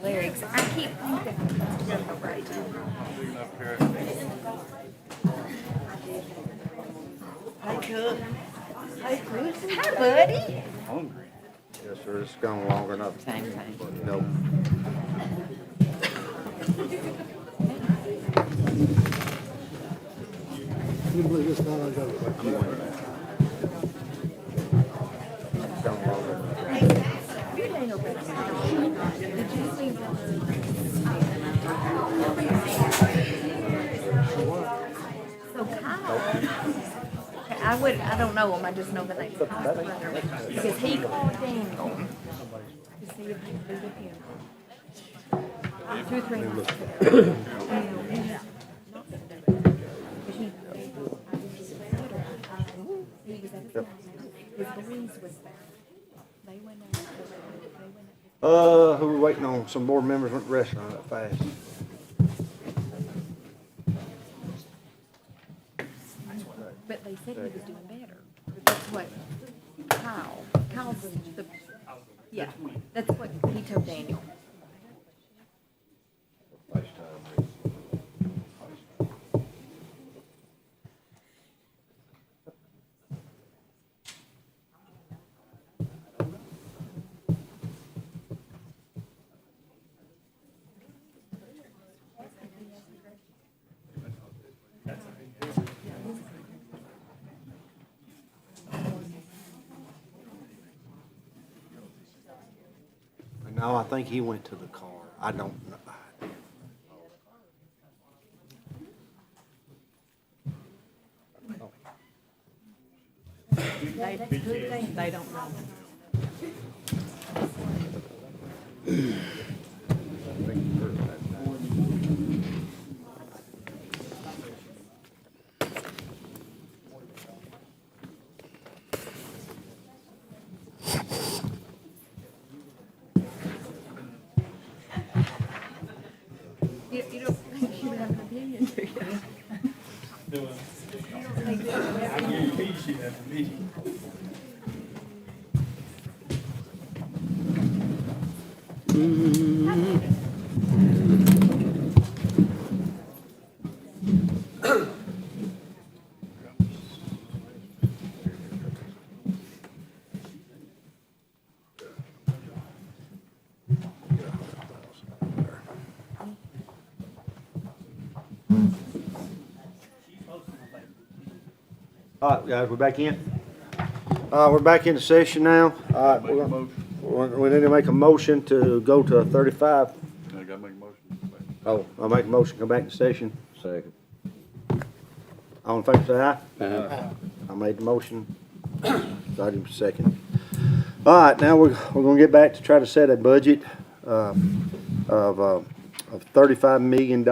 Larry's. I keep thinking. Hey, Cook. Hey, Cook. Hi, buddy. Hungry. Yes, sir, it's gone long enough. Same thing. No. You believe this now? I got it. It's gone long enough. You ain't open. Did you see So Kyle, I don't know him, I just know the name. Kyle's brother. Because he called Daniel to see if he could be with him. 2 or 3 months ago. Yeah. He was at his house. His Louise was there. They went out. Who were waiting on some board members went to the restaurant that fast. But they said he was doing better. That's what Kyle's the, yeah, that's what he told Daniel. No, I think he went to the car. I don't know. They don't know. You don't think she would have an opinion, do you? I guarantee she has a meeting. All right, guys, we're back in. We're back into session now. All right, Make a motion. we need to make a motion to go to 35. I gotta make a motion. Oh, I'll make a motion, come back to session. Second. All in favor, say aye. I made the motion. Got second. All right, now we're gonna get back to try to set a budget of $35 million.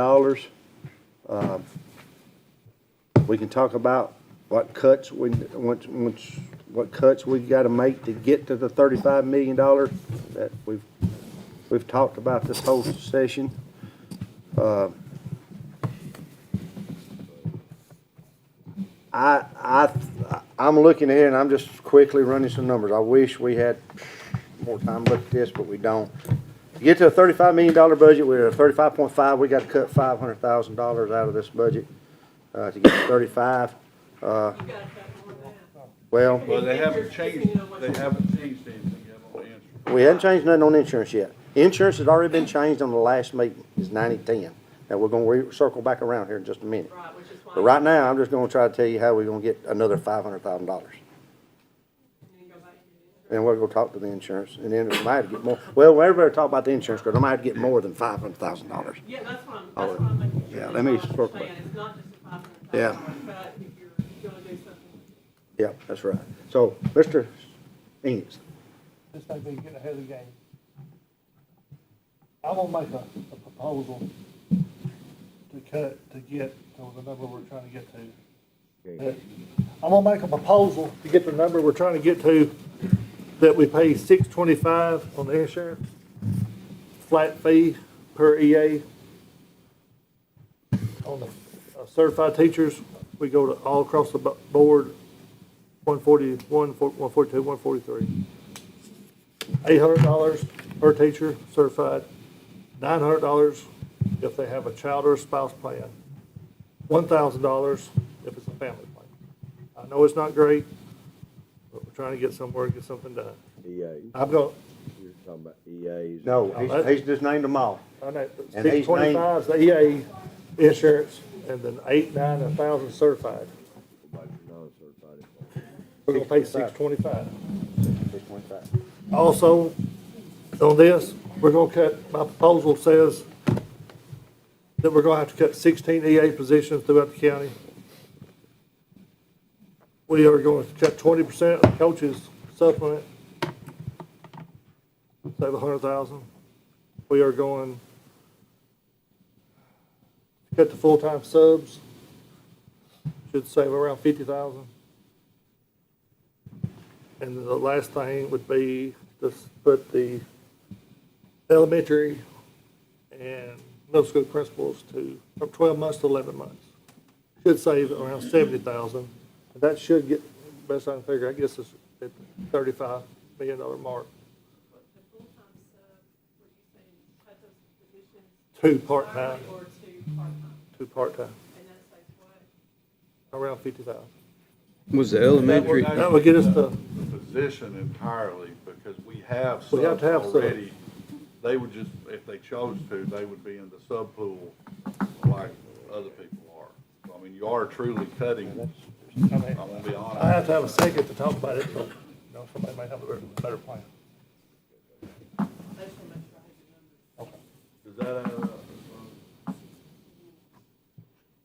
We can talk about what cuts what cuts we got to make to get to the $35 million that we've talked about this whole session. I'm looking here and I'm just quickly running some numbers. I wish we had more time to look at this, but we don't. To get to a $35 million budget, we're at 35.5. We got to cut $500,000 out of this budget to get to 35. Well, Well, they haven't changed anything yet on the insurance. we hadn't changed nothing on insurance yet. Insurance has already been changed on the last meeting. It's 90/10. Now, we're going to circle back around here in just a minute. Right, which is why. But right now, I'm just going to try to tell you how we're going to get another $500,000. And we're gonna talk to the insurance, and then we might have to get more. Well, everybody talk about the insurance, because I might have to get more than $500,000. Yeah, that's what Oh, that's what I'm making sure. yeah, let me That's what I'm circle saying. back. It's not just a $500,000 Yeah. cut if you're gonna do something. Yeah, that's right. So, Mr. Ennis, This may be getting ahead of the game. I'm gonna make a proposal to cut, to get to the number we're trying to get to. I'm gonna make a proposal to get the number we're trying to get to, that we pay $625 on the insurance, flat fee per EA. On the certified teachers, we go to all across the board, 141, 142, 143. $800 per teacher certified. $900 if they have a child or a spouse plan, $1,000 if it's a family plan. I know it's not great, but we're trying to get somewhere, get something done. EAs, I'm going, you're talking about EAs. No, he's just named them all. I know, And he's 625 is the EA insurance, and then 8, 9, and 1,000 certified. About your non-certified employees. We're gonna pay 625. 625. Also, on this, we're gonna cut, my proposal says that we're gonna have to cut 16 EA positions throughout the county. We are going to cut 20% of coaches supplement, save 100,000. We are going to cut the full-time subs, should save around 50,000. And the last thing would be to put the elementary and middle school principals to, from 12 months to 11 months. Should save around 70,000. And that should get, best I can figure, I guess it's at the $35 million mark. But the full-time sub, were you saying cut those positions? 2 part-time, Or 2 part-time? 2 part-time, And that saves what? around 50,000. Was the elementary, That would get us to, The position entirely, because we have We have subs to have subs. already. They would just, if they chose to, they would be in the sub pool like other people are. So, I mean, you are truly cutting, I mean, I'm gonna be honest. I have to have a second to talk about it, so, you know, somebody might have a better plan. I just want to make sure I have your numbers. Does that add up?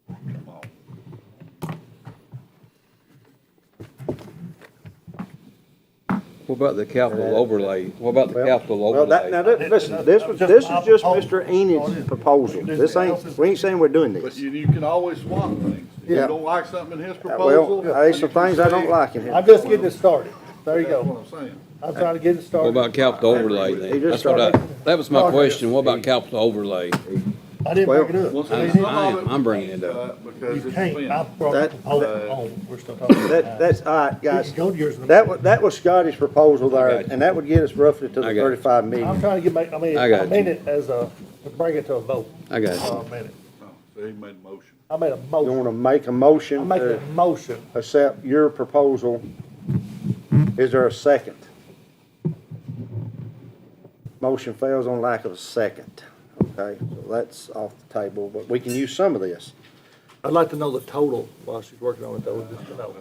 Come on. what about the capital overlay? What about the capital Well, that, now, overlay? listen, this is just Mr. Enid's proposal. This ain't, we ain't saying we're doing But this. you can always swap things. If you Yeah. don't like something in his proposal. Well, there's some you can things I don't say- like in here. I'm just getting it started. There you That's go. what I'm saying. I'm trying to get it What started. about capital overlay He then? just That's what I, started. that was my question. What about capital overlay? I didn't bring it Well, up. see, I- some I of am. it I'm bringing it up. Because You it's can't, I spent. brought the That- proposal home, we're still talking about that. That's, all right, You guys. can go to yours in a That minute. that was Scotty's proposal there, I got you. and that would get us roughly to the I got you. 35 I'm million. trying to get, I got I you. meant it as a, to bring it to a vote. I got you. A minute. Oh, so he made a motion. I made a You motion. wanna make a motion I'm making to a motion. accept your proposal? Is there a second? Motion fails on lack of a second. Okay, so that's off the table, but we can use some of this. I'd like to know the total while she's working on it though, just to know.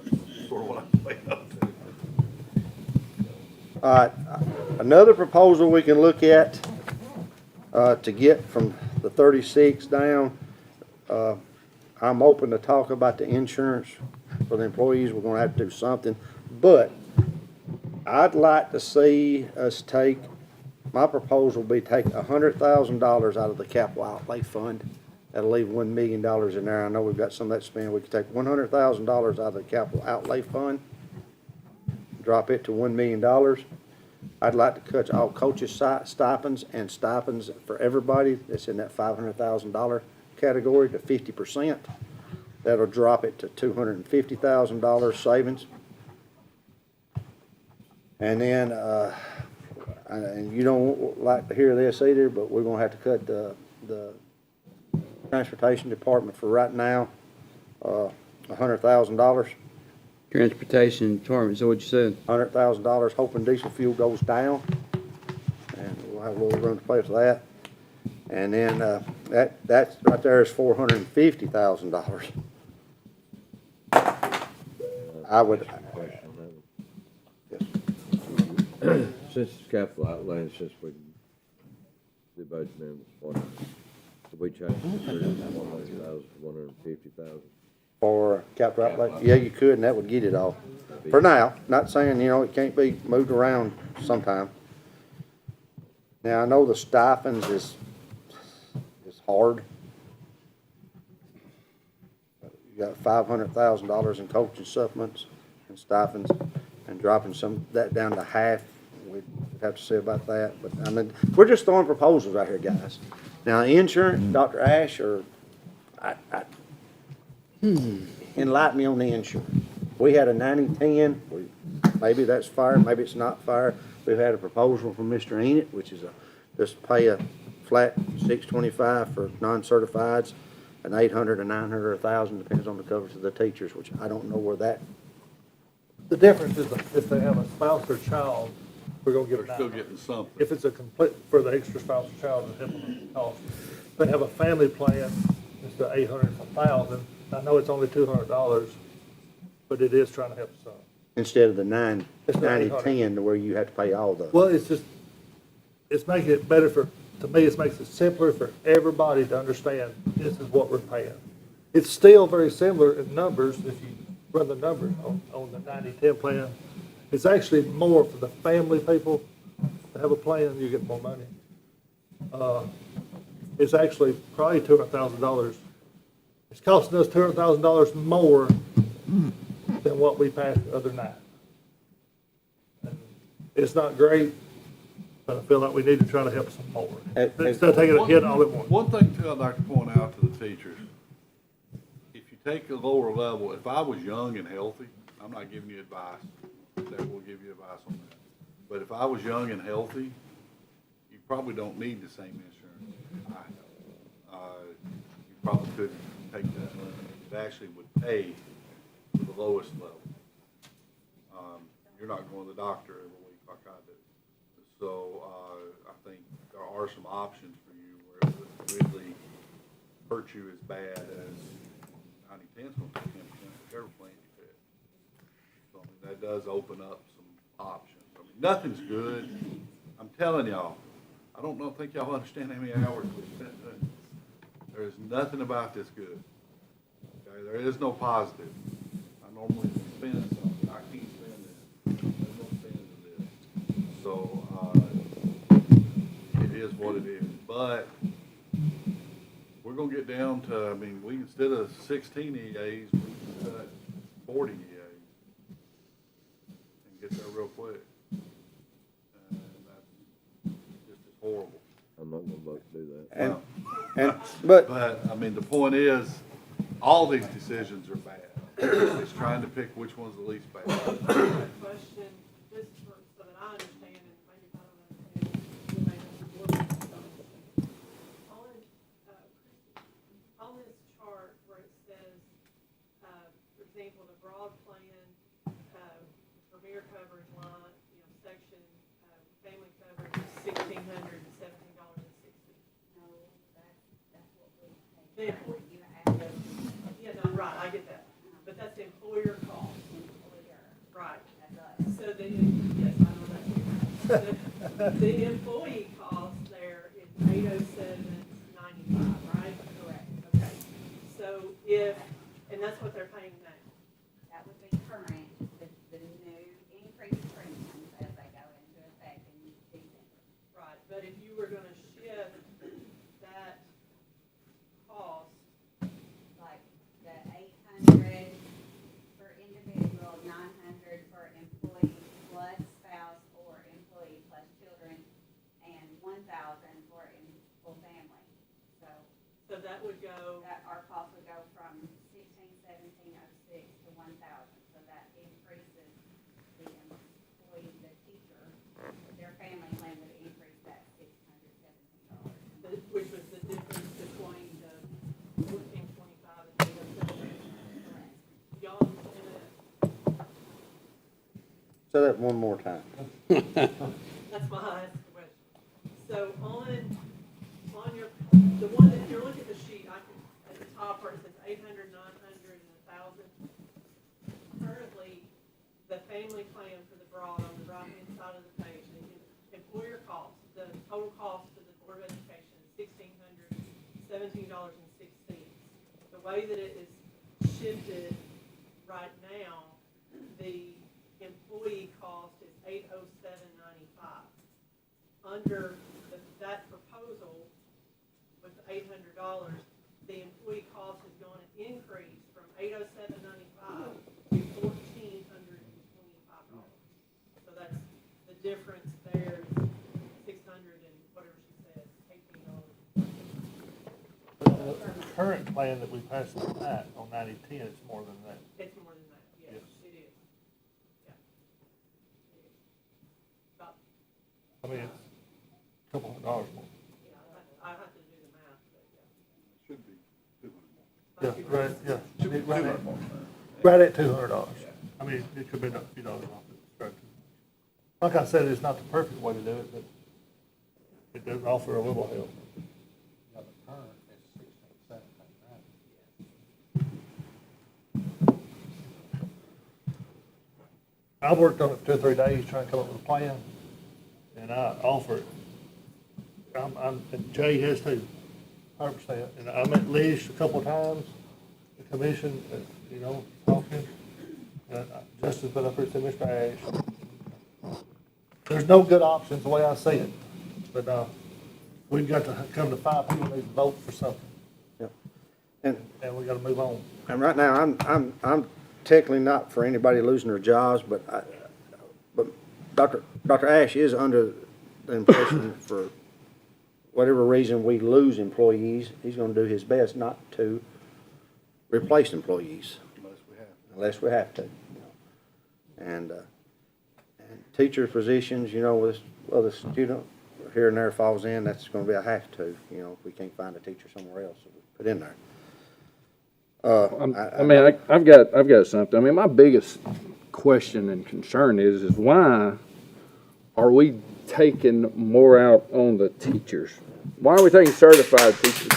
Sort of what I'm saying up to. All right, another proposal we can look at, to get from the 36 down, I'm open to talk about the insurance for the employees, we're gonna have to do something, but I'd like to see us take, my proposal would be take $100,000 out of the capital outlay fund. That'll leave $1 million in there, I know we've got some of that spent, we could take $100,000 out of the capital outlay fund, drop it to $1 million. I'd like to cut all coaches' stipends and stipends for everybody that's in that $500,000 category to 50%. That'll drop it to $250,000 savings. And then, and you don't like to hear this either, but we're gonna have to cut the transportation department for right now, $100,000. Transportation department, is that what you said? $100,000, hoping diesel fuel goes down, and we'll have a little room to play with that. And then, that's right there is $450,000. I would, Question on yes, that one. Since it's capital outlay, and since we, the budget amendment's one, so we changed it to 100,000, 150,000. for capital outlay, yeah, you could, and that would get it all. For now, not saying, you know, it can't be moved around sometime. Now, I know the stipends is hard. You got $500,000 in coaching supplements and stipends, and dropping some, that down to half, we'd have to see about that, but, I mean, we're just throwing proposals out here, guys. Now, insurance, Dr. Ash, or, enlighten me on the insurance. We had a 90-10, maybe that's fair, maybe it's not fair. We've had a proposal from Mr. Enid, which is just pay a flat 625 for non-certifieds, and 800 or 900 or 1,000, depends on the coverage of the teachers, which I don't know where that, The difference is if they have a spouse or child, we're gonna give They're it still 900. getting something. If it's a complete, for the extra spouse or child, it's helping the cost. If they have a family plan, it's the 800, 1,000. I know it's only $200, but it is trying to help some. instead of the It's not 800. 90/10, to where you have to pay all the. Well, it's just, it's making it better to me, it makes it simpler for everybody to understand this is what we're paying. It's still very similar in numbers, if you run the numbers on the 90/10 plan. It's actually more for the family people to have a plan, you get more money. It's actually probably $200,000. It's costing us $200,000 more than what we passed the other night. And it's not great, but I feel like we need to try to help some more. Instead of taking a hit all at once. One thing too, I'd like to point out to the teachers, if you take a lower level, if I was young and healthy, I'm not giving you advice, that will give you advice on that. But if I was young and healthy, you probably don't need the same insurance I have. You probably couldn't take that money. It actually would pay for the lowest level. You're not going to the doctor every week like I do. So, I think there are some options for you where it would really hurt you as bad as 90/10's gonna take 10% whichever plan you pick. So, I mean, that does open up some options. I mean, nothing's good. I'm telling y'all, I don't think y'all understand how many hours we spent doing this. There is nothing about this good. Okay, there is no positive. I normally spend something, I can't spend this. There's no spend to this. So, it is what it is. But we're gonna get down to, I mean, we, instead of 16 EAs, we can cut 40 EAs and get there real quick. And that's just as horrible. I'm not gonna vote to do that. But But, I mean, the point is, all these decisions are bad. It's trying to pick which one's the least bad. Question, just so that I understand, and maybe if I don't understand, you may have to work on something. On this chart where it says, for example, the broad plan, premier coverage line, section, family coverage, $1,600 and $17.60. No, that's what we The pay. employee- You have to Yeah, no, right, I get that. But that's the employer cost, employer, right? that's us. So the, yes, I know that. The employee cost there is $807.95, right? Correct. Okay. So if, and that's what they're paying now. That would be current, the new increased premiums as they go into effect in December. Right. But if you were gonna shift that cost, Like the 800 for individual, 900 for employee plus spouse or employee plus children, and 1,000 for full family. So that would go, that our cost would go from 16,1706 to 1,000. So that increases the employee, the teacher, their family plan would increase that $617. which was the difference between the 1425 and 807. Y'all understand that? say that one more time. That's my highest question. So on your, the one that, if you're looking at the sheet, I can, at the top where it says 800, 900, and 1,000. Currently, the family plan for the broad on the right-hand side of the page, the employer cost, the total cost to the Board of Education is $1,617.06. The way that it is shifted right now, the employee cost is $807.95. Under that proposal with $800, the employee cost is going to increase from $807.95 to $1,425. So that's the difference there, is 600 and whatever she said, $18. The current plan that we passed tonight on 90/10 is more than that. It's more than that, yes, Yes. it is. Yeah. It is. About, I mean, it's a couple $100 more. yeah, Yeah, right at $200. I mean, it could be a few dollars off it. Like I said, it's not the perfect way to do it, but it does offer a little help. I worked on it 2 or 3 days trying to come up with a plan, and I offered, and Jay has too, 100%. And I met Lish a couple of times, the commission, talking. Justin put up here, said, Mr. Ash, there's no good options the way I see it, but, we've got to come to 5 people need to vote for something, Yep. and we gotta move on. And right now, I'm technically not for anybody losing their jobs, but Dr. Ash is under the impression for whatever reason we lose employees, he's gonna do his best not to replace employees unless we have to. And teacher positions, with the student here and there falls in, that's gonna be a have to, if we can't find a teacher somewhere else, so we put in there. I've got something. I mean, my biggest question and concern is why are we taking more out on the teachers? Why are we taking certified teachers?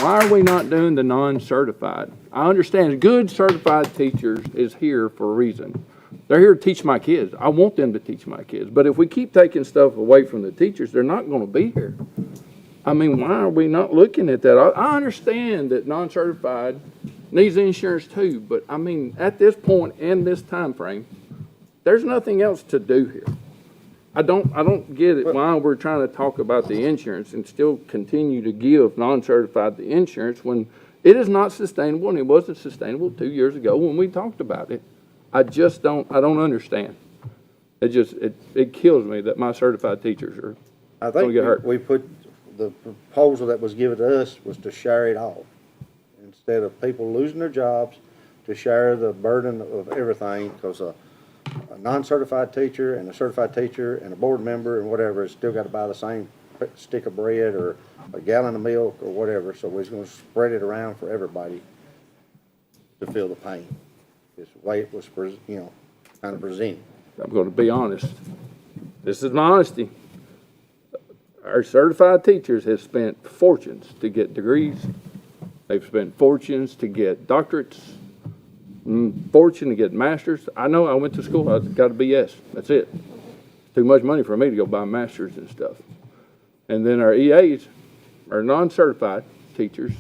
Why are we not doing the non-certified? I understand good certified teachers is here for a reason. They're here to teach my kids. I want them to teach my kids. But if we keep taking stuff away from the teachers, they're not going to be here. I mean, why are we not looking at that? I understand that non-certified needs insurance too, but I mean, at this point in this time frame, there's nothing else to do here. I don't get it why we're trying to talk about the insurance and still continue to give non-certified the insurance when it is not sustainable, and it wasn't sustainable 2 years ago when we talked about it. I don't understand. It kills me that my certified teachers are I going to think get hurt. we put, the proposal that was given to us was to share it all. Instead of people losing their jobs, to share the burden of everything, because a non-certified teacher and a certified teacher and a board member and whatever has still got to buy the same stick of bread or a gallon of milk or whatever, so we're going to spread it around for everybody to feel the pain. It's the way it was, kind of presented. I'm going to be honest. This is my honesty. Our certified teachers have spent fortunes to get degrees. They've spent fortunes to get doctorates, fortune to get masters. I know I went to school, I got a BS. That's it. Too much money for me to go buy masters and stuff. And then our EAs, our non-certified teachers,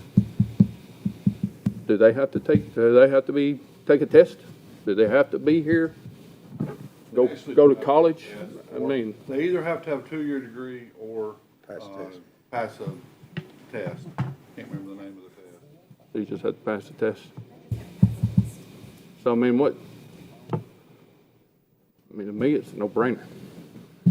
do they have to take a test? Do they have to be here? Go to college? I mean, They either have to have a 2-year degree or Pass a test. pass a test. Can't remember the name of the test. they just have to pass the test. So I mean, to me, it's a no-brainer.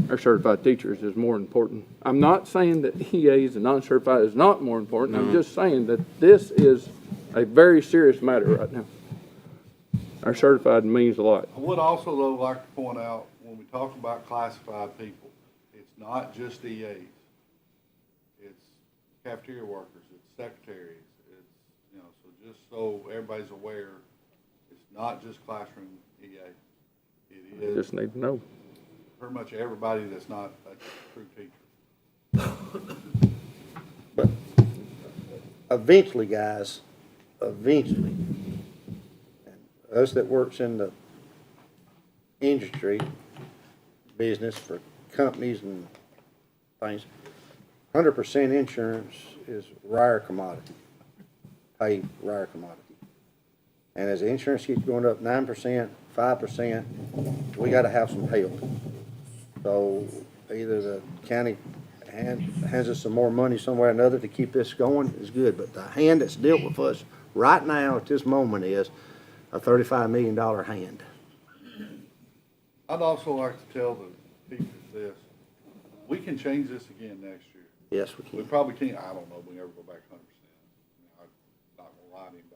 Our certified teachers is more important. I'm not saying that EAs and non-certified is not more important. I'm just saying that this is a very serious matter right now. Our certified means a lot. I would also, though, like to point out, when we talk about classified people, it's not just EAs. It's cafeteria workers, it's secretaries, it's, so just so everybody's aware, it's not just classroom EA. It is Just need to know. pretty much everybody that's not a true teacher. But eventually, guys, and us that works in the industry, business for companies and things, 100% insurance is rare commodity, paid rare commodity. And as the insurance keeps going up 9%, 5%, we gotta have some help. So either the county hands us some more money somewhere or another to keep this going is good, but the hand that's dealt with us right now at this moment is a $35 million hand. I'd also like to tell the teachers this, we can change this again next year. Yes, we We can. probably can't, I don't know if we can ever go back 100%. I'm not gonna lie to anybody.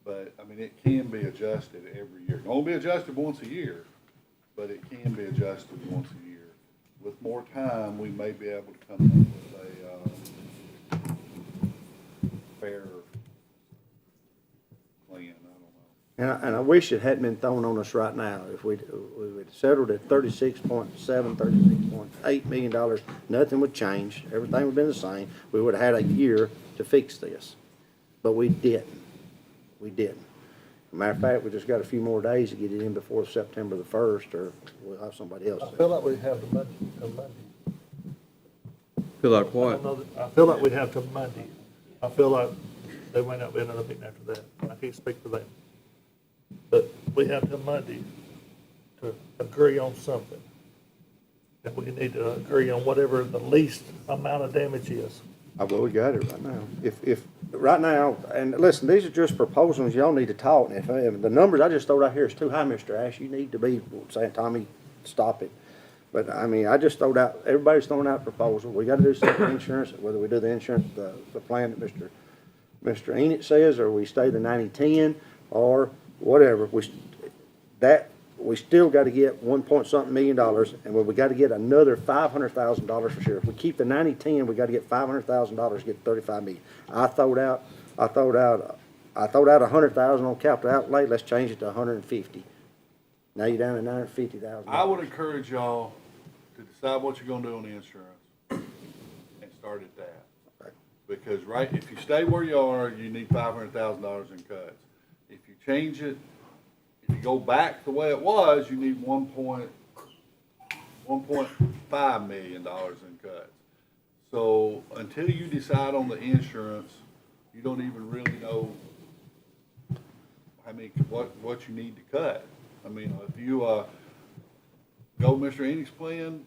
But, it can be adjusted every year. It won't be adjusted once a year, but it can be adjusted once a year. With more time, we may be able to come up with a fair And I wish it hadn't been thrown on us right now. If we would settled at $36.8 million, nothing would change. Everything would have been the same. We would have had a year to fix this. But we didn't. We didn't. Matter of fact, we just got a few more days to get it in before September the 1st, or we'll have somebody else. I feel like we have the Monday, till Monday. Feel like I what? don't know that- I feel like we have till Monday. I feel like there may not be another meeting after that. I can't speak for them. But we have till Monday to agree on something. And we need to agree on whatever the least amount of damage is. Well, we got it right now. If, right now, and listen, these are just proposals, y'all need to talk, and if the numbers I just throw out here is too high, Mr. Ash, you need to be saying, Tommy, stop it. But, I mean, I just throwed out, everybody's throwing out proposals, we gotta do something insurance, whether we do the insurance, the plan that Mr. Enid says, or we stay the 90-10, or whatever, we still gotta get $1 million, and we gotta get another $500,000 for sure. If we keep the 90-10, we gotta get $500,000 to get 35 million. I throwed out $100,000 on capital outlay, let's change it to 150. Now you're down to $950,000. I would encourage y'all to decide what you're gonna do on the insurance and start at that. Right. Because if you stay where you are, you need $500,000 in cuts. If you change it, if you go back the way it was, you need $1.5 million in cuts. So until you decide on the insurance, you don't even really know what you need to cut. I mean, if you go Mr. Enix's plan,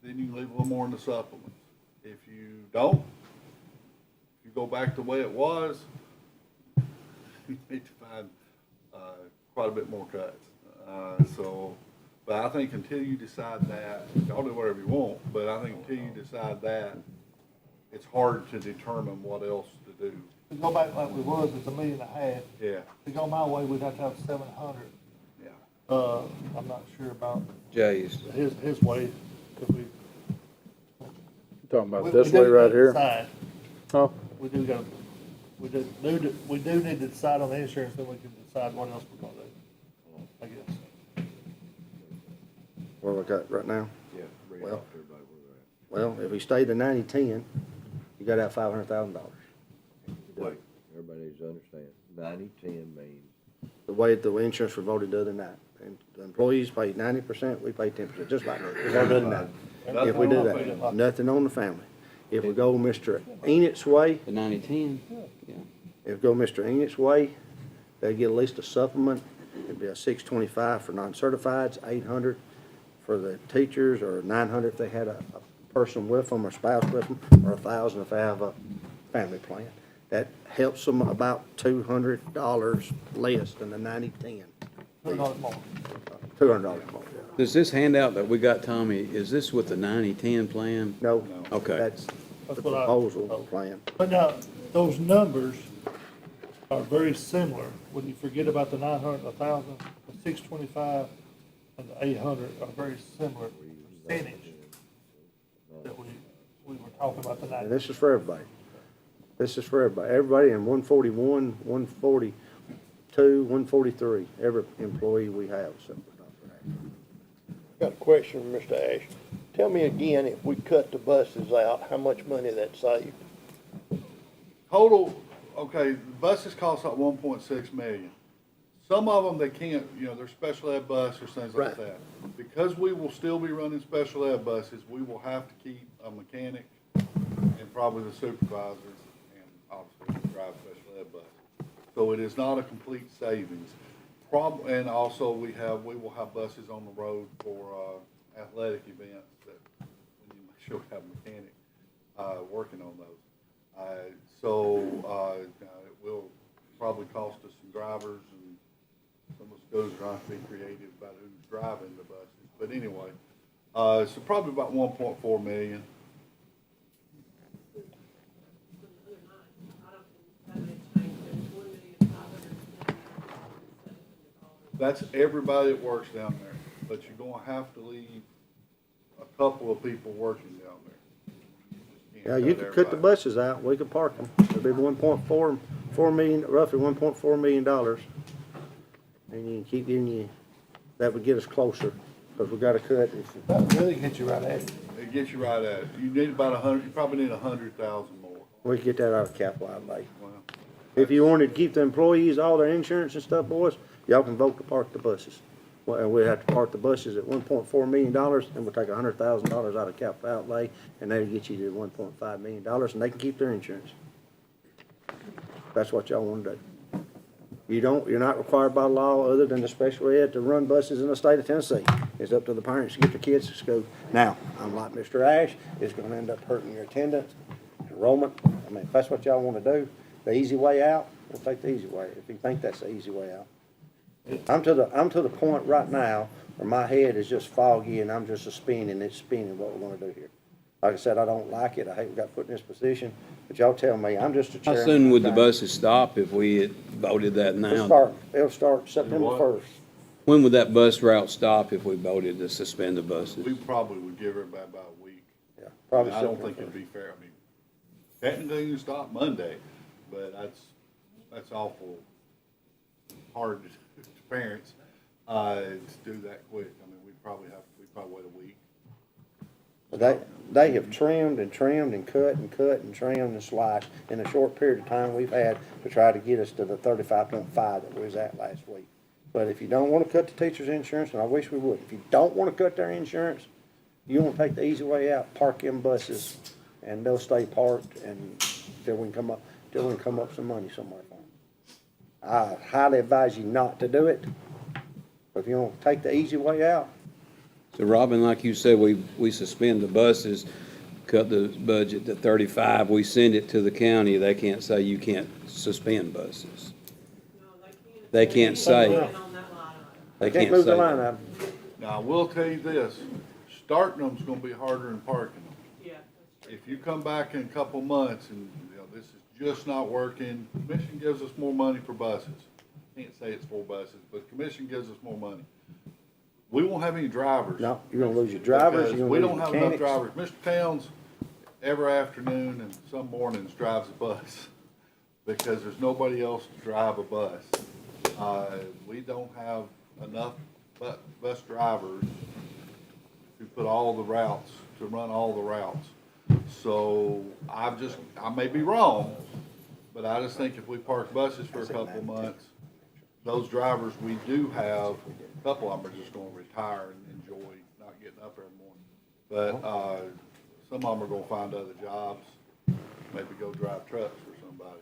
then you can leave a little more in the supplements. If you don't, if you go back the way it was, you need to find quite a bit more cuts. But I think until you decide that, y'all do whatever you want, but I think until you decide that, it's hard to determine what else to do. To go back like we was, it's $1.5 million. Yeah, To go my way, we'd have to have 700. yeah. I'm not sure about Jay's. his way, if we. Talking about we this do way right gotta here? decide. Huh? We do need to decide on the insurance, then we can decide what else we're gonna do, I guess. Where we got right now? Yeah, bring it Well- up to everybody where Well, if we stay the 90-10, you gotta have $500,000. they're at. Wait, everybody needs to understand, 90-10 means, The way the insurance was voted the other night. And the employees pay 90%, we pay 10%, just like that. It's all done now. If we do that, nothing on the family. If we go Mr. Enid's way, The 90-10, yeah. if we go Mr. Enid's way, they get at least a supplement. It'd be a $625 for non-certifieds, $800 for the teachers, or $900 if they had a person with them or spouse with them, or $1,000 if they have a family plan. That helps them about $200 less than the 90-10. $200 more. $200 more, yeah. Does this handout that we got, Tommy, is this with the 90-10 plan? No. Okay. That's the That's what I- proposal plan. But now, those numbers are very similar. When you forget about the 900, 1,000, the 625, and the 800 are very similar percentage that we were talking about And tonight. this is for everybody. This is for everybody. Everybody in 141, 142, 143, every employee we have, except for Dr. Ash. Got a question for Mr. Ash. Tell me again, if we cut the buses out, how much money that saved? Total, okay, the buses cost like 1.6 million. Some of them, they can't, they're special ed buses, things like Right. that. Because we will still be running special ed buses, we will have to keep a mechanic and probably the supervisors, and obviously we drive special ed buses. So it is not a complete savings. And also we will have buses on the road for athletic events that we need to make sure we have a mechanic working on those. It will probably cost us some drivers, and some of us goes around to be creative about who's driving the buses. But anyway, so probably about 1.4 million. That's everybody that works down there, but you're gonna have to leave a couple of people working down there. You just Yeah, can't you cut could cut the everybody. buses out, we could park them. It'd be roughly $1.4 million. and you keep giving you, that would get us closer, because we gotta cut. That would really get you right at it. It gets you right at it. You need about 100, you probably need 100,000 more. We could get that out of capital outlay. Well, If you wanted to keep the employees, all their insurance and stuff, boys, y'all can vote to park the buses. Well, and we'd have to park the buses at $1.4 million, and we'll take $100,000 out of capital outlay, and that'll get you to $1.5 million, and they can keep their insurance. That's what y'all wanna do. You're not required by law, other than the special ed, to run buses in the state of Tennessee. It's up to the parents to get their kids to school. Now, unlike Mr. Ash, it's gonna end up hurting your attendance, enrollment. I mean, if that's what y'all wanna do, the easy way out, we'll take the easy way, if you think that's the easy way out. I'm to the point right now where my head is just foggy and I'm just a spinning, it's spinning what we're gonna do here. Like I said, I don't like it, I hate we got put in this position, but y'all tell me, I'm just a How chairman. soon would the buses stop if we had voted that now? It'll start September first. When would that bus route stop if we voted to suspend the buses? we probably would give everybody about a week. Yeah, probably I don't September think it'd 1st. be fair. I mean, technically you stop Monday, but that's awful hard to parents, to do that quick. I mean, we'd probably wait a week. They have trimmed and trimmed and cut and cut and trimmed and sliced in a short period of time we've had to try to get us to the 35.5 that we was at last week. But if you don't wanna cut the teacher's insurance, and I wish we would, if you don't wanna cut their insurance, you wanna take the easy way out, park them buses, and they'll stay parked and till we can come up some money somewhere for them. I highly advise you not to do it, but if you wanna take the easy way out, So Robin, like you said, we suspend the buses, cut the budget to 35, we send it to the county, they can't say you can't suspend buses. No, They can't say. On that line item. They can't can't move the say line that. item. Now, I will tell you this, starting them's gonna be harder than parking them. Yeah, that's true. If you come back in a couple months and, this is just not working, commission gives us more money for buses. Can't say it's for buses, but commission gives us more money. We won't have any drivers. No, you're gonna lose your drivers, Because you're we gonna don't lose have your enough mechanics. drivers. Mr. Towns, every afternoon and some mornings drives a bus because there's nobody else to drive a bus. We don't have enough bus drivers to put all the routes, to run all the routes. So I may be wrong, but I just think if we park buses for a couple of months, those drivers we do have, a couple of them are just gonna retire and enjoy not getting up every morning. But, some of them are gonna find other jobs, maybe go drive trucks for somebody.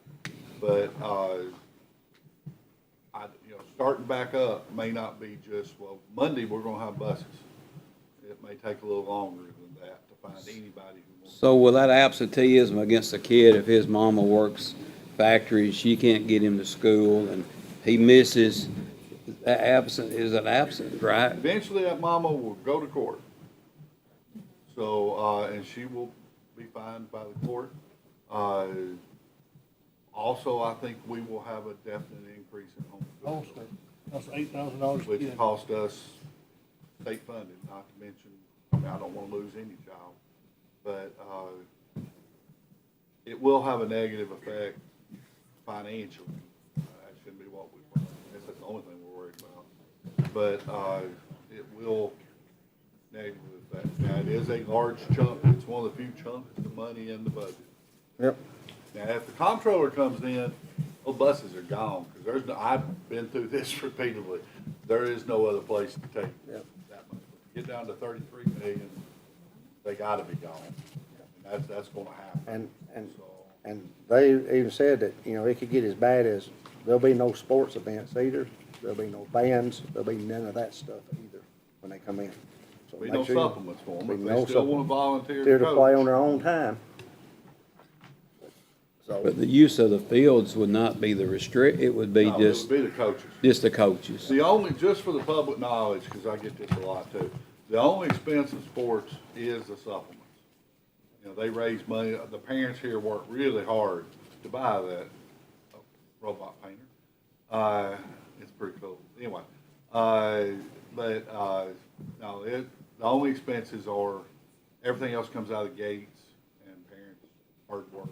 But, starting back up may not be just, well, Monday, we're gonna have buses. It may take a little longer than that to find anybody who wants. So will that absenteeism against a kid, if his mama works factory, she can't get him to school, and he misses, is it absent, right? Eventually, that mama will go to court. So, and she will be fined by the court. Also, I think we will have a definite increase in homeschool, Homeschool, that's $8,000 a which kid. cost us state funded, not to mention, I mean, I don't wanna lose any child. But, it will have a negative effect financially. That shouldn't be what I guess that's the only thing we're worried about. But, it will negatively affect. Now, it is a large chunk, it's one of the few chunks of money in the budget. Yep. Now, if the comptroller comes in, those buses are gone, because there's no, I've been through this repeatedly. There is no other place to take Yep. that much. Get down to 33 million, they gotta be gone. And that's gonna happen. So, And they even said that, it could get as bad as, there'll be no sports events either, there'll be no bands, there'll be none of that stuff either when they come in. So be make no sure you- supplements for them, be if no they still wanna supplements. volunteer They're to to play on coach. their own time. So, But the use of the fields would not be the it would be No, it just, would be the coaches. just the coaches. The only, just for the public knowledge, because I get this a lot too, the only expense in sports is the supplements. They raise money, the parents here work really hard to buy that robot painter. It's pretty cool. Anyway, no, the only expenses are, everything else comes out of the gates and parents' hard work.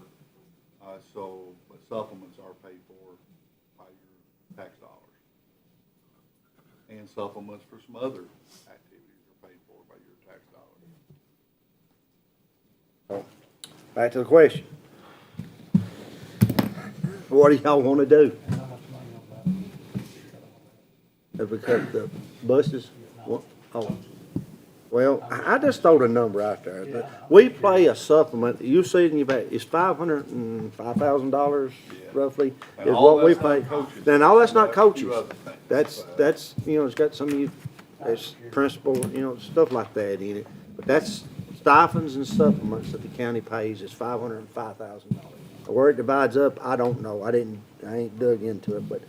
But supplements are paid for by your tax dollars. and supplements for some other activities are paid for by your tax dollars. Back to the question. What do y'all wanna do? How much money on that? Have we cut the buses? Oh, well, I just throwed a number out there. We pay a supplement, you see it in your back, it's $505,000 roughly, And is all what we that's not pay. coaches. Then all that's not That's a coaches. few other things. That's, you know, it's got some of you, it's principal, you know, stuff like that in it. But that's stipends and supplements that the county pays is $505,000. Where it divides up, I don't know. I ain't dug into it, but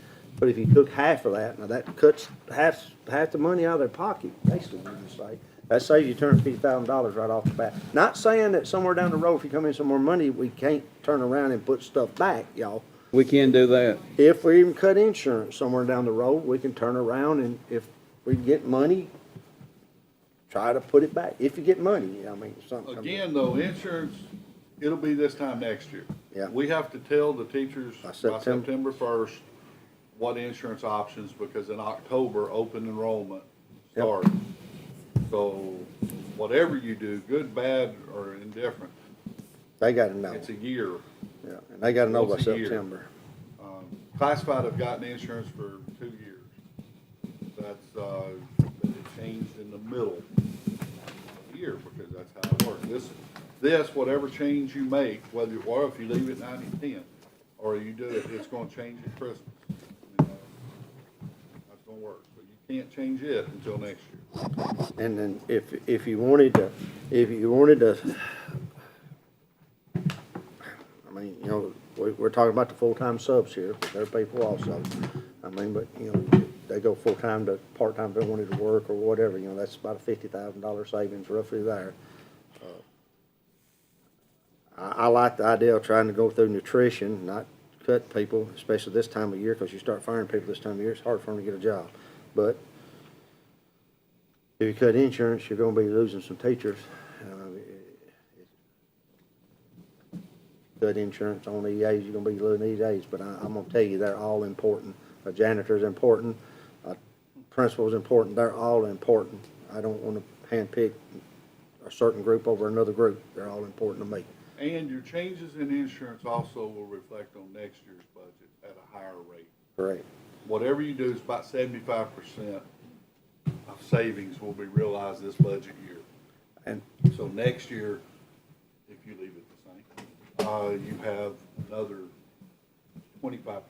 if you took half of that, now that cuts half the money out of their pocket, basically, you can say. That saves you $250,000 right off the bat. Not saying that somewhere down the road, if you come in some more money, we can't turn around and put stuff back, y'all. We can do that. If we even cut insurance somewhere down the road, we can turn around and if we get money, try to put it back. If you get money, I mean, something. Again, though, insurance, it'll be this time next year. Yeah. We have to tell the teachers By by September. September 1st what insurance options, because in October, open enrollment Yep. starts. So whatever you do, good, bad, or indifferent, They gotta know, it's a year. yeah, and they gotta know by Once a year. September. Classified have gotten insurance for 2 years. That's, it changed in the middle of the year, because that's how it works. This, whatever change you make, whether, or if you leave it 90-10, or you do it, it's gonna change at Christmas. You know, that's gonna work, but you can't change it until next year. And then if you wanted to, I mean, you know, we're talking about the full-time subs here, but they're people also. I mean, but, you know, they go full-time to part-time if they wanted to work or whatever, you know, that's about a $50,000 savings roughly there. I like the idea of trying to go through nutrition, not cut people, especially this time of year, because you start firing people this time of year, it's hard for them to get a job. But if you cut insurance, you're gonna be losing some teachers. Cut insurance on EAs, you're gonna be losing EAs, but I'm gonna tell you, they're all important. A janitor's important, a principal's important, they're all important. I don't wanna handpick a certain group over another group, they're all important to me. And your changes in insurance also will reflect on next year's budget at a higher rate. Correct. Whatever you do is about 75% of savings will be realized this budget year. And So next year, if you leave it the same, you have another 25% of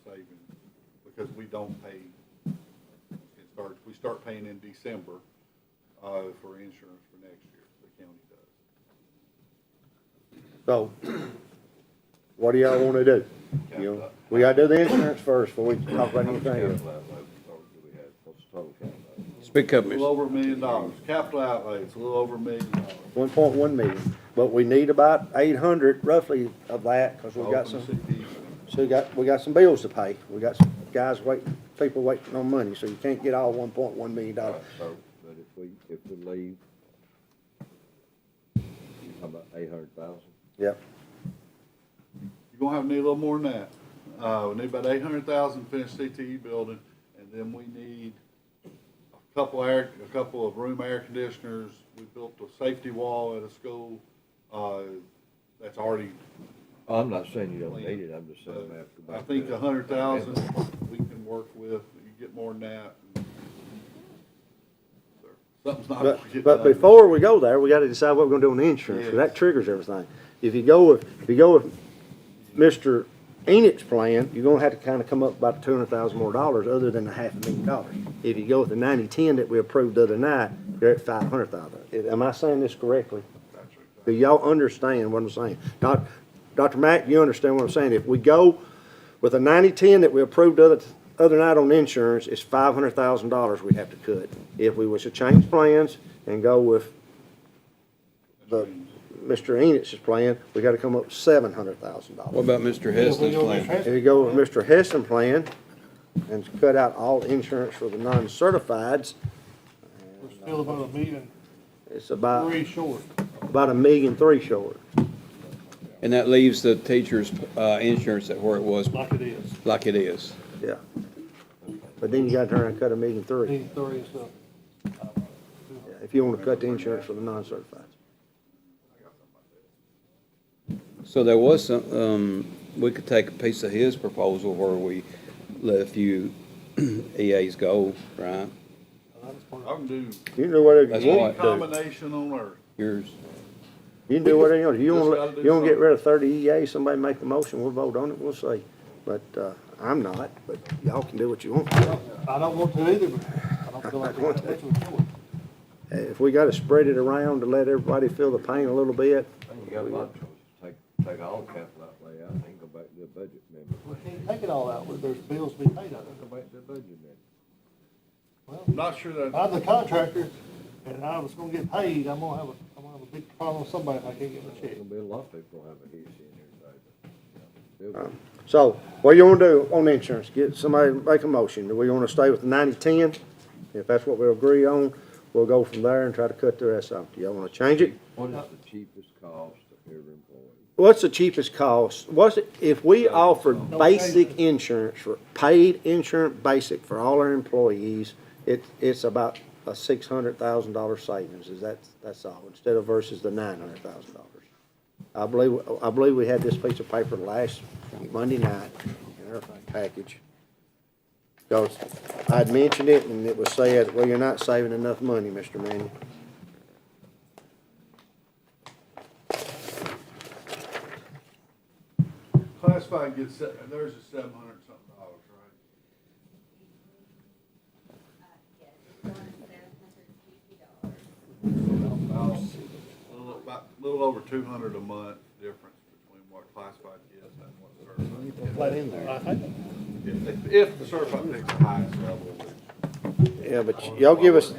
savings, because we don't pay, we start paying in December, for insurance for next year, the county does. so, what do y'all wanna do? You know, we gotta do the insurance first before we talk about anything else. Speak up, A Mr. little over $1 million. Capital outlay, it's a little over $1 million. 1.1 million, but we need about 800 roughly of that, cause we got some. Open CDs. So we got some bills to pay. We got some guys waiting, people waiting on money, so you can't get all $1.1 million. But if we leave, how about 800,000? Yep. You're gonna have to need a little more than that. We need about 800,000 to finish CTE building, and then we need a couple of room air conditioners. We built a safety wall at a school, that's already, I'm not saying you don't need it, I'm just saying we have to go I back. think to 100,000 we can work with. You get more than that. Something's not gonna get But done. before we go there, we gotta decide what we're gonna do on the insurance, 'cause that triggers everything. If you go with Mr. Enoch's plan, you're gonna have to kinda come up about $200,000 more other than the $500,000. If you go with the 90-10 that we approved the other night, you're at $500,000. Am I saying this correctly? Do y'all understand what I'm saying? Dr. Mack, you understand what I'm saying? If we go with a 90-10 that we approved the other night on insurance, it's $500,000 we have to cut. If we was to change plans and go with Mr. Enoch's plan, we gotta come up with $700,000. What about Mr. Heston's plan? If you go with Mr. Heston plan and cut out all insurance for the non-certifieds, We're still about $1.3 million it's about short. $1.3 million short. And that leaves the teacher's, insurance at where it was, Like it is. like it is. Yeah. but then you gotta turn around and cut $1.3 million. Three and stuff. If you wanna cut the insurance for the non-certified. So there was some, we could take a piece of his proposal where we let a few EAs go, right? I can do You can do whatever That's you any want to do. combination on earth. Yours. You can do whatever you want. You Just wanna, gotta do you wanna get something. rid of 30 EAs, somebody make the motion, we'll vote on it, we'll see. But, I'm not, but y'all can do what you want. I don't want to either, but I don't feel like we have much of a choice. If we gotta spread it around to let everybody feel the pain a little bit, I think you got a lot of choices. Take all the capital outlay out and then go back to the budget amendment. We can't take it all out, there's bills to be paid out Go back to the budget amendment. Well, I'm not sure that, I'm the contractor, and I was gonna get paid, I'm gonna have a big problem with somebody if I can't get my check. There's gonna be a lot of people gonna have a hissy in here today, but, you know, so, what you wanna do on insurance? Get somebody, make a motion. Do we wanna stay with the 90-10? If that's what we agree on, we'll go from there and try to cut the rest off. Do y'all wanna change it? what is the cheapest cost to every employee? What's the cheapest cost? What's it, if we offered basic insurance for, paid insurance basic for all our employees, it's about a $600,000 savings, that's all, instead of versus the $900,000. I believe we had this piece of paper last Monday night in our package. Because I'd mentioned it and it was said, well, you're not saving enough money, Mr. Manning. classified gets, there's a $700 something, right? Yes, it's going to $750. About a little over 200 a month difference between what classified gets and what certified Flat in there. I think. gets. If the certified takes the highest level, Yeah, but y'all give us,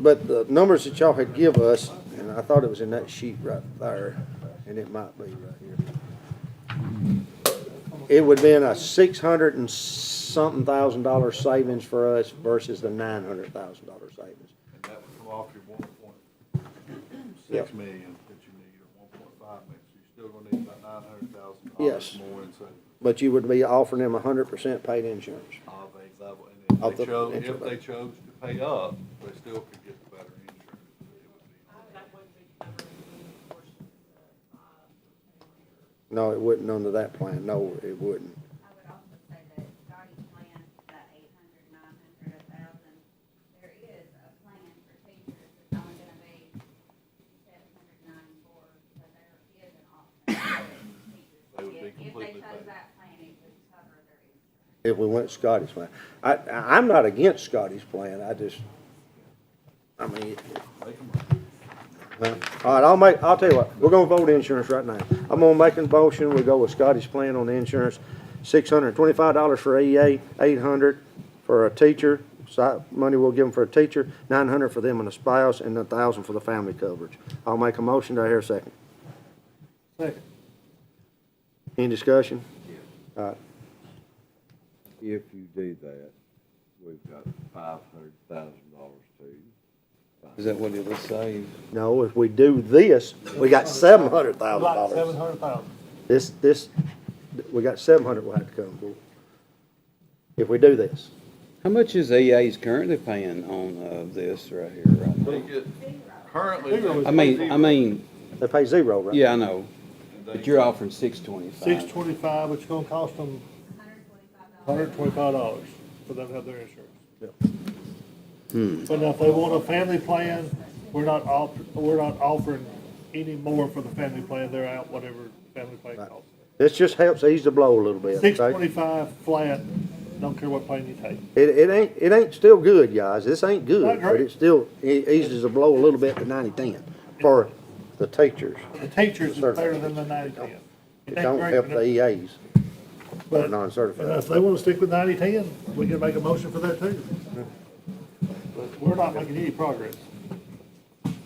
but the numbers that y'all had give us, and I thought it was in that sheet right there, and it might be right here. It would be in a $600 and something thousand dollar savings for us versus the $900,000 savings. and that would come off your 1.6 Yep. million that you need, or 1.5 million, so you're still gonna need about $900,000 Yes. more in savings But you would be offering them 100% paid insurance. of a level. And Of if the they chose, potential if they chose to pay up, they still could get the better insurance. It would be- That wouldn't be covered in any portion of the, No, it wouldn't under that plan. No, it wouldn't. I would also say that Scotty's plan, that 800, 900, 1,000, there is a plan for teachers that's only gonna be 794, so there is an option for teachers. They would be If they completely chose paid. that plan, it would cover their insurance. If we went Scotty's plan. I'm not against Scotty's plan. I mean, Make 'em- all right, I'll tell you what, we're gonna vote insurance right now. I'm gonna make a motion, we go with Scotty's plan on the insurance, $625 for EA, $800 for a teacher, money we'll give them for a teacher, $900 for them and a spouse, and $1,000 for the family coverage. I'll make a motion, do I hear a second? Second. Any discussion? All right, If you do that, we've got $500,000 to. Is that what it would save? no, if we do this, we got $700,000. Like 700,000. This, we got 700 we'll have to come for. If we do this. How much is EA's currently paying on, this right here, right They now? get, currently. I mean, They pay zero, right? yeah, I know, but you're offering 625. 625, but it's gonna cost them $125 for them to have their insurance. But now if they want a family plan, we're not offering any more for the family plan, they're out whatever family plan costs. This just helps ease the blow a little bit, okay? 625 flat, don't care what plan you take. It ain't still good, guys. This ain't good, Not but great. it still eases the blow a little bit to 90-10 for the teachers. The teachers is better than the 90/10. It don't help the EAs or But non-certified. if they wanna stick with 90/10, we can make a motion for that too. But we're not making any progress.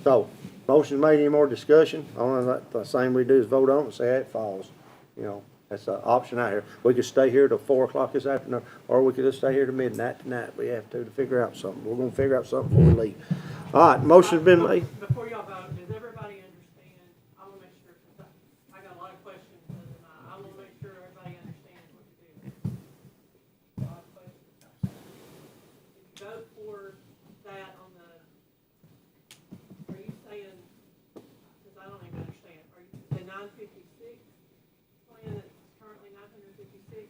So, motion made, any more discussion? Only the same we do is vote on it and say it falls. You know, that's an option out here. We could stay here till 4 o'clock this afternoon, or we could just stay here to midnight tonight. We have to figure out something. We're gonna figure out something before we leave. All right, motion's been made. Before y'all vote, does everybody understand? I wanna make sure, 'cause I got a lot of questions, and I wanna make sure everybody understands what to do.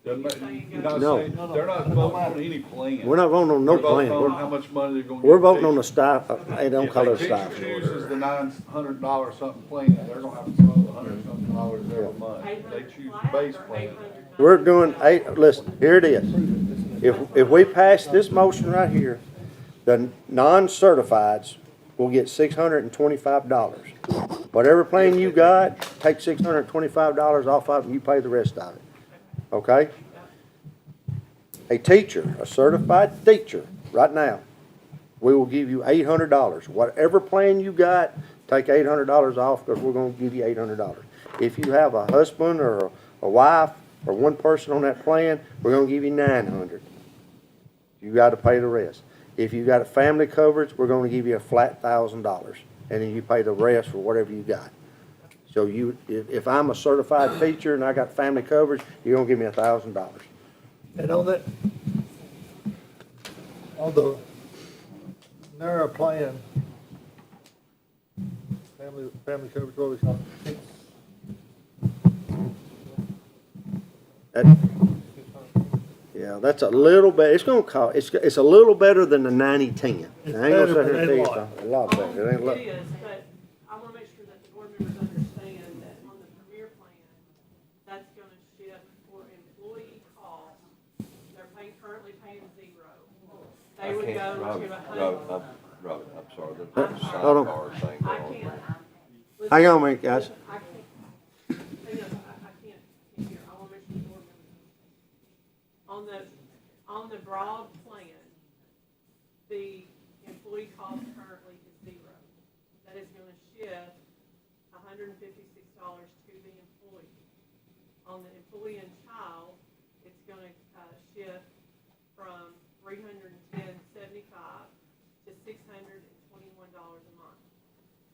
They're You're not saying you're go- not No. saying, they're not voting on any plan. We're not voting on no They're voting plan. on how much money they're gonna give. We're voting on the teachers. stipend, they don't call it a If a teacher stipend. chooses the $900 something plan, they're gonna have to come up with $100 something every month. If they 800 choose flat the base or plan. 800 We're doing eight, listen, here it is. If we pass this motion right here, the non-certifieds will get $625. Whatever plan you got, take $625 off of it and you pay the rest of it. Okay? A teacher, a certified teacher, right now, we will give you $800. Whatever plan you got, take $800 off because we're gonna give you $800. If you have a husband or a wife or one person on that plan, we're gonna give you $900. You gotta pay the rest. If you got a family coverage, we're gonna give you a flat $1,000, and then you pay the rest for whatever you got. So if I'm a certified teacher and I got family coverage, you're gonna give me $1,000. And on that, on the narrow plan, family coverage, what we call it? That- Yeah, that's a little bit, it's gonna cost, it's a little better than the 90-10. I ain't It's gonna sit better, here but and tell ain't you a it's lot. a lot better, it ain't a lot. It is, but I wanna make sure that the board members understand that on the Premier plan, that's gonna shift for employee costs. They're currently paying 0. They would go to Robert, I'm sorry, there's I'm a sorry. Hold on. sidebar thing I going on. can't. Hang on a minute, guys. I can't, hang on, I can't hear, I wanna make sure the board members. On the broad plan, the employee cost currently is 0. That is gonna shift $156 to the employee. On the employee and child, it's gonna, shift from $310.75 to $621 a month.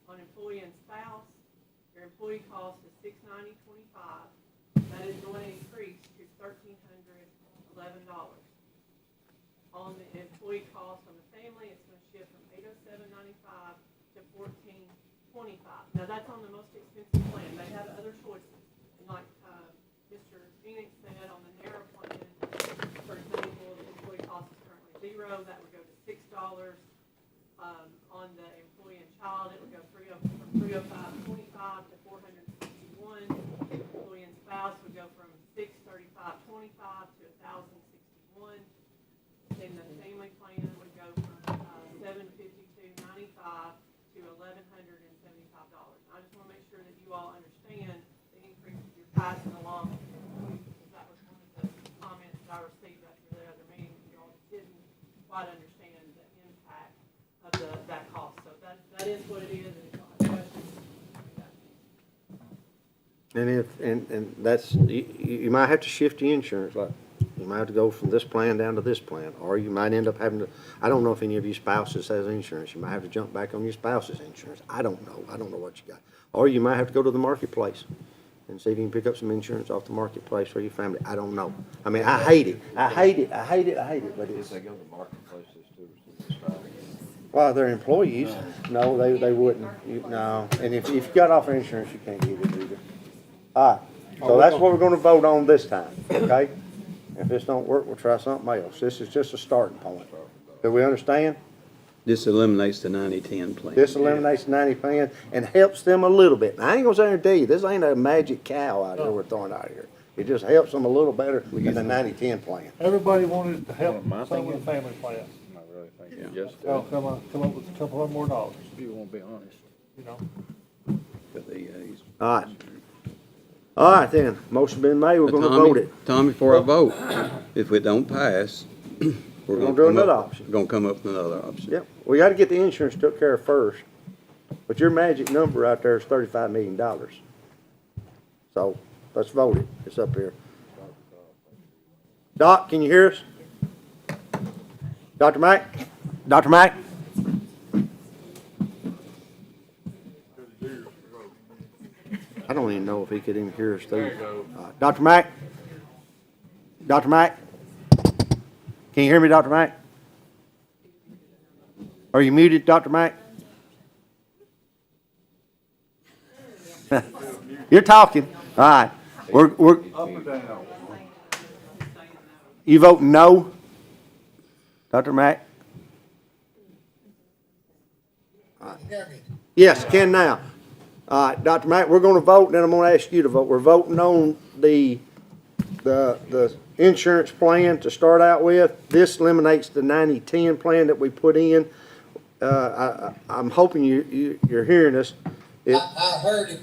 On employee and spouse, your employee cost is $690.25. That is going to increase to $1,311. On the employee cost on the family, it's gonna shift from $807.95 to $1,425. Now, that's on the most expensive plan. They have other choices. And like, Mr. Phoenix said, on the narrow plan, for example, the employee cost is currently 0, that would go to $6. On the employee and child, it would go from $305.25 to $461. Employee and spouse would go from $635.25 to $1,061. Then the family plan would go from $752.95 to $1,175. I just wanna make sure that you all understand the increase that you're passing along. That was one of the comments that I received after the other meeting, you all didn't quite understand the impact of that cost. So that is what it is, and if you have questions, And that's, you might have to shift your insurance, like, you might have to go from this plan down to this plan, or you might end up having to, I don't know if any of you spouses has insurance, you might have to jump back on your spouse's insurance, I don't know what you got. Or you might have to go to the marketplace and see if you can pick up some insurance off the marketplace for your family, I don't know. I mean, I hate it, but If it's, they go to the marketplace, it's too, well, they're employees, no, they wouldn't, no, and if you got off insurance, you can't get it either. All right, so that's what we're gonna vote on this time, okay? If this don't work, we'll try something else. This is just a starting point. Do we understand? This eliminates the 90-10 plan. This eliminates 90 plan and helps them a little bit. Now, I ain't gonna sit here and tell you, this ain't a magic cow out here we're throwing out here. It just helps them a little better than the 90-10 plan. Everybody wanted to help My some thing with the family plan. I really think it's just, Y'all come up with a couple of more dollars, you won't be honest. you know? For the EAs. All right. All right then, motion been made, we're gonna vote it. Tommy, before I vote, if it don't pass, we're gonna gonna do come another up- option. Gonna come up with another option. Yep, we gotta get the insurance took care of first. But your magic number out there is $35 million. So, let's vote it, it's up here. Doc, can you hear us? Dr. Mack? Dr. Mack? I don't even know if he could even hear us through. Dr. Mack? Dr. Mack? Can you hear me, Dr. Mack? Are you muted, Dr. Mack? You're talking. All right. We're, Up or down? You vote no? Dr. Mack? Yes, can now. All right, Dr. Mack, we're gonna vote, then I'm gonna ask you to vote. We're voting on the insurance plan to start out with. This eliminates the 90-10 plan that we put in. I'm hoping you're hearing us. I heard it,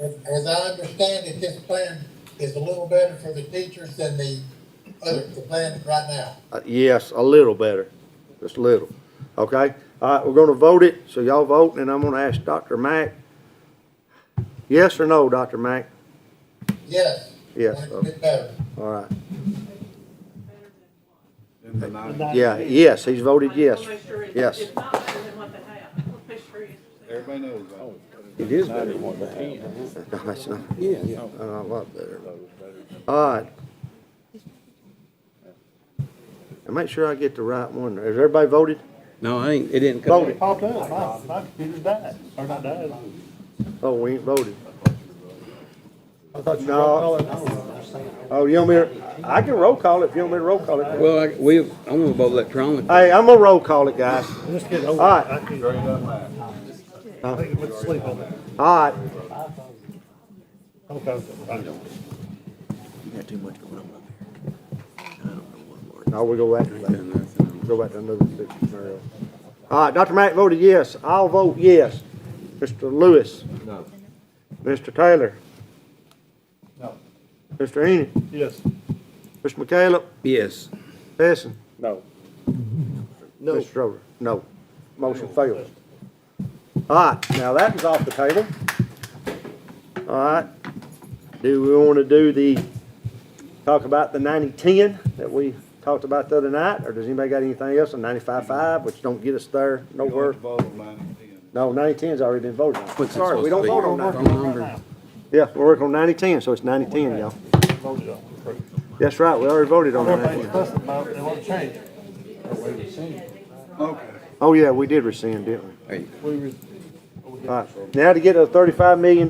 as I understand it, this plan is a little better for the teachers than the plan right now. Yes, a little better, just a little. Okay, all right, we're gonna vote it, so y'all vote, and I'm gonna ask Dr. Mack. Yes or no, Dr. Mack? Yes. Yes, It's a bit better. all right. In the 90. Yeah, yes, he's voted yes. I wanna make sure Yes. it's not better than what they have. I wanna make sure it's. Everybody knows that. It is better than what they have. No, that's not, Yeah. a lot better. All right. And make sure I get the right one. Has everybody voted? No, it didn't come. Voted. Popped up, my computer's died, or not died. Oh, we ain't voted. I thought you No. were calling it. Oh, you want me to, I can roll call it if you want me to roll call it. Well, I'm gonna vote electronically. Hey, I'm gonna roll call it, guys. Just get over it. All right. I can't- Straight up, Matt. I think it went to sleep on that. All right. Okay. Right. No, we go back to that. Go back to another scenario. All right, Dr. Mack voted yes. I'll vote yes. Mr. Lewis? No. Mr. Taylor? No. Mr. Enid? Yes. Mr. McCallum? Yes. Besson? No. Mr. Schroeder? No. Motion fails. All right, now that is off the table. All right. Do we want to talk about the 90-10 that we talked about the other night, or does anybody got anything else on 95-5, which don't get us there You don't nowhere? have to vote on 90-10. No, 90-10's already been voted on. What's it Sorry, we don't supposed vote to on be? that. Phone number. Yeah, we're working on 90-10, so it's 90-10, y'all. Voted on, approved. That's right, we already voted on Everybody's 90-10. fussing about it, they want to change it. Okay. Oh, yeah, we did rescind, didn't we? Hey, We were, All right, now to get a $35 million,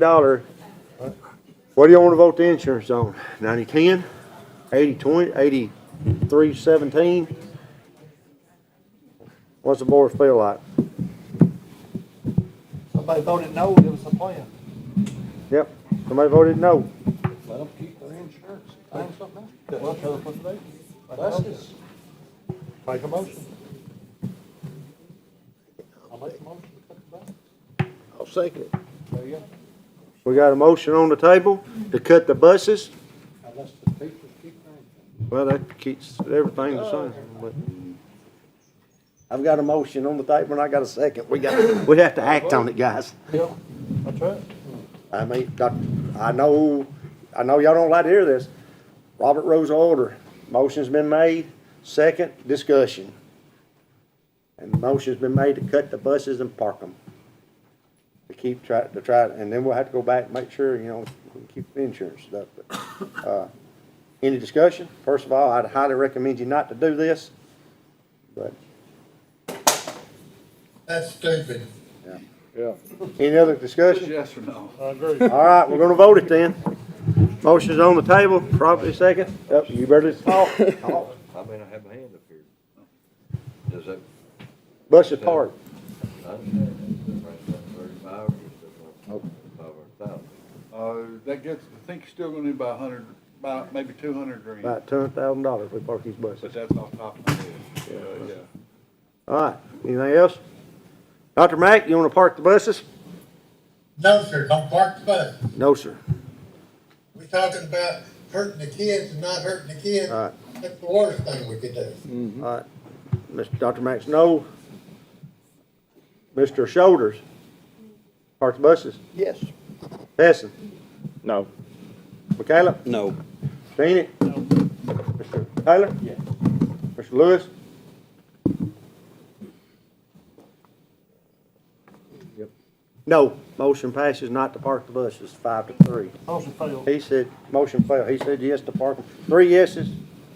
what do you want to vote the insurance on? 90-10, 80-20, 83-17? What's the board feel like? somebody voted no, give us a plan. Yep, somebody voted no. Let them keep their insurance. Find something else. Well, tell us what to do. Buses. Make a motion. I'll make a motion to cut the bus. I'll second it. There you go. We got a motion on the table to cut the buses. Unless the teachers keep their. Well, that keeps everything the same, but I've got a motion on the table and I got a second. We have to act on it, guys. Yeah, that's right. I mean, I know y'all don't like to hear this. Robert Rules of Order, motion's been made, second, discussion. And the motion's been made to cut the buses and park them. To try, and then we'll have to go back and make sure, we can keep the insurance stuff. But, any discussion? First of all, I'd highly recommend you not to do this, but, That's stupid. Yeah, any other discussion? Yes or no? I agree. All right, we're gonna vote it then. Motion's on the table, properly second. Yep, you better talk. I mean, I have my hand up here. Does that, Bus is parked. I understand, right, 35 or just 500,000? That gets, I think you're still gonna need about 100, about maybe 200 grand. About $200,000 if we park these buses. But that's off the top of my head. Yeah. All right, anything else? Dr. Mack, you wanna park the buses? No, sir, don't park the bus. No, sir. We're talking about hurting the kids and not hurting the kids. All right. That's the worst thing we could do. All right. Dr. Mack's no. Mr. Shoulders, park the buses. Yes. Besson, No. Michaela, No. Steen No. Mr. Taylor? Yes. Mr. Lewis? Yep. No, motion passes not to park the buses, 5-3. Motion failed. He said, motion failed. He said yes to park them. 3 yeses,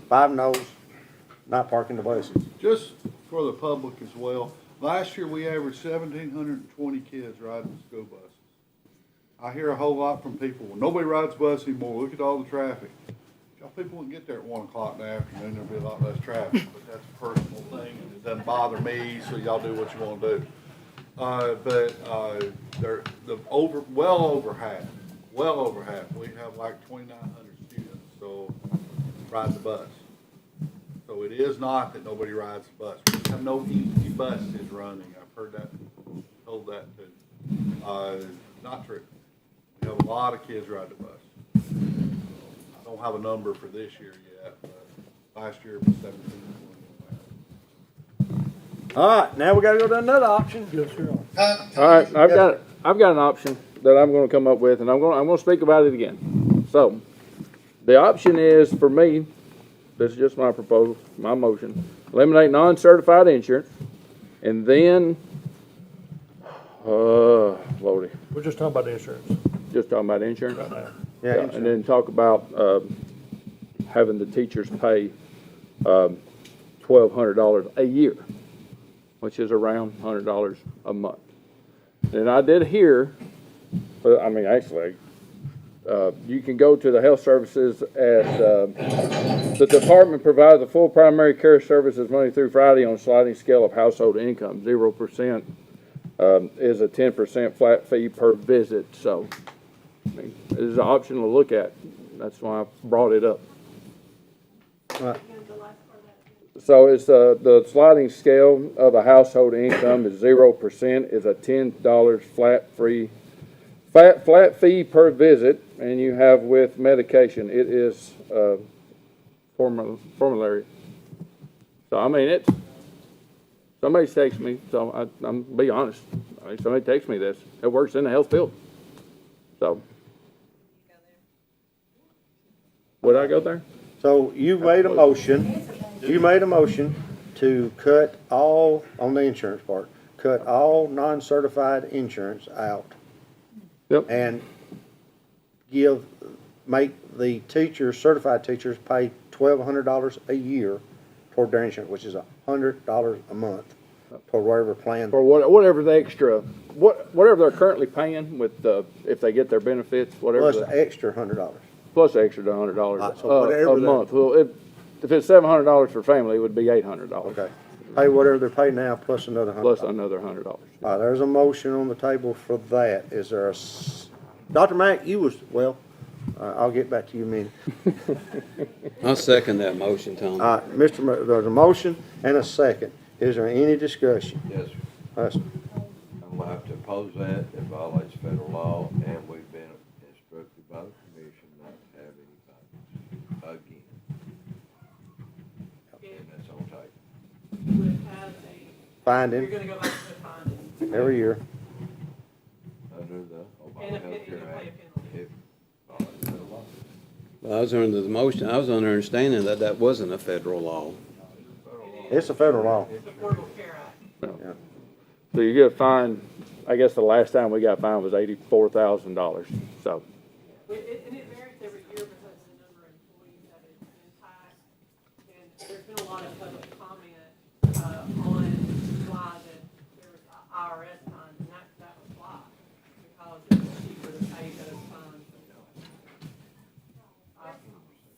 5 noes, not parking the buses. Just for the public as well, last year we averaged 1,720 kids riding the school buses. I hear a whole lot from people, well, nobody rides bus anymore, look at all the traffic. Y'all people can get there at 1 o'clock in the afternoon, there'll be a lot less traffic, but that's a personal thing, and it doesn't bother me, so y'all do what you wanna do. They're, well over half, we have like 2,900 students, so ride the bus. So it is not that nobody rides the bus, we have no empty buses running, I've heard that, told that too. Not true. We have a lot of kids ride the bus. I don't have a number for this year yet, but last year it was 17. All right, now we gotta go to another option. Yes, sir. All right, I've got an option that I'm gonna come up with, and I'm gonna speak about it again. So, the option is, for me, this is just my proposal, my motion, eliminate non-certified insurance, and then, Lordy, We're just talking about the insurance just talking about insurance? right now. Yeah, And then talk about, having the teachers pay, $1,200 a year, which is around $100 a month. And I did hear, but I mean, actually, you can go to the health services at, the department provides a full primary care services Monday through Friday on a sliding scale of household income. 0%, is a 10% flat fee per visit, so, I mean, it is an option to look at. That's why I brought it up. So it's, the sliding scale of a household income is 0%, is a $10 flat fee per visit, and you have with medication, it is, formulary. So, I mean, it's, somebody texts me, so I'm be honest, I mean, somebody texts me this, it works in the health field. So. Would I go there? So you made a motion to cut all, on the insurance part, cut all non-certified insurance out. Yep. And make the teachers, certified teachers, pay $1,200 a year toward their insurance, which is $100 a month toward whatever plan. For whatever the extra, whatever they're currently paying with, if they get their benefits, whatever. Plus the extra $100. Plus the extra $100 Right, so whatever a month. Well, if it's $700 for family, it would be $800. Okay. Pay whatever they pay now plus another $100. Plus another $100. All right, there's a motion on the table for that. Is there Dr. Mack, I'll get back to you in a minute. I'll second that motion, Tom. All right, there's a motion and a second. Is there any discussion? Yes, sir. Yes. I'm gonna have to oppose that. It violates federal law, and we've been instructed by the commission not to have any findings again. And that's on tape. You would have had you're Finding gonna go back to the findings. every year. Under the And Obama if, you'll Health Care pay a Act. penalty. It violates federal law. Well, I was under the motion, I was under understanding that that wasn't a federal law. It's a federal law. It's the Affordable Care Act. Yeah. So you get fined, I guess the last time we got fined was $84,000, so. And it varies every year because of the number of employees that it's impacts. And there's been a lot of public comment, on why that there was IRS fines, and that was why. Because it was cheaper to pay those fines.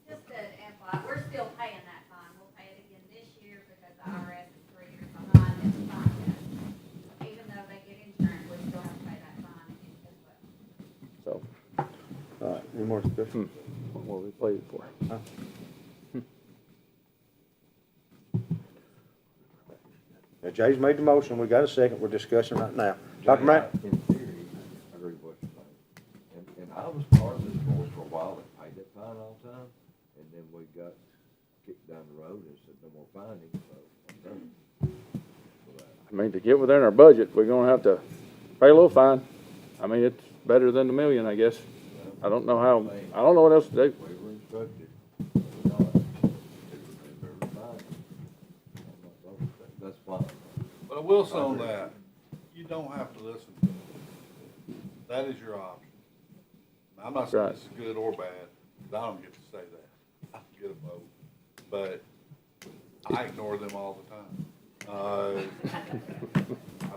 Just to amplify, we're still paying that fine. We'll pay it again this year because the IRS is 3 years behind in the fine yet. Even though they get insurance, we still have to pay that fine as well. So, All right, any more discussion? what were we playing for? Now, Jay's made the motion. We got a second. We're discussing right now. Dr. Mack? In theory, I agree with what you're saying. And I was part of this board for a while that paid that fine all the time, and then we got kicked down the road and said no more findings, so I'm done. I mean, to get within our budget, we're gonna have to pay a little fine. I mean, it's better than the million, I guess. I don't know what else to do. We were instructed, not, it was very fine. That's fine. But I will say on that, you don't have to listen to it. That is your option. Now, I'm not saying Right. this is good or bad, 'cause I don't get to say that. I don't get a vote. But I ignore them all the time. I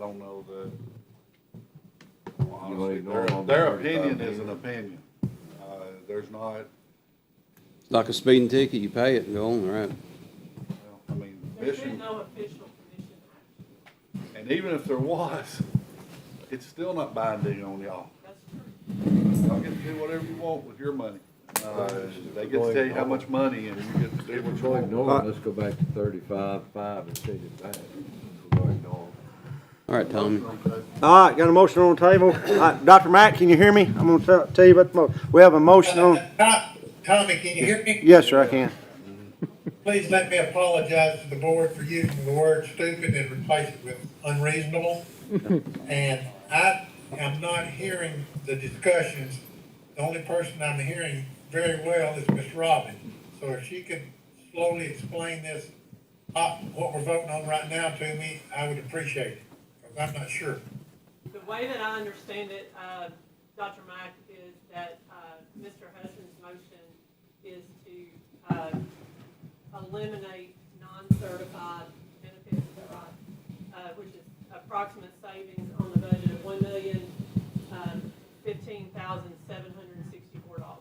don't know that, honestly, ignore them on their the opinion 35 is an opinion. There's not, Like a speeding ticket, you pay it and go on, right? Well, I mean, There's been Michigan, no official commission action. and even if there was, it's still not binding on y'all. That's true. Y'all get to do whatever you want with your money. They get to tell you how much money and you get to do If what we're you going want. north, let's go back to 35.5 and send it back. We're going north. All right, Tommy. All right, got a motion on the table. All right, Dr. Mack, can you hear me? I'm gonna tell you about the motion. We have a motion on, Tommy, can you hear me? yes, sir, I can. Please let me apologize to the board for using the word stupid and replace it with unreasonable. And I am not hearing the discussions. The only person I'm hearing very well is Ms. Robin. So if she could slowly explain this, what we're voting on right now to me, I would appreciate it, because I'm not sure. The way that I understand it, Dr. Mack, is that, Mr. Hudson's motion is to, eliminate non-certified benefits, is that right? Which is approximate savings on the budget of $1,015,764.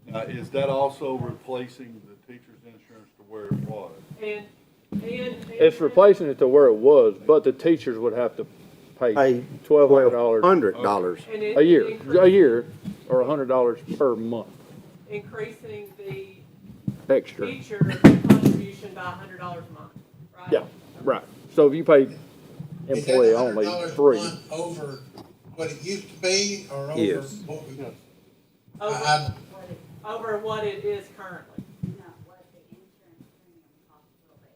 Now, is that also replacing the teacher's insurance to where it was? And. It's replacing it to where it was, but the teachers would have to pay Pay $1,200 $1,200. and it- a year, increase- or $100 per month Increasing the extra. teacher contribution by $100 a month, right? Yeah, right. So if you pay Is that employee only $100 a free, month over what it used to be, or over Yes. what we? Over, over what it is currently. No, what the insurance premium cost will be.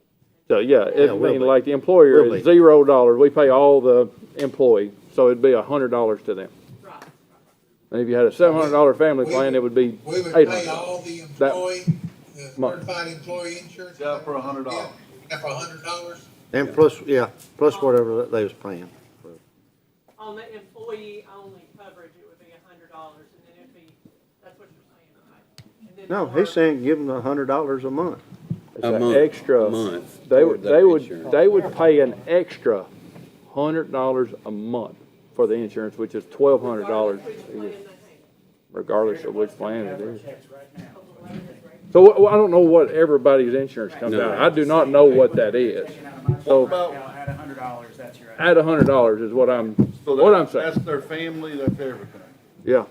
so yeah, Yeah, I will mean, be. like the employer Will is be. $0, we pay all the employee, so it'd be $100 to them. Right. And if you had a $700 family plan, it would be We would pay $800. all the That- employee, the Month. certified employee insurance? Yeah, for $100. Yeah, for $100? And plus, yeah, plus whatever that they was paying. On the employee only coverage, it would be $100, and then it'd be, that's what you're saying, right? And then No, for- he's saying give them $100 a month. It's A an month, extra. a month They toward would, that they would, insurance. they would pay an extra $100 a month for the insurance, which is $1,200 Which a plan year, they have. regardless of which plan it is. So I don't know what everybody's insurance comes No. out. I do not know what that is. So About, At $100, that's your. add $100 is what I'm so saying. that's their family, that's everything. Yeah.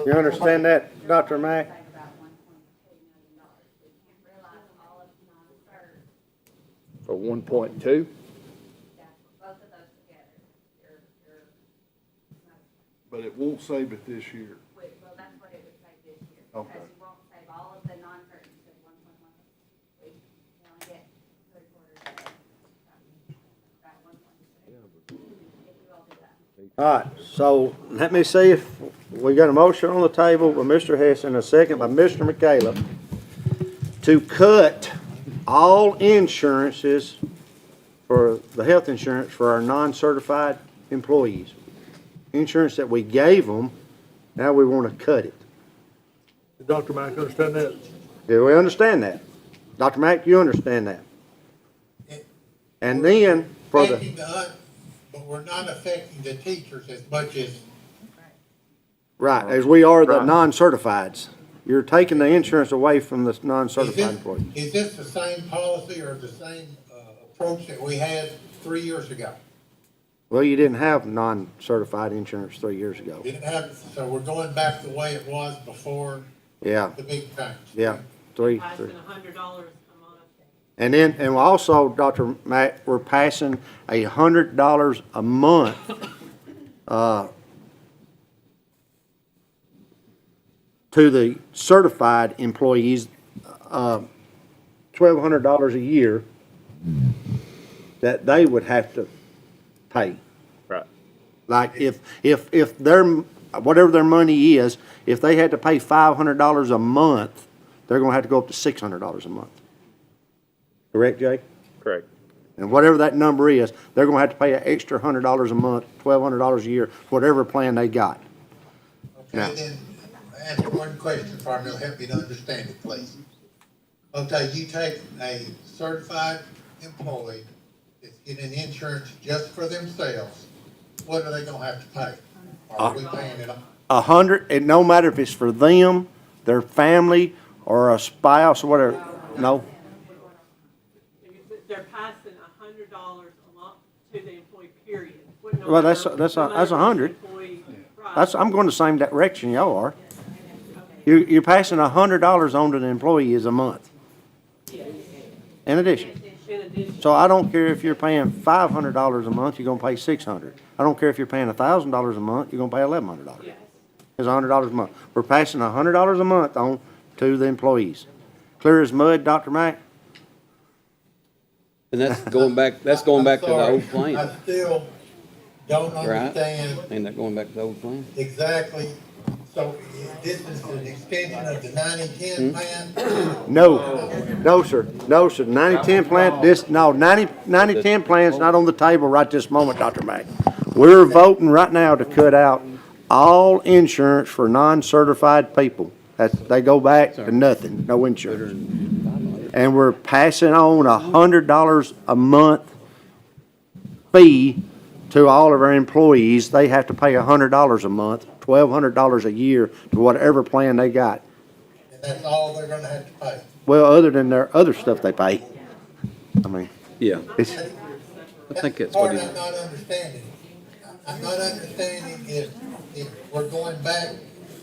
You understand that, Dr. Mack? Save about $1.2 million. We can't realize all of non-cert, For 1.2. that's both of those together. Your, But it won't save it this year. well, that's what it would say this year. Okay. Because you won't save all of the non-cert, you said 1.1. We only get 3/4 of that. About 1.2. If you all do that. All right, so let me see if, we got a motion on the table by Mr. Hess and a second by Mr. McCallum to cut all insurances for the health insurance for our non-certified employees. Insurance that we gave them, now we want to cut it. Did Dr. Mack understand that? Do we understand that? Dr. Mack, you understand that? And then for the, Affecting but we're not affecting the teachers as much as, right, as we are the Right. non-certifieds. You're taking the insurance away from the is non-certified this, employees. is this the same policy or the same approach that we had 3 years ago? Well, you didn't have non-certified insurance 3 years ago. Didn't have, so we're going back the way it was before Yeah, the big change. yeah, three. Passing $100 a month. And then, and also, Dr. Mack, we're passing $100 a month, to the certified employees, $1,200 a year that they would have to pay. Right. Like if their, whatever their money is, if they had to pay $500 a month, they're gonna have to go up to $600 a month. Correct, Jay? Correct. And whatever that number is, they're gonna have to pay an extra $100 a month, $1,200 a year, whatever plan they got. Yeah. Okay, then, answer one question for me, it'll help me to understand it, please. Okay, you take a certified employee that's getting insurance just for themselves, what are they gonna have to pay? Are we paying it all? 100, and no matter if it's for them, their family, or a spouse, or whatever, no? They're passing $100 a month to the employee, period. Well, that's 100. Right. I'm going the same direction y'all are. You're passing $100 on to the employees a month, in addition. In addition, So I don't care if you're paying $500 a month, you're gonna pay $600. I don't care if you're paying $1,000 a month, you're gonna pay $1,100. yes. It's $100 a month. We're passing $100 a month on to the employees. Clear as mud, Dr. Mack? And that's going back to the old I plan, still don't right? understand Ain't that going back to the old plan? exactly, so this is an extension of the 90-10 plan? No, sir. No, sir. 90-10 plan, 90-10 plan's not on the table right this moment, Dr. Mack. We're voting right now to cut out all insurance for non-certified people. They go back to nothing, no insurance. And we're passing on $100 a month fee to all of our employees. They have to pay $100 a month, $1,200 a year to whatever plan they got. And that's all they're gonna have to pay? Well, other than their other stuff they pay. I mean, Yeah, it's, I think that's the what part he, I'm not understanding. I'm not understanding if we're going back,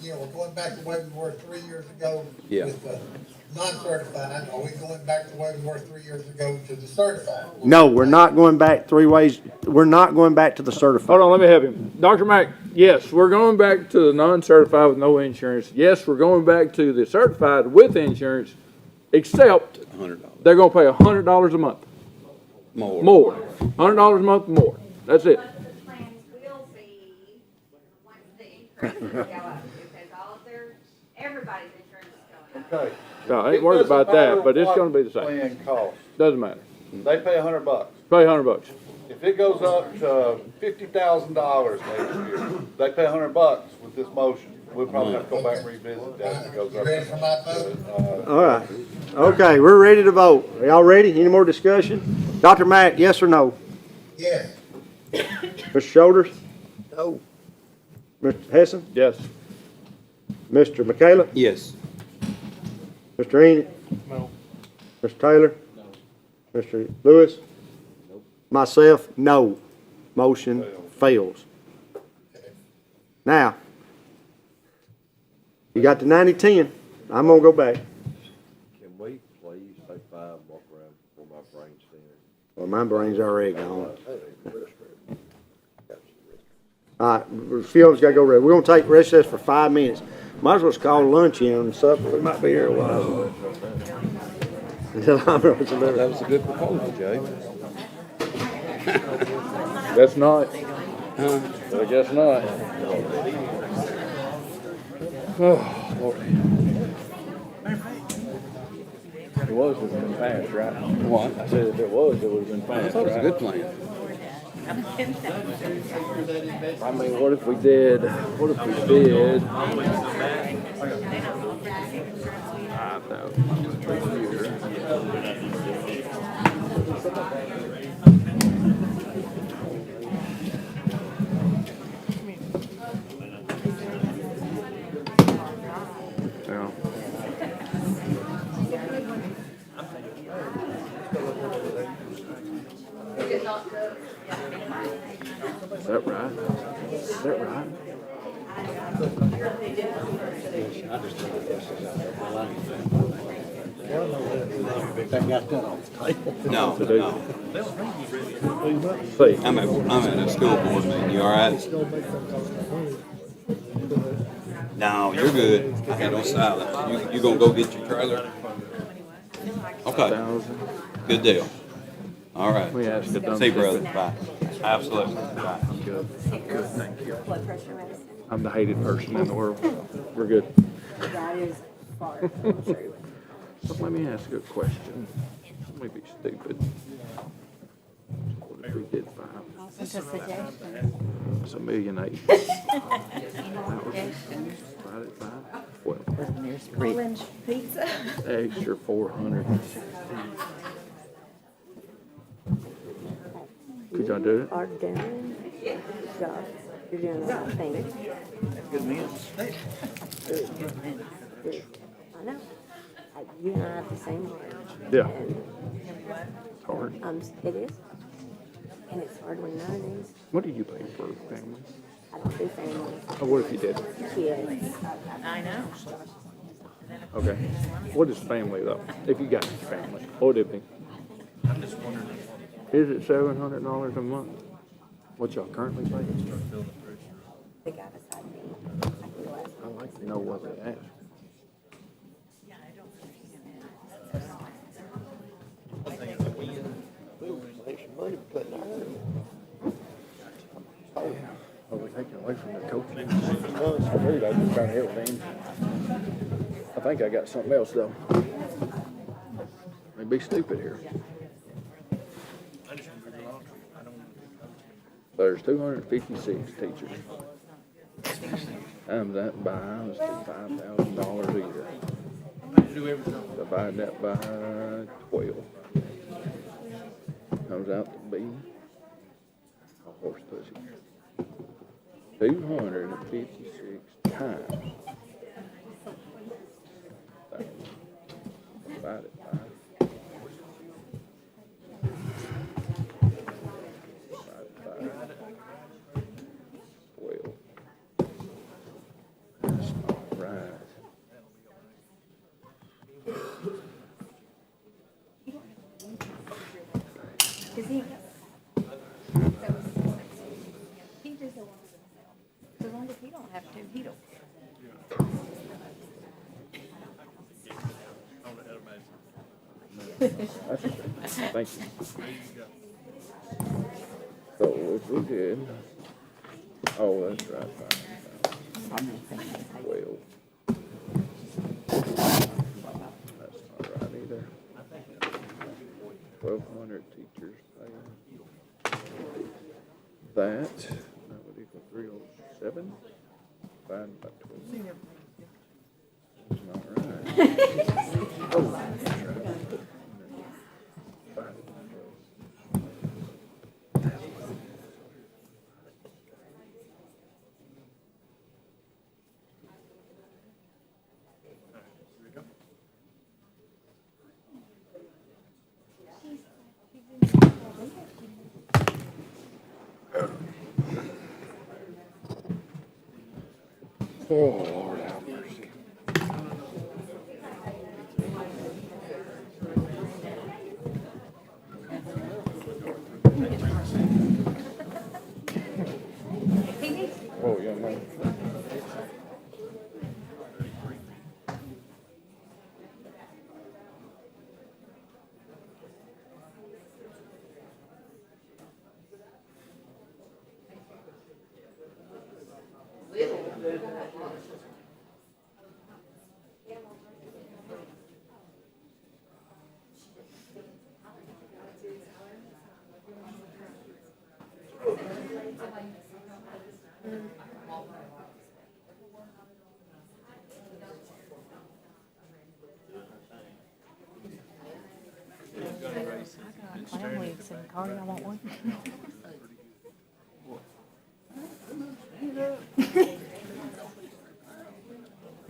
we're going back the way we were 3 years ago Yeah. with the non-certified. Are we going back the way we were 3 years ago to the certified? no, we're not going back 3 ways. We're not going back to the certified. Hold on, let me help him. Dr. Mack, yes, we're going back to the non-certified with no insurance. Yes, we're going back to the certified with insurance, except $100 they're gonna pay $100 a month. more. More. $100 a month more. That's it. But the plans will be, once the increases go up, because all of everybody's insurance is going up. Okay. No, I ain't worried about that, but it's gonna be the same. Plan costs. Doesn't matter. They pay $100. Pay $100. If it goes up to $50,000 next year, they pay $100 with this motion. We'll probably have to go back and revisit that if it goes You up. ready for my vote? All right. Okay, we're ready to vote. Are y'all ready? Any more discussion? Dr. Mack, yes or no? Yes. Mr. Shoulders? No. Mr. Hessen? Yes. Mr. Michaela? Yes, Mr. Enid? No. Mr. Taylor? No. Mr. Lewis? Nope. Myself, no. Motion fails. Now, you got the 90-10. I'm gonna go back. Can we please take 5 walk around before my brain's thinning? Well, my brain's already gone. All right, Phil's gotta go red. We're gonna take recess for 5 minutes. Might as well just call lunch in and supper. We might be here a while. Until I'm that was a good proposal, Jay. That's not. I guess not. Oh, Lord. If it was, it would have been fast, right? What? I said if it was, it would have been I fast, thought it was a right? good plan. I mean, what if we did? Yeah. Is that right? Is that right? No, no. See, I'm at a school board meeting. You all right? No, you're good. I had on silent. You gonna go get your trailer? Okay, 1,000. good deal. All right. We asked the dumb See, shit. brother. Bye. Absolutely. Bye. I'm good. I'm good, thank you. I'm the hated person in the world. We're good. That is far from true. But let me ask you a question. Let me be stupid. What if we did 5? It's a suggestion. It's $1.8 million. Divided by 12. Orange pizza. Extra 400. Could y'all do it? Are done. Jobs. You're doing the right thing. Good. I know. You and I have the same heart. Yeah. And, It's hard. it is. And it's hard when nowadays, What do you pay for family? I don't do family, Oh, what if you did? kids. I know. Okay. What is family though? If you got family, what would it be? Is it $700 a month? What y'all currently pay? The guy beside me. I'd like to know what they ask. Make some money putting our Are we taking away from the coaching? No, it's great. I'm just trying to help them. I think I got something else though. May be stupid here. There's 256 teachers. Times that by is $5,000 a year. Divide that by 12. Comes out to be a horse pussy. 256 times. Divided by. Divided by 12. That's not right. Is he? He just, as long as he don't have to, he don't care. That's okay. Thank you. So if we did, oh, that's right. 12. That's not right either. 1,200 teachers paying. That would equal 307. Divided by 12. It's not right. Oh, that's right. Divided by 12. Oh, Lord have mercy. Oh, yeah, man. Family of some car, y'all want one?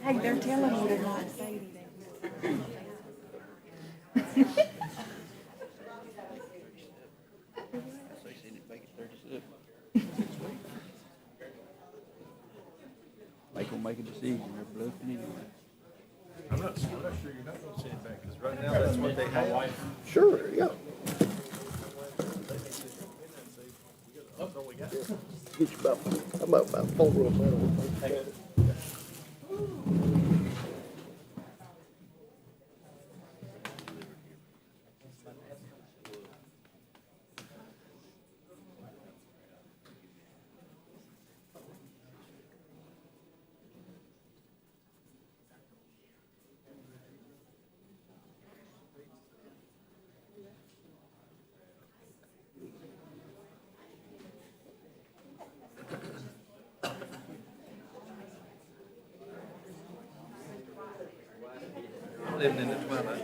Hey, they're telling you to not say anything. Make them make a decision, they're bluffing anyway. I'm not sure you're not gonna send it back, because right now that's what they have. Sure, yeah. That's all we got. Get you about 4 real metal. Living in the twilight.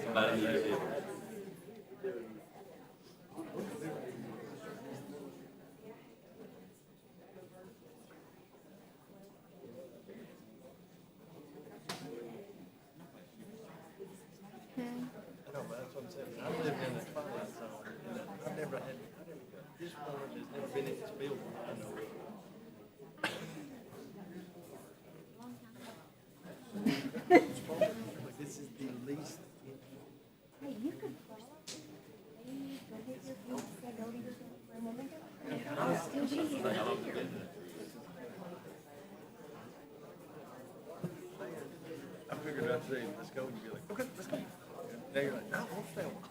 I live in the twilight zone, and I've never had, this woman has never been in this building, I know of. But this is the least. Hey, you could. Please, go get your pizza, go to your room, and then go. I'll still be here. I figured I'd say, let's go, and you'd be like, okay, let's go. Now you're like, no, we'll stay a while.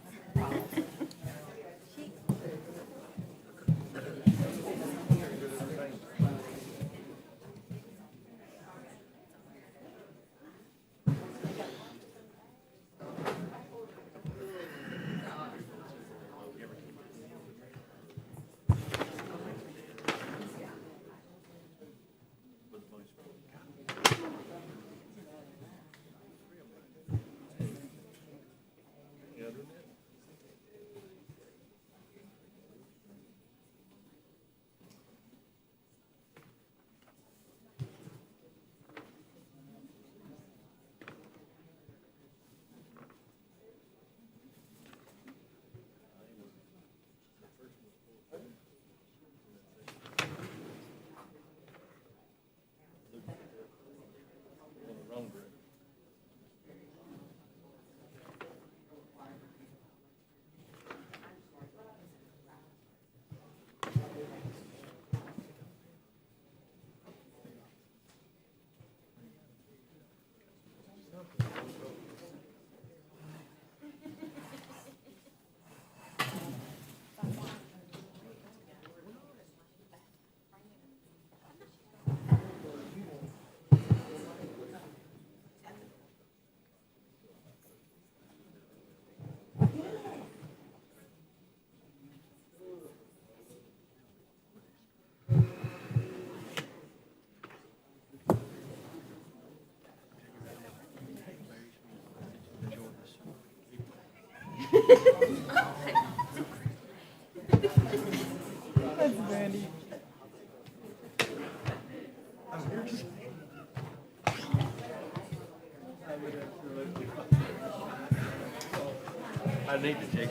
I need to check.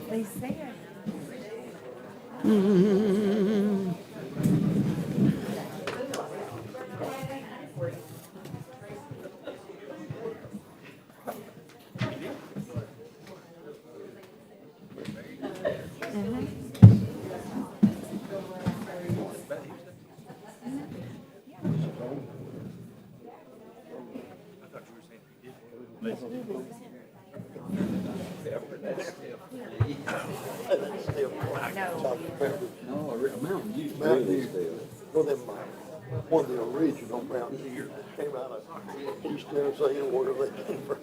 They said. Well, them, one of the original Mountain Deer came out of East Tennessee, or wherever they came from.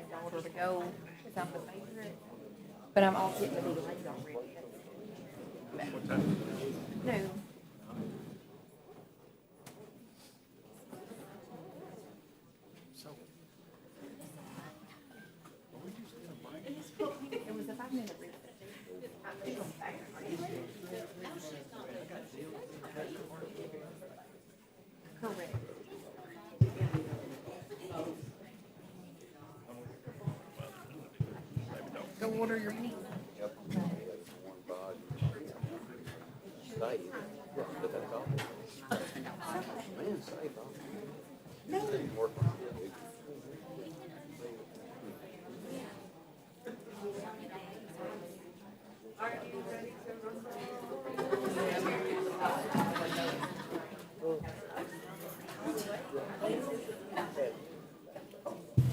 Daughter to go, because I'm the favorite, but I'm all getting to be late already. No. It was a 5-minute recess. Correct. Go order your pizza.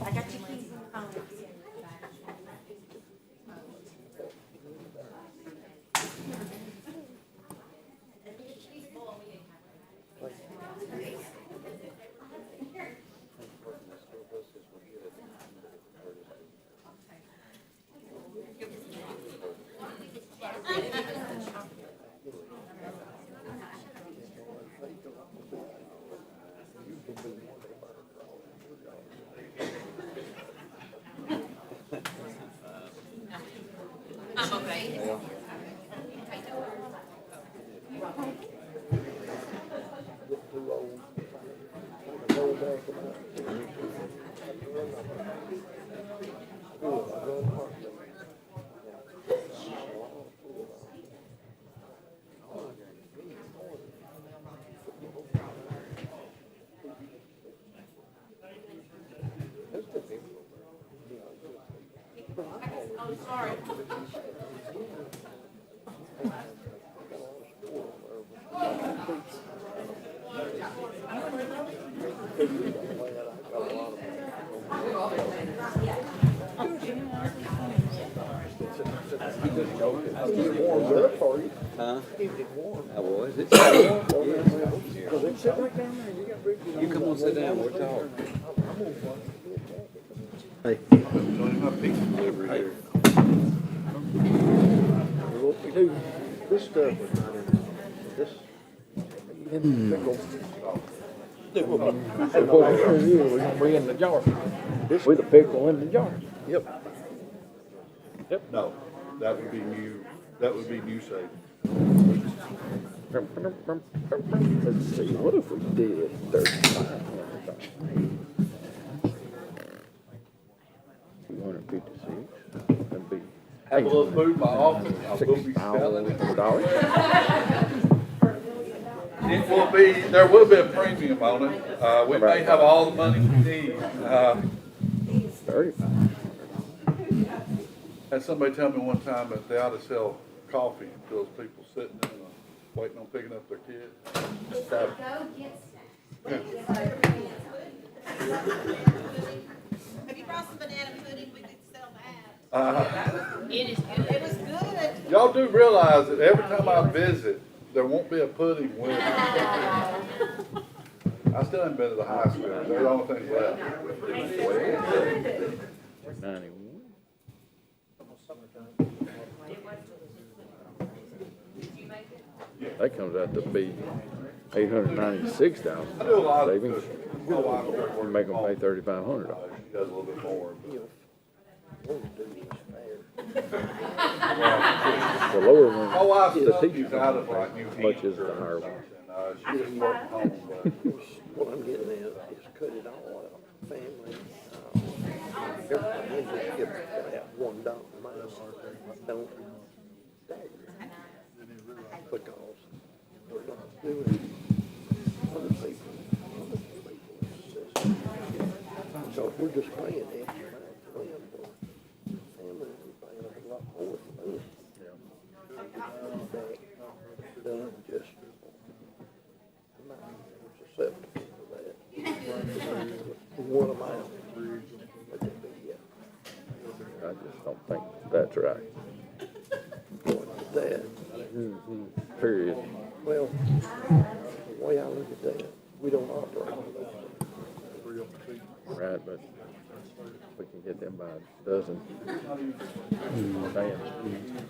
I got your keys in the phone. Sorry. Huh? I was. You come on, sit down, we'll talk. Hey. What we do, this stuff was not in, this. We're gonna bring in the jar. With a pickle in the jar. Yep. No, that would be new savings. Let's see, what if we did 35? 256, that'd be Have a little food in my office, I will be selling it. $6,000. It will be, there will be a premium on it. We may have all the money we need. 35. Had somebody tell me one time that they ought to sell coffee to those people sitting in, waiting on picking up their kids. Go get snacks. Have you brought some banana pudding? We could sell that. It is good. It was good. Y'all do realize that every time I visit, there won't be a pudding with it. I still haven't been to the high school. They're the only thing left. 91. That comes out to be I do a $896,000 lot of, savings. my wife works You make them pay $3,500. She does a little bit more. The lower one, My wife's the the teacher's teacher's out of like New as much as Hampshire the or higher one. something. She just works from home, but. What I'm getting at is cut it all out, family, everything, and just give that $1 minus, don't stagger. Because we're not doing other people's system. So if we're just paying extra amount for them, for family, we're paying a whole lot more for them. That done just, I'm not susceptible to that. One amount, let it be, yeah. I just don't think that's right. Going with that, Period. well, the way I look at that, we don't operate with that. Right, but we can get them by a dozen.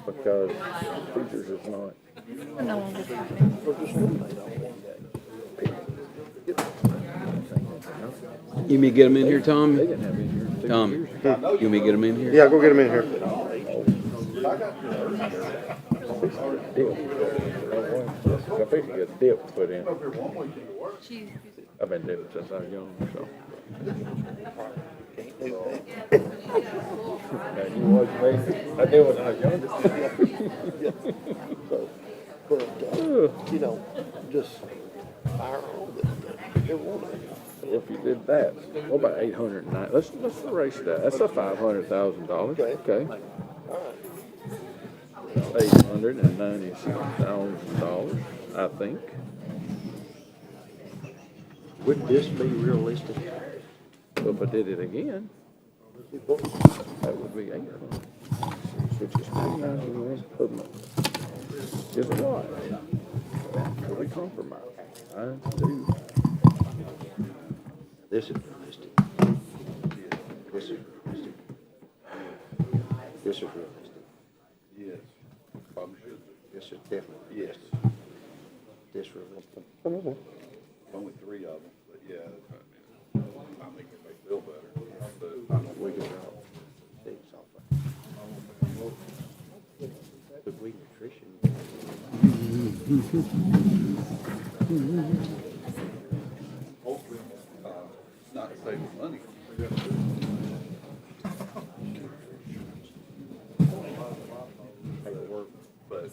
Because teachers is not. We're no longer talking. We're discriminating on one day. You may get them in here, Tom? They didn't have any here 2 Tom, years ago. you may get them in here? Yeah, go get them in here. Dip. I think you get dip put in. I've been dipping since I was young, so. Can't do that. Now, you watch me, I did when I was younger. So, but, you know, just fire on it, it won't. If you did that, what about 809? Let's erase that. That's a $500,000. Okay. $896,000, I think. Would this be realistic? But if I did it again, that would be 800, which is $391 per month. Is a lot. So we compromise. I do. This is realistic. This is realistic. This is realistic. Yes, probably should be. This is definitely, Yes, this realistic. only 3 of them, but yeah, I make it feel better, but I don't We think can it's. drop things off. Could we nutrition? Hopefully, it's not saving money. But.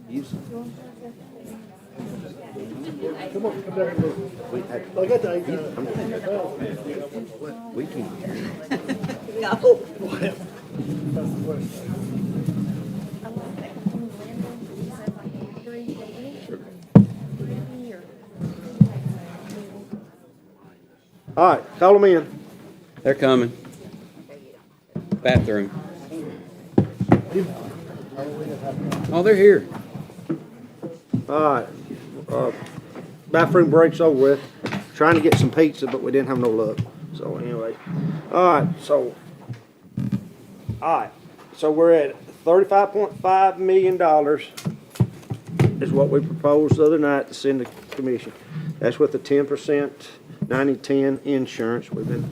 Use it. there, look. I got the 8,000. We can. No. That's the question. I like that one Linda, he said like 83, or All right, call them in. They're coming. Bathroom. Oh, they're here. All right, bathroom break's over with. Trying to get some pizza, but we didn't have no luck. So anyway, all right, so we're at $35.5 million is what we proposed the other night to send the commission. That's with the 10%, 90-10 insurance. We've been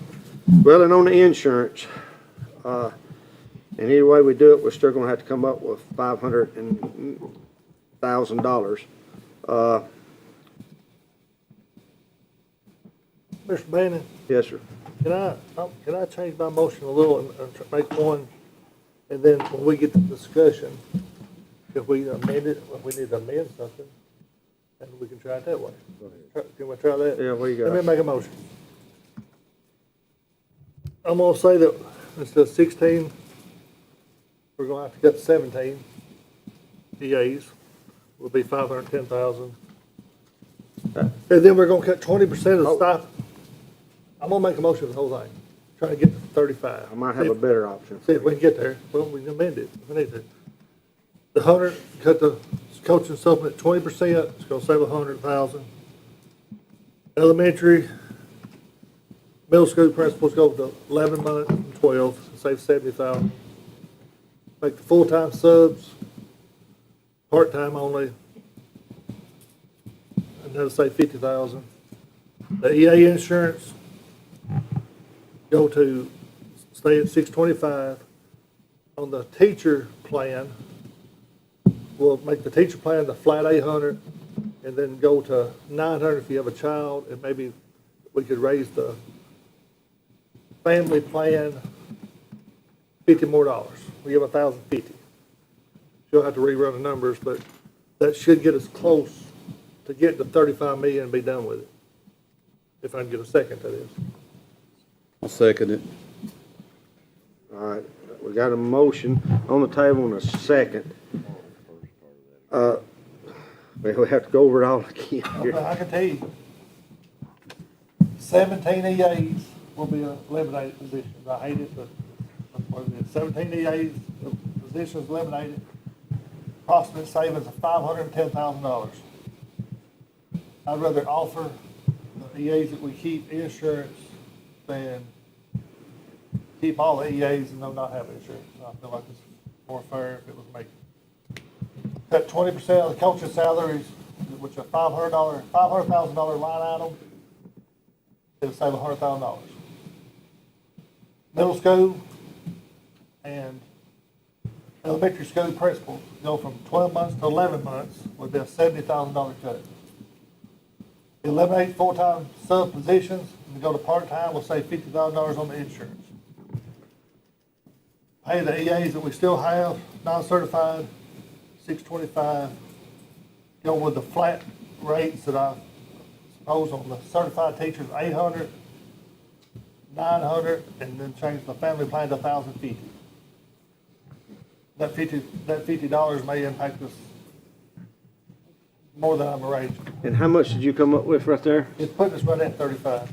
dwelling on the insurance. And any way we do it, we're still gonna have to come up with $500,000. Mr. Bannon, Yes, sir. can I change my motion a little and make one? And then when we get to discussion, if we amend it, if we need to amend something, and we can try it that way. Can we try that? Yeah, what you Let me got? make a motion. I'm gonna say that instead of 16, we're gonna have to cut 17 EAs, will be 510,000. And then we're gonna cut 20% of the stipend. I'm gonna make a motion for the whole thing, try to get to 35. I might have a better option. See if we can get there. Well, we can amend it if we need to. The 100, cut the coaching supplement 20%, it's gonna save 100,000. Elementary, middle school principals go to 11 months and 12, save 70,000. Make the full-time subs, part-time only, and that'll save 50,000. The EA insurance, go to, stay at 625. On the teacher plan, we'll make the teacher plan the flat 800, and then go to 900 if you have a child, and maybe we could raise the family plan $50 more. We give $1,050. You'll have to rerun the numbers, but that should get us close to getting to 35 million and be done with it. If I can get a second to this. I'll second it. All right, we got a motion on the table and a second. We have to go over it all again here. I can tell you, 17 EAs will be eliminated positions. I hate it, but that's what it is. 17 EAs, positions eliminated, approximate savings of $510,000. I'd rather offer the EAs that we keep insurance than keep all the EAs and them not have insurance. I feel like it's more fair if it was made. Cut 20% of the coaching salaries, which are $500,000 line item, it'll save $100,000. Middle school and elementary school principals go from 12 months to 11 months would be a $70,000 cut. Eliminate full-time sub positions and go to part-time, we'll save $50,000 on the insurance. Pay the EAs that we still have, non-certified, $625. Go with the flat rates that I suppose on the certified teachers, $800, $900, and then change the family plan to $1,050. That $50 may impact us more than I'm arranging. And how much did you come up with right there? It's putting us right at 35,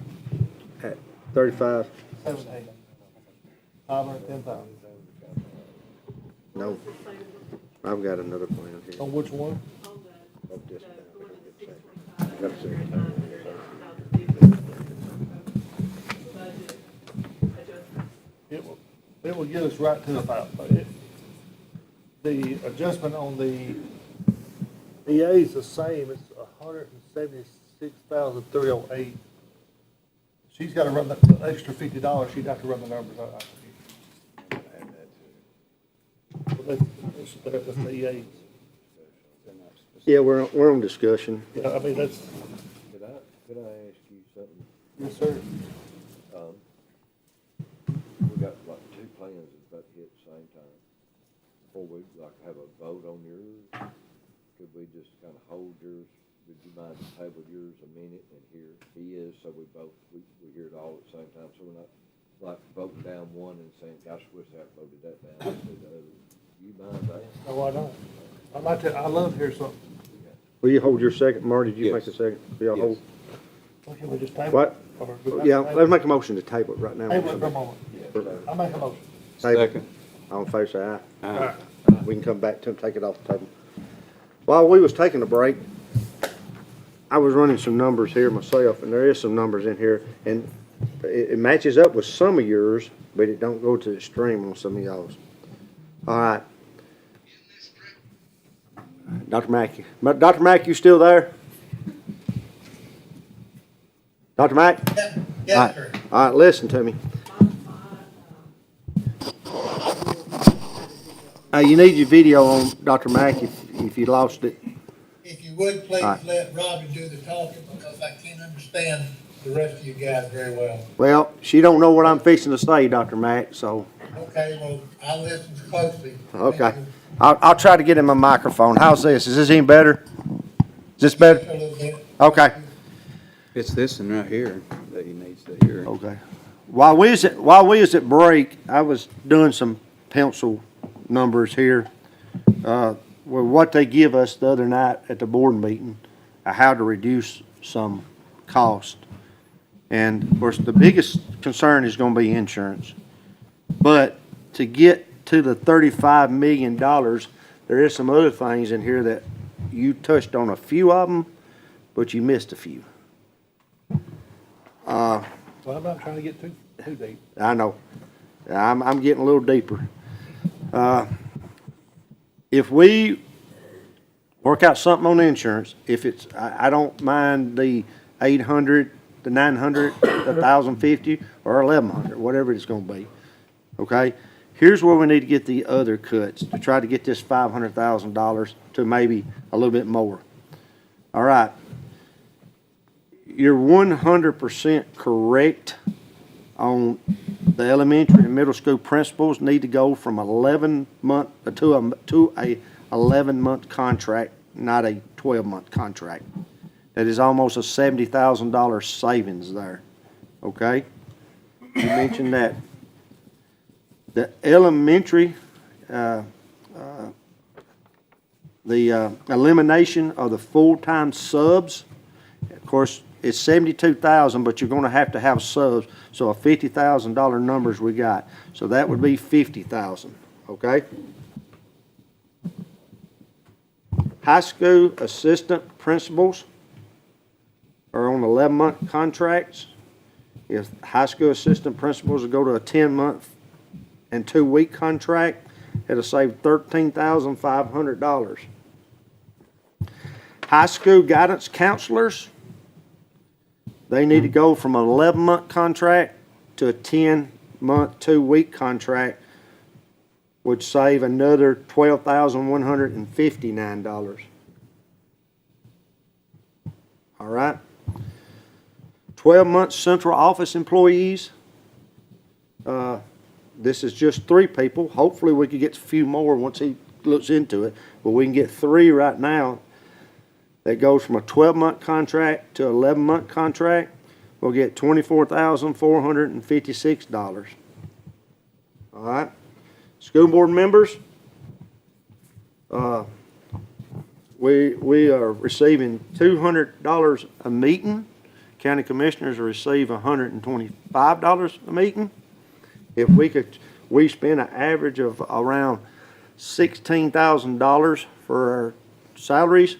At 35? 17, 510,000. No. I've got another plan here. On which one? On Oh, just- the one that's Got a second. 625. Budget adjustment. It will get us right to about, the adjustment on the EA is the same, it's $176,308. She's gotta run the extra $50, she'd have to run the numbers out. That's the EAs. Yeah, we're on discussion. Yeah, I mean, that's, Could I ask you something? yes, sir. We got like two plans that's about to hit at the same time. Before we like have a vote on yours, could we just kind of hold yours would you mind to table yours a minute and here he is, so we hear it all at the same time, so we're not like voting down one and saying, gosh, wish I voted that down. Let's do the other. You mind that? No, I don't. I'd like to, I love to hear something. Will you hold your second? Marty, did you make Yes. a second? Will y'all hold? Well, can we just table? What? Or we got to Yeah, table? let's make a motion to table it right now. Table it for a moment. I make a motion. Table. Second. All in favor, say aye. All right. We can come back to it, take it off the table. While we was taking a break, I was running some numbers here myself, and there is some numbers in here, and it matches up with some of yours, but it don't go to the extreme on some of y'all's. All right. Dr. Mackey. Dr. Mackey, you still there? Dr. Mack? Yes, sir. All right, listen to me. You need your video on, Dr. Mack, if you lost it. If you would, please All right. let Robin do the talking, because I can't understand the rest of you guys very well. Well, she don't know what I'm fixing to say, Dr. Mack, so, Okay, well, I'll listen closely. okay. I'll try to get in my microphone. How's this? Is this any better? Is this better? A little bit. Okay. It's this one right here that he needs to hear. Okay. While we was at break, I was doing some pencil numbers here. Well, what they give us the other night at the board meeting, how to reduce some cost. And of course, the biggest concern is gonna be insurance. But to get to the $35 million, there is some other things in here that you touched on a few of them, but you missed a few. Well, I'm not trying to get too deep. I know. I'm getting a little deeper. If we work out something on insurance, if it's, I don't mind the 800, the 900, the 1,050, or 1,100, whatever it's gonna be. Okay? Here's where we need to get the other cuts to try to get this $500,000 to maybe a little bit more. All right. You're 100% correct on the elementary and middle school principals need to go from 11-month to a 11-month contract, not a 12-month contract. That is almost a $70,000 savings there. Okay? You mentioned that. The elementary, the elimination of the full-time subs, of course, it's 72,000, but you're gonna have to have subs, so a $50,000 numbers we got. So that would be 50,000, okay? High school assistant principals are on 11-month contracts. If high school assistant principals go to a 10-month and 2-week contract, it'll save $13,500. High school guidance counselors, they need to go from an 11-month contract to a 10-month, 2-week contract, would save another $12,159. All right? 12-month central office employees, this is just 3 people. Hopefully we could get a few more once he looks into it, but we can get 3 right now. That goes from a 12-month contract to an 11-month contract. We'll get $24,456. All right. School board members, we are receiving $200 a meeting. County commissioners receive $125 a meeting. If we spend an average of around $16,000 for our salaries.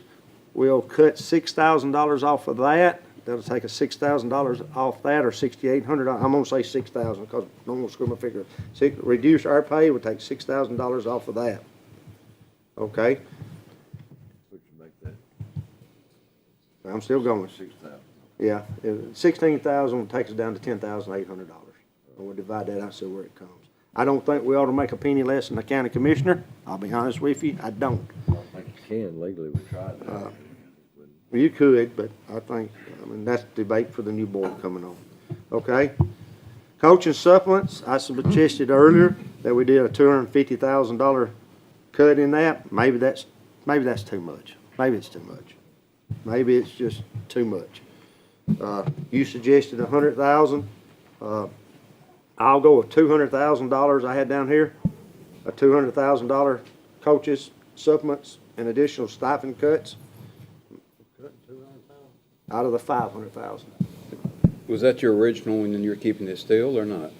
We'll cut $6,000 off of that. That'll take a $6,000 off that, or $6,800. I'm gonna say $6,000 because I'm gonna screw my figure. Reduce our pay, we'll take $6,000 off of that. Okay? Would you make that I'm still going. 6,000? Yeah, 16,000 takes us down to $10,800. We'll divide that out, see where it comes. I don't think we ought to make a penny less than the county commissioner. I'll be honest with you, I don't. I don't think you can legally, we tried that. You could, but I mean, that's debate for the new board coming on. Okay? Coaching supplements, I suggested earlier that we did a $250,000 cut in that. Maybe that's too much. Maybe it's too much. Maybe it's just too much. You suggested 100,000. I'll go with $200,000 I had down here. A $200,000 coaches, supplements, and additional stipend cuts out of the 500,000. Was that your original one and you're keeping it still or not?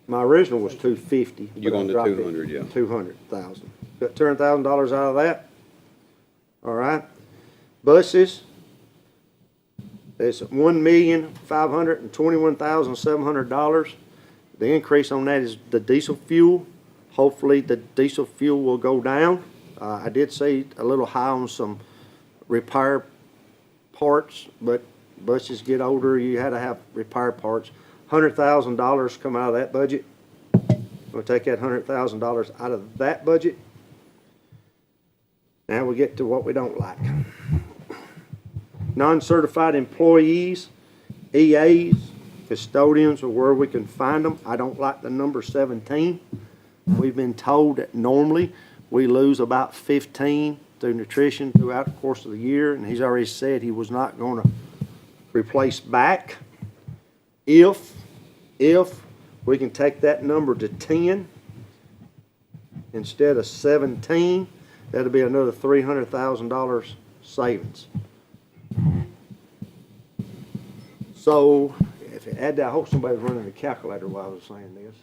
My original was 250. You're going to 200, yeah. 200,000. Got $200,000 out of that. All right. Buses. It's $1,521,700. The increase on that is the diesel fuel. Hopefully the diesel fuel will go down. I did see a little high on some repair parts, but buses get older, you had to have repair parts. $100,000 come out of that budget. We'll take that $100,000 out of that budget. Now we get to what we don't like. Non-certified employees, EAs, custodians, or where we can find them. I don't like the number 17. We've been told that normally we lose about 15 through nutrition throughout the course of the year, and he's already said he was not going to replace back. If we can take that number to 10 instead of 17, that'll be another $300,000 savings. So if you add that, I hope somebody's running a calculator while I was saying this.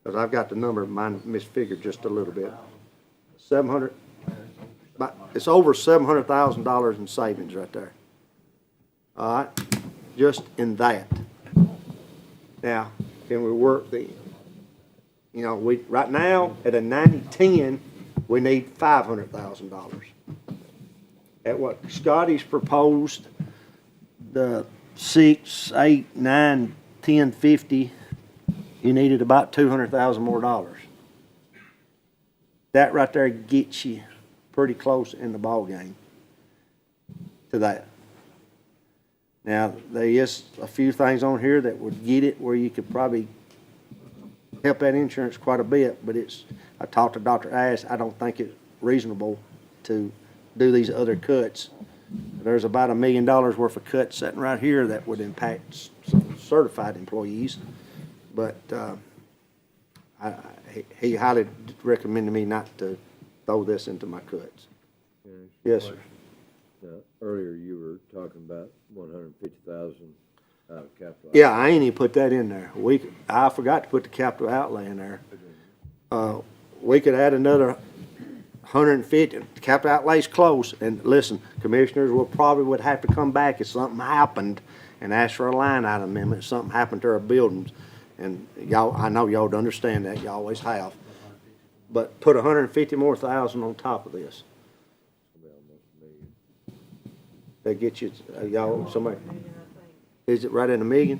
Because I've got the number, mine misfigured just a little bit. 700, it's over $700,000 in savings right there. All right, just in that. Now, can we work the, we right now at a 90-10, we need $500,000. At what Scotty's proposed, the 6, 8, 9, 10, 50, you needed about $200,000 more dollars. That right there gets you pretty close in the ball game to that. Now, there is a few things on here that would get it where you could probably help that insurance quite a bit, but I talked to Dr. Ash, I don't think it's reasonable to do these other cuts. There's about $1 million worth of cuts sitting right here that would impact some certified employees, but he highly recommended me not to throw this into my cuts. Yes, sir. Now, earlier you were talking about 150,000 out of capital. Yeah, I ain't even put that in there. I forgot to put the capital outlay in there. We could add another 150. The capital outlay's close. And listen, commissioners would have to come back if something happened and ask for a line item amendment. Something happened to our buildings, and y'all, I know y'all don't understand that. You always have. But put 150 more thousand on top of this. That gets you, y'all, somebody, is it right at $1 million?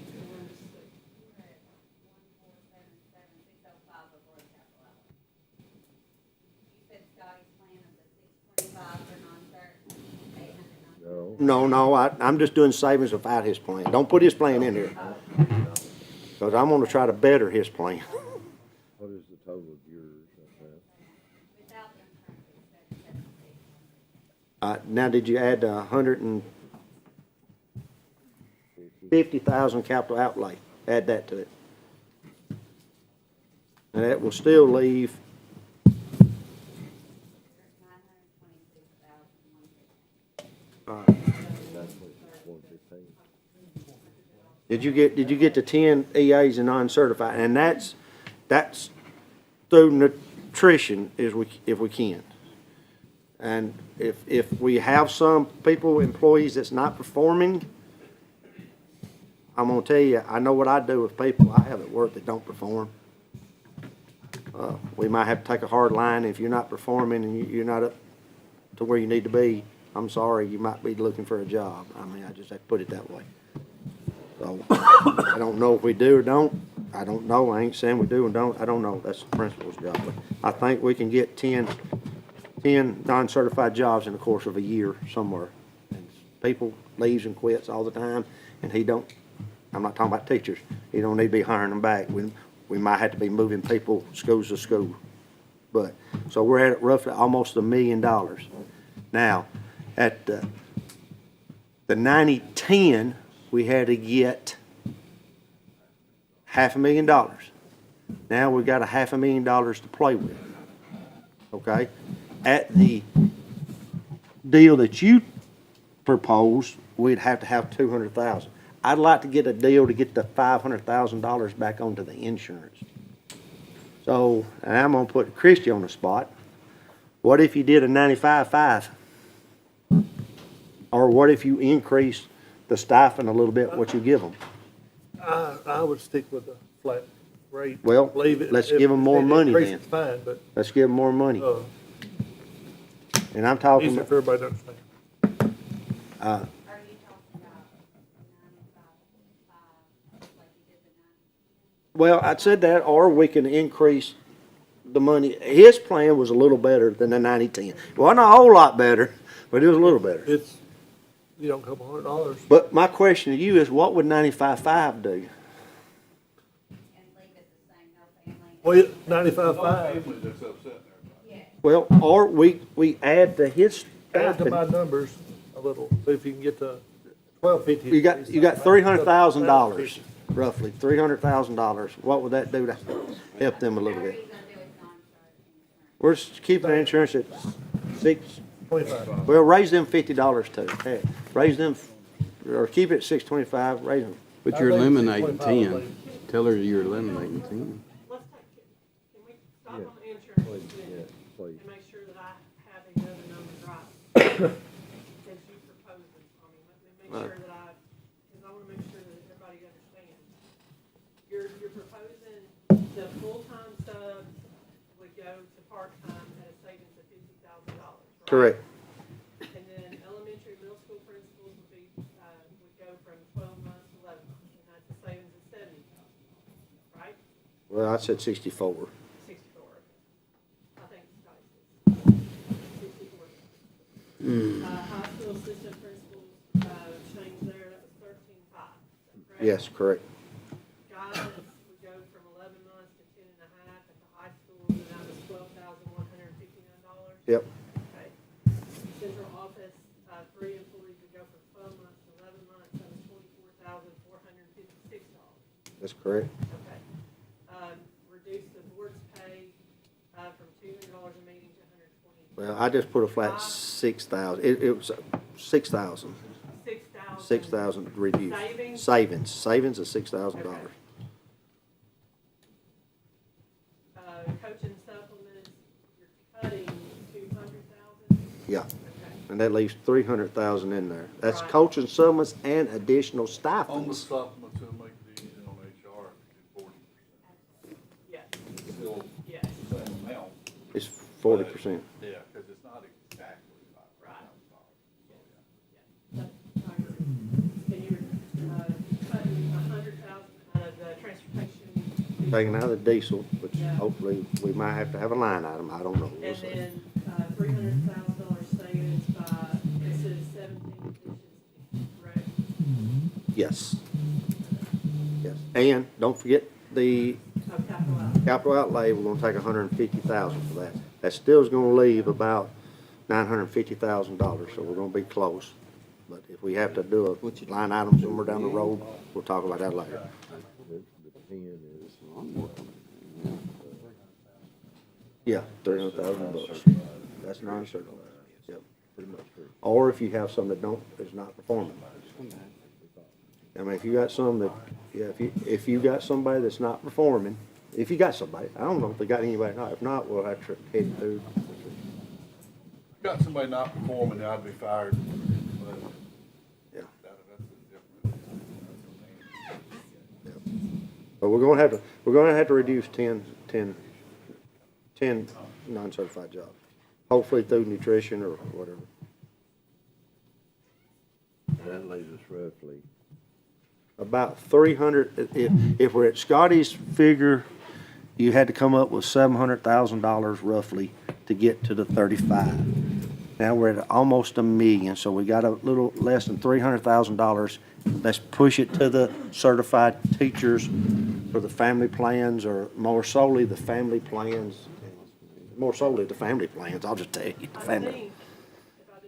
No, I'm just doing savings without his plan. Don't put his plan in here. Because I'm gonna try to better his plan. What is the total of yours? Now, did you add 150,000 capital outlay? Add that to it. And that will still leave. Did you get the 10 EAs and non-certified? And that's through nutrition if we can. And if we have some employees that's not performing, I'm gonna tell you, I know what I do with people I have at work that don't perform. We might have to take a hard line. If you're not performing and you're not up to where you need to be, I'm sorry, you might be looking for a job. I mean, I just have to put it that way. So, I don't know if we do or don't. I don't know. I ain't saying we do and don't. I don't know. That's the principal's job. But I think we can get 10 non-certified jobs in the course of a year somewhere. And people leaves and quits all the time, and I'm not talking about teachers. He don't need to be hiring them back. We might have to be moving people schools to school. So we're at roughly almost $1 million. Now, at the 90-10, we had to get $500,000. Now we got $500,000 to play with, okay? At the deal that you proposed, we'd have to have 200,000. I'd like to get a deal to get the $500,000 back onto the insurance. So, and I'm gonna put Christie on the spot. What if you did a 95-5? Or what if you increase the stipend a little bit, what you give them? I would stick with the flat rate. Well, Leave it. let's If give 'em more it money increases, then. Fine, but, Let's give them more money. And I'm easy talking, for everybody to understand. uh, Are you talking about 95, like you did the 90? well, I said that, or we can increase the money. His plan was a little better than the 90-10. Well, not a whole lot better, but it was a little better. It's, you know, a couple $100. But my question to you is, what would 95-5 do? And leave it the same, no family? Well, 95.5, Families that's upsetting everybody. Well, or we add to his add to my stipend. numbers a little, see if you can get to 1250. You got $300,000, roughly, $300,000. What would that do to help them a little How are bit? you gonna do with non-insurance? We're just keeping the insurance at 6, 25. well, raise them $50 too. Heck, raise them, or keep it at 625, raise them. But you're I think eliminating 25, 10. please. Tell her you're eliminating 10. Let's take, can we stop Yeah. on the insurance Yeah, please. and make sure that I have the other numbers right? As you propose it, I mean, let me make sure that because I wanna make sure that everybody understands. You're proposing the full-time subs would go to part-time at a savings of $50,000, right? Correct. And then elementary, middle school principals would be, would go from 12 months to 11 months, and that's a savings of 70,000, right? Well, I said 64. 64. I think it's probably 64. High school assistant principals, changed there, that was 13.5, is that correct? Yes, correct. Guidance would go from 11 months to 10 and a half at the high school, and that was $12,159. Yep, Okay. Central office, 3 employees would go from 12 months to 11 months, that was $24,456. that's correct. Okay. Reduce the board's pay, from $200 a meeting to $120. Well, I just put a flat 6,000. It was 6,000. 6,000. 6,000 reduced. Savings? Savings of $6,000. Okay. Coaching supplements, you're cutting 200,000? Yeah, Okay. and that leaves 300,000 in there. That's Right. coaching supplements and additional On the stipends. supplements, it'll make it easy on HR if you do 40%. Yes, Still yes, the same amount. It's 40%. Yeah, because it's not exactly Right. And you're, cutting 100,000 out of the transportation. Taking out the diesel, which Yeah. hopefully we might have to have a line item. I don't know. We'll And see. then, $300,000 savings by, this is 17 efficiency, correct? Yes. Yes. And don't forget the Oh, capital outlay. capital outlay, we're gonna take 150,000 for that. That still is gonna leave about $950,000, so we're gonna be close. But if we have to do a line item somewhere down the road, we'll talk about that later. The 10 is, Yeah, $300,000. That's non-certified. Yep, pretty much. Or if you have some that is not performing. I mean, if you got some that, yeah, if you got somebody that's not performing, if you got somebody, I don't know if they got anybody or not. If not, we'll have to head through. Got somebody not performing, I'd be fired. But Yeah. that's a different. But we're gonna have to reduce 10 non-certified jobs. Hopefully through nutrition or whatever. that leaves us roughly, About 300, if we're at Scotty's figure, you had to come up with $700,000 roughly to get to the 35. Now we're at almost $1 million, so we got a little less than $300,000. Let's push it to the certified teachers for the family plans, or more solely the family plans. More solely the family plans, I'll just tell you, the I family. think, if I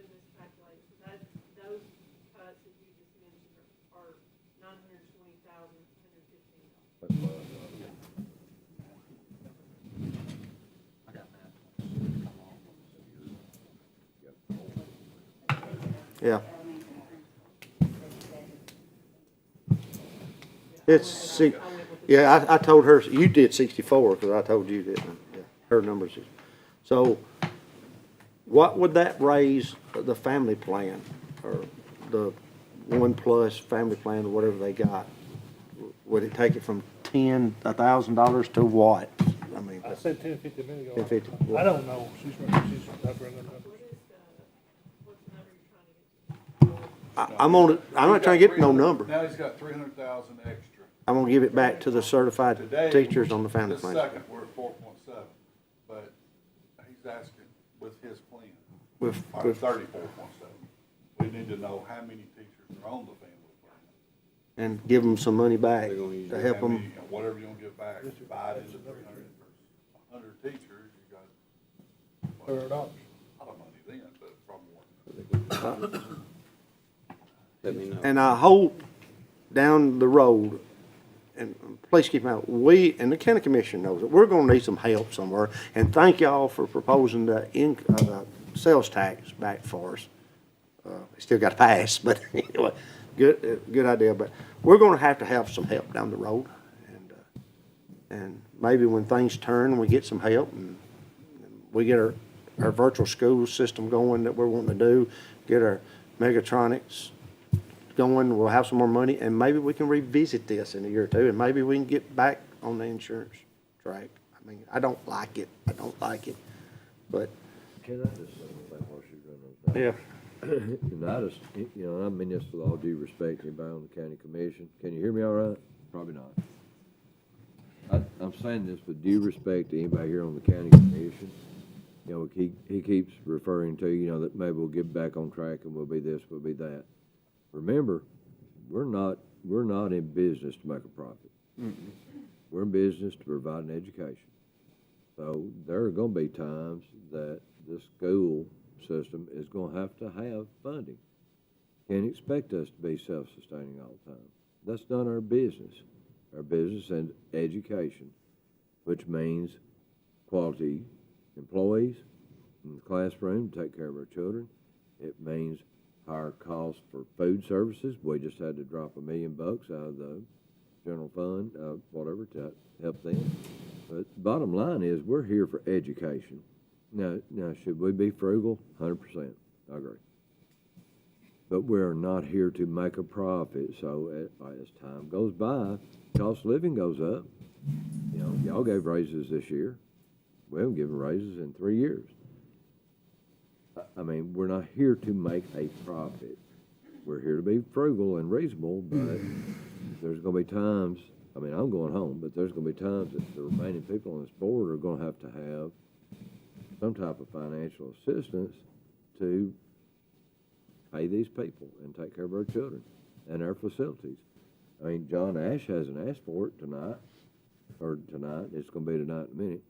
Yeah. Yeah, I told her, you did 64, because I told you, didn't I? Yeah, her numbers is. So, what would that raise the family plan, or the 1+ family plan, or whatever they got? Would it take it from $1,000 to what? I mean, I said 10-50 million. 10-50. I don't know, she's not running the numbers. I'm not trying to get no number. Now he's got 300,000 extra. I'm gonna give it back to the certified Today, teachers on the family the plan. second, we're at 4.7, but he's asking with his plan, With, 34.7. We need to know how many teachers are on the family plan. and give them some money back They're gonna use to it. help How many, them. whatever you're gonna give back, divide into 300, or 100 teachers, you got $100. a lot of money then, but from one. Let me know. And I hope down the road, and please keep in mind, we, and the county commission knows it, we're gonna need some help somewhere. And thank y'all for proposing the sales tax back for us. It still got to pass, but anyway, good idea. But we're gonna have to have some help down the road. And maybe when things turn, we get some help, and we get our virtual school system going that we're wanting to do, get our Megatronics going, we'll have some more money, and maybe we can revisit this in a year or two, and maybe we can get back on the insurance track. I mean, I don't like it, but. Can I just say one thing while she's running those down? And I just, you know, I mean this with all due respect to anybody on the county commission. Can you hear me all right? Probably not. I'm saying this with due respect to anybody here on the county commission. You know, he keeps referring to, you know, that maybe we'll get back on track and we'll be this, we'll be that. Remember, we're not in business to make a profit. We're in business to provide an education. So there are gonna be times that the school system is gonna have to have funding. Can't expect us to be self-sustaining all the time. That's not our business. Our business is education, which means quality employees in the classroom to take care of our children. It means higher costs for food services. We just had to drop $1 million out of the general fund, whatever, to help them. But bottom line is, we're here for education. Now, should we be frugal? 100%. I agree. But we're not here to make a profit. So as time goes by, cost of living goes up. You know, y'all gave raises this year. We haven't given raises in 3 years. I mean, we're not here to make a profit. We're here to be frugal and reasonable, but there's gonna be times, I mean, I'm going home, but there's gonna be times that the remaining people on this board are gonna have to have some type of financial assistance to pay these people and take care of our children and our facilities. I mean, John Ash hasn't asked for it tonight, it's gonna be tonight in a minute.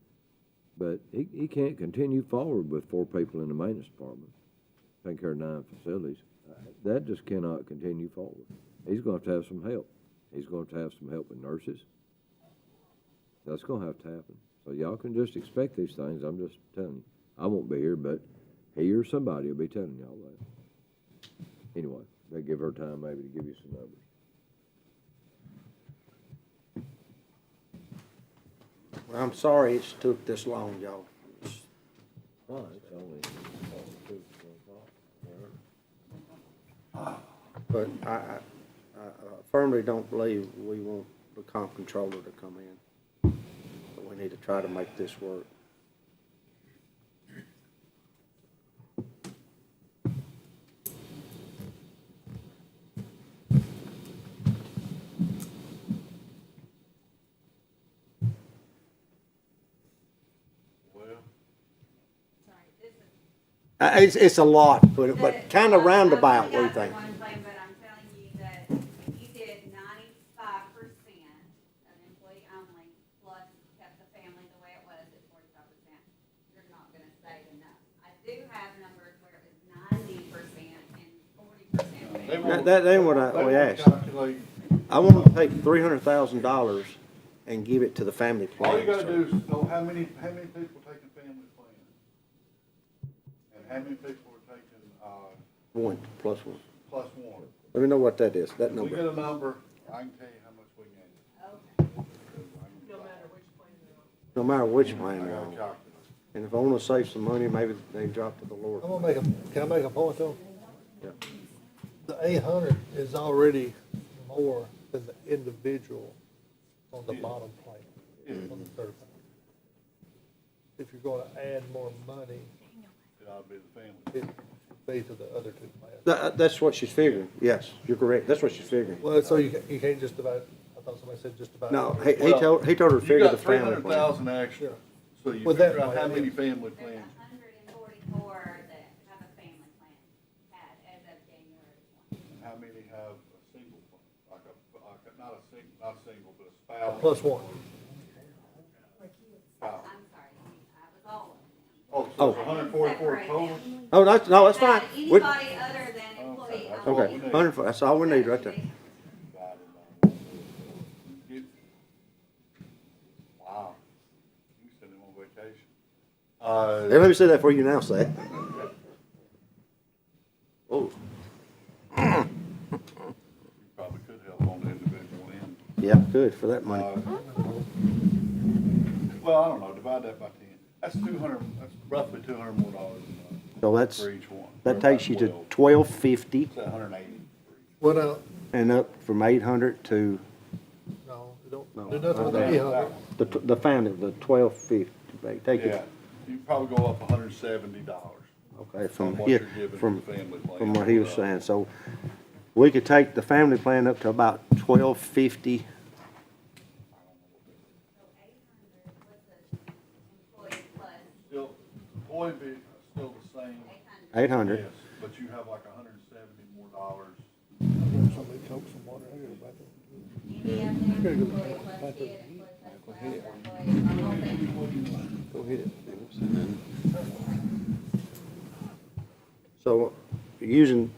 But he can't continue forward with 4 people in the maintenance department, taking care of 9 facilities. That just cannot continue forward. He's going to have some help. He's going to have some help with nurses. That's going to have to happen. So y'all can just expect these things. I'm just telling you. I won't be here, but he or somebody will be telling y'all that. Anyway, they give her time maybe to give you some numbers. Well, I'm sorry it's took this long, y'all. Well, it's only 2 o'clock. But I firmly don't believe we want the comp controller to come in. But we need to try to make this work. It's a lot, but kind of roundabout, what do you think? One thing, but I'm telling you that if you did 95% of employee only, plus kept the family the way it was at 45%, you're not gonna save enough. I do have numbers where it was 90% and 40% family. That ain't what we asked. Calculate I want to take $300,000 and give it to the family All you plan. gotta do is know how many people taking family plan? And how many people are taking, One, plus one. plus one? Let me know what that is, that If we get number. a number, I can tell you how much we gain. No matter which plan they're on. No matter which I plan got they're a on. calculator. And if I want to save some money, maybe they drop to the lower. I'm gonna make a, can I make a point though? Yeah. The 800 is already more than the individual on the bottom plane, on the certified. If you're gonna add more money, It ought to be the family. it should be to the other two plans. That's what she's figuring, yes, you're correct, that's what she's figuring. Well, so you can't just divide, I thought somebody said just about. No, he told her to figure the family You got plan. 300,000 extra, so you With that figure out how plan, many yeah. family There's plans. 144 that have a family plan as of January 1. And how many have a single plan, like not single, but a spouse? Plus one. Spouse. I'm sorry, I was all Oh, so it's 144 total? Oh, no, that's fine. We- Anybody other than employee. Okay, 100, that's all we need right there. Wow. You send him on vacation. Hey, let me say that for you now, say. Oh, Probably could help on the individual end. yeah, good, for that money. Well, I don't know, divide that by 10. That's 200, that's roughly $200 more dollars a month So that's, for each one. that takes you to 12. $1,250 It's 180. Well, now, and up from 800 to no, it don't, No. do nothing with the 800. the family, the 1,250. They take Yeah, it, you probably go up $170 okay, from what here, you're giving to from, the family plan. from what he was saying. So we could take the family plan up to about 1,250. So 800 was the employee plus Still, employee be still the same, 800. 800. yes, but you have like $170 more dollars. Somebody choke some water out here, back there. Any of them, employee plus kid, employee plus spouse, employee, the whole thing. Go ahead. So using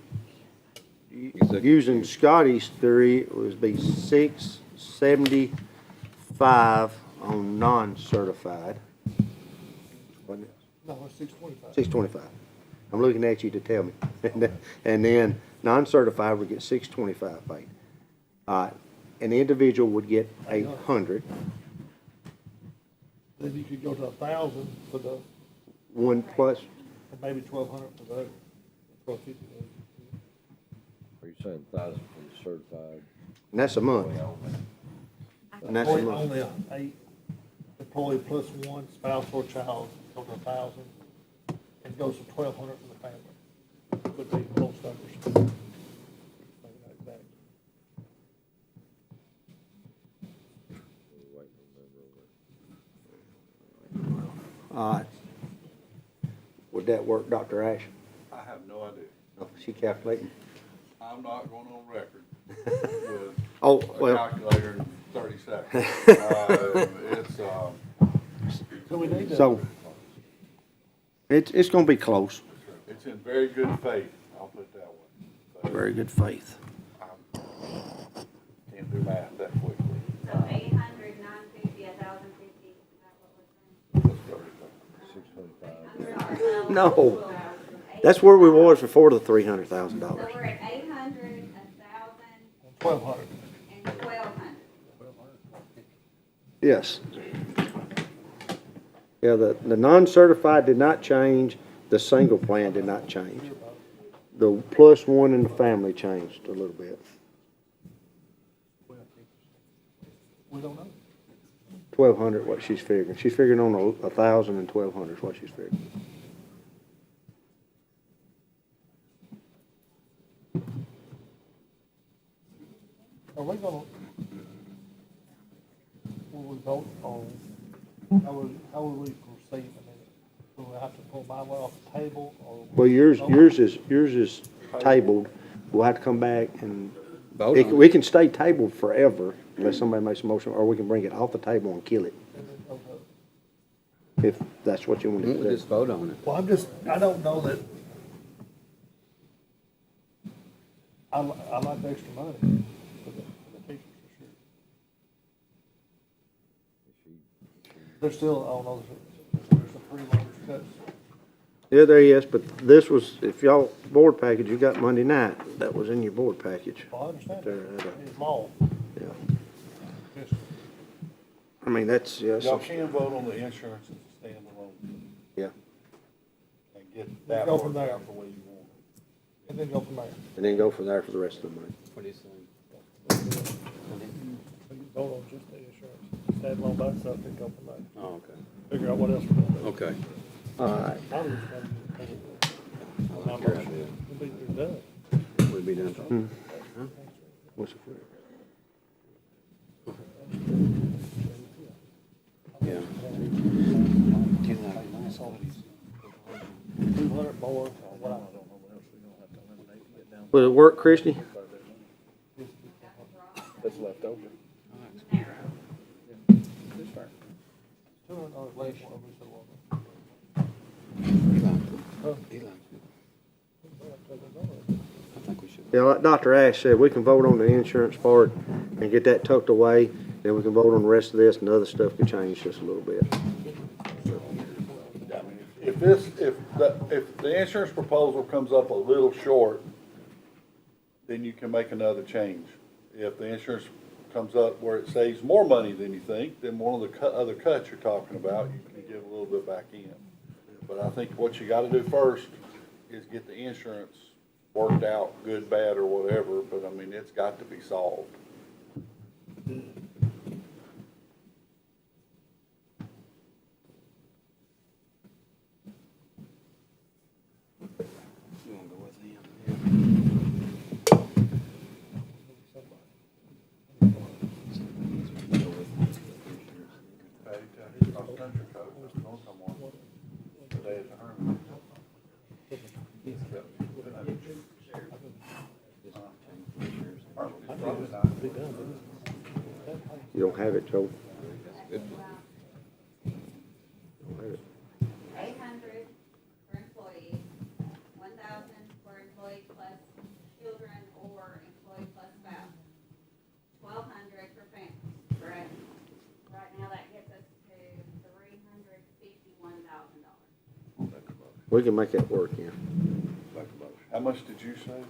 Scotty's theory, it would be 675 on non-certified. Wasn't it? No, it's 625. 625. I'm looking at you to tell me. And then non-certified would get 625 paid. An individual would get 800. Then you could go to 1,000 for the, One plus, and maybe 1,200 for the other, 1,250. Are you saying 1,000 for the certified? and that's a month. And that's a Employee month. only 8, employee plus one spouse or child, go to 1,000, and goes to 1,200 for the family. Could be close numbers. Maybe not exact. All right. Would that work, Dr. Ash? I have no idea. Oh, she calculating? I'm not going on record with Oh, a well, calculator in 30 seconds. It's, So we need to. so it's gonna be close. it's in very good faith, I'll put it that way. But Very good faith. I can't do math that quickly. So 800, 950, 1,050, is that what we're saying? 625. I'm sorry. No, that's where we was before the $300,000. So we're at 800, 1,000, 1,200. and 1,200. Yes. Yeah, the non-certified did not change, the single plan did not change. The plus one in the family changed a little bit. We don't know. 1,200, what she's figuring. She's figuring on 1,000 and 1,200 is what she's figuring. Are we gonna, will we vote on, how will we proceed? I mean, do we have to pull my way off the table, or? Well, yours is tabled. We'll have to come back and, Vote on it. we can stay tabled forever unless somebody makes a motion, or we can bring it off the table and kill it, if that's what you want to We'll do. just vote on it. Well, I don't know that, I like the extra money for the teachers. There's still, I don't know, there's some pretty large cuts. Yeah, there is, but this was, if y'all board package, you got Monday night, that was in your board package. Well, I understand There, that. that, It's small. Yeah, Yes. I mean, that's, yeah, Y'all so, can vote on the insurance as a standalone yeah, and get that Go worked from there. out the way you want. And then go from there. and then go from there for the rest of the money. What do you think? We can vote on just the insurance. Standalone by itself, then go from there. Oh, okay. Figure out what else we're gonna do. Okay. All right, Probably just gonna do it. I like your idea. We'll be done. We'll be done. what's the figure? Yeah. 200 more, or what, I don't know what else we're gonna have to eliminate to get down. Will it work, Christie? That's left over. $200 less than what we said. He likes it. I think we should. Yeah, like Dr. Ash said, we can vote on the insurance part and get that tucked away, then we can vote on the rest of this, and the other stuff could change just a little bit. If the insurance proposal comes up a little short, then you can make another change. If the insurance comes up where it saves more money than you think, then one of the other cuts you're talking about, you can give a little bit back in. But I think what you gotta do first is get the insurance worked out, good, bad, or whatever, but I mean, it's got to be solved. You wanna go with him? Cross-country coach, don't come on. Today at the Herman. You don't have it, Joe? Good. Don't have it. 800 for employees, 1,000 for employee plus children or employee plus spouse, 1,200 for families, correct? Right now, that gets us to $351,000. We can make that work, yeah. How much did you say?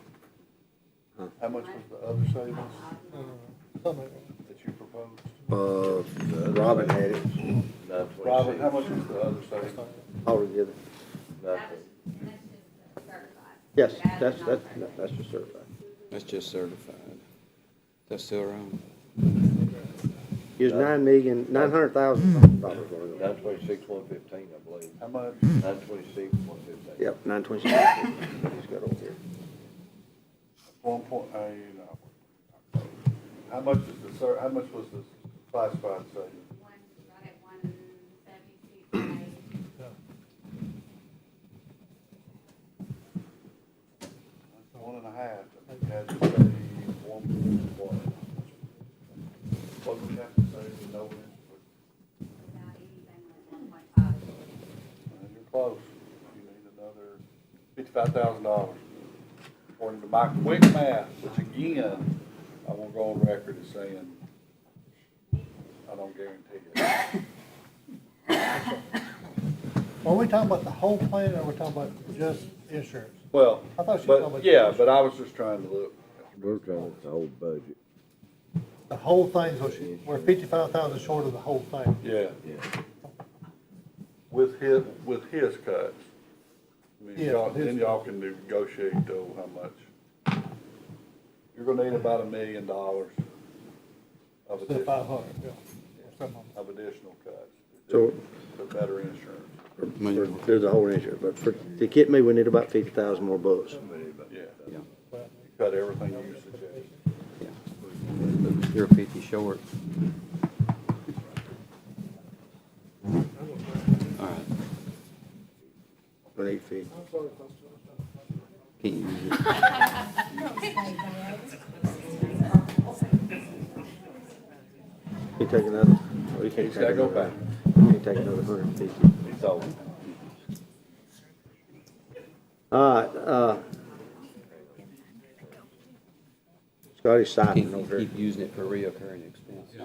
Huh? How much was the other savings Something like that. that you proposed? Robin had it 926. Robin, how much was the other savings? altogether. That's just certified. Yes, That that's is not just certified. That's just certified. That's still wrong. It was $9,900,000. 926, 115, I believe. How much? 926, 115. Yep, 926. He's got over here. 1 point, you know. How much is how much was the classified savings? One, right at 176, One and a half. You had to say one, what? What would you have to say with no interest? without anything like 1.5. You're close. You need another $55,000. According to my quick math, which again, I won't go on record as saying, I don't guarantee it. Are we talking about the whole plan, or are we talking about just insurance? Well, I thought you were talking but, about. yeah, but I was just trying to look. We're trying to, the whole budget. The whole thing, we're 55,000 short of the whole thing. Yeah, Yeah. with his cuts. I mean, Yeah, y'all, his- then y'all can negotiate though how much. You're gonna need about $1 million of Instead of 500, yeah. of additional cuts. So- For better insurance. There's the whole insurance, but to get me, we need about 50,000 more bucks. Yeah. Yeah. Cut everything you suggest. You're 50 short. All right. We need 50. Can't use it. You take another, oh, you can't He's take gotta go another. back. You can't take another 150. It's over. All right, Scotty's signing Keep, over here. keep using it for reoccurring expenses.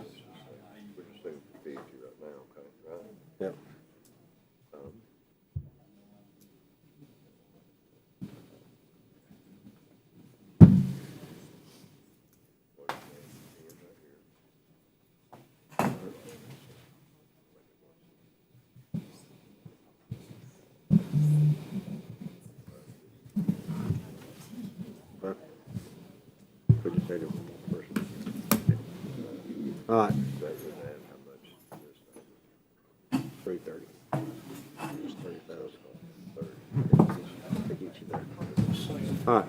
We're just saying 50 right now, okay, right? Yep. Could you say it one more person? All right. 330. It's 30,000. To get you there. All right.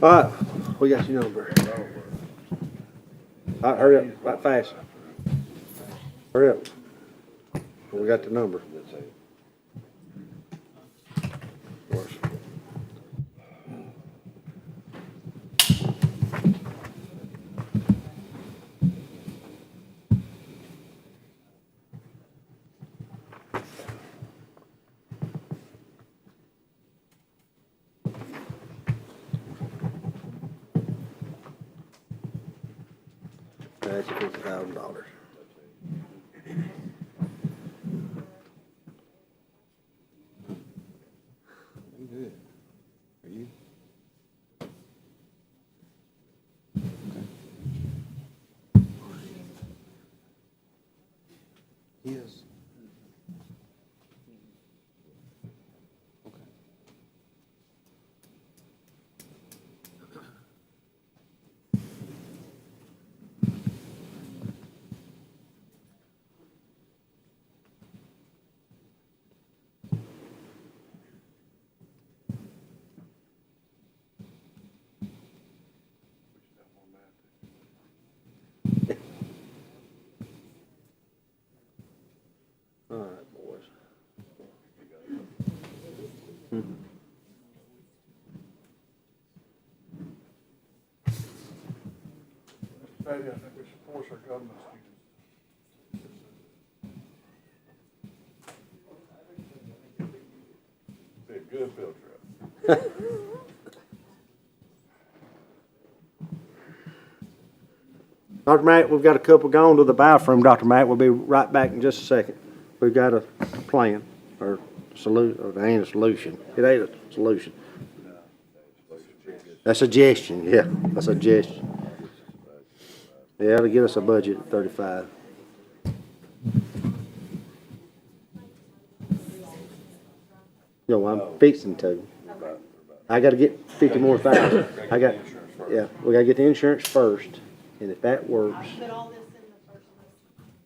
All right, we got your number. All right, hurry up, right fast. Hurry up. We got the number. That's $50,000. I'm good. Are you? Yes. Okay. All right, boys. Mr. Patty, I think we should force our government Be a good field trip. Dr. Mack, we've got a couple going to the bathroom, Dr. Mack. We'll be right back in just a second. We've got a plan, or solution, or it ain't a solution. It ain't a solution. A suggestion, yeah, a suggestion. Yeah, to get us a budget of 35. No, I'm fixing to. I gotta get 50 more thousand. I got, yeah, we gotta get the insurance first, and if that works. Put all this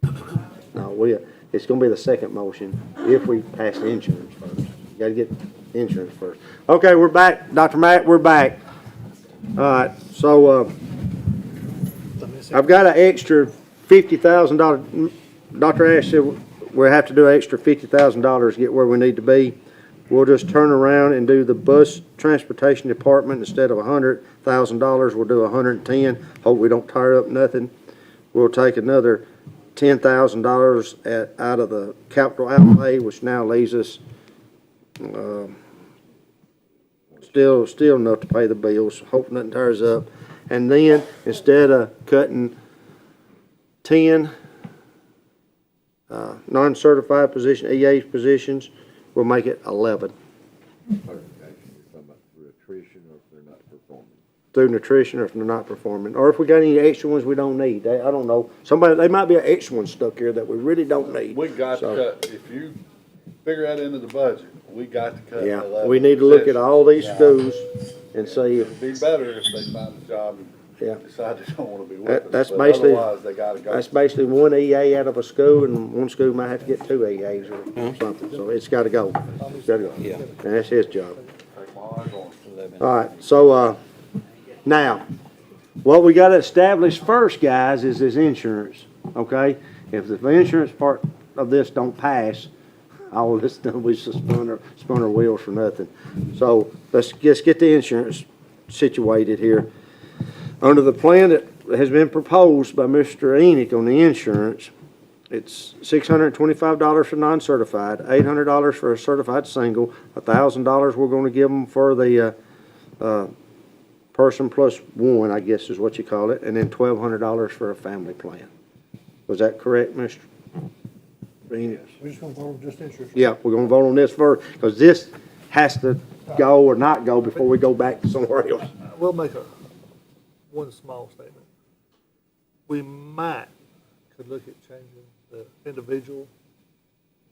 in the first list. No, it's gonna be the second motion if we pass the insurance first. You gotta get insurance first. Okay, we're back. Dr. Mack, we're back. All right, so, I've got an extra $50,000. Dr. Ash said we'll have to do an extra $50,000 to get where we need to be. We'll just turn around and do the bus transportation department instead of $100,000. We'll do 110. Hope we don't tire up nothing. We'll take another $10,000 out of the capital outlay, which now leaves us still enough to pay the bills. Hope nothing tears up. And then instead of cutting 10 non-certified position, EA positions, we'll make it 11 Clarification, you're talking about through attrition or if they're not performing. through nutrition, or if they're not performing, or if we got any extra ones we don't need. I don't know. They might be an extra one stuck here that we really don't need. We got to So, cut, if you figure that into the budget, we got to cut yeah, 11 we need to look at positions. all these Yeah. schools and see if, It'd be better if they find a job Yeah. and decide they don't wanna be with That- us, that's but basically- otherwise, they gotta go. that's basically one EA out of a school, and one school might have to get 2 EAs or something. So it's gotta go. It's gotta go. Yeah. And that's his job. Take my eyes on it. 11. All right, so, now, what we gotta establish first, guys, is this insurance, okay? If the insurance part of this don't pass, all of this done, we just spun our wheels for nothing. So, let's just get the insurance situated here. Under the plan that has been proposed by Mr. Enoch on the insurance, it's $625 for non-certified, $800 for a certified single, $1,000 we're gonna give them for the, person plus one, I guess is what you call it, and then $1,200 for a family plan. Was that correct, Mr.? Enid? We're just gonna vote on just insurance. Yeah, we're gonna vote on this first, because this has to go or not go before we go back to somewhere else. We'll make one small statement. We could look at changing the individual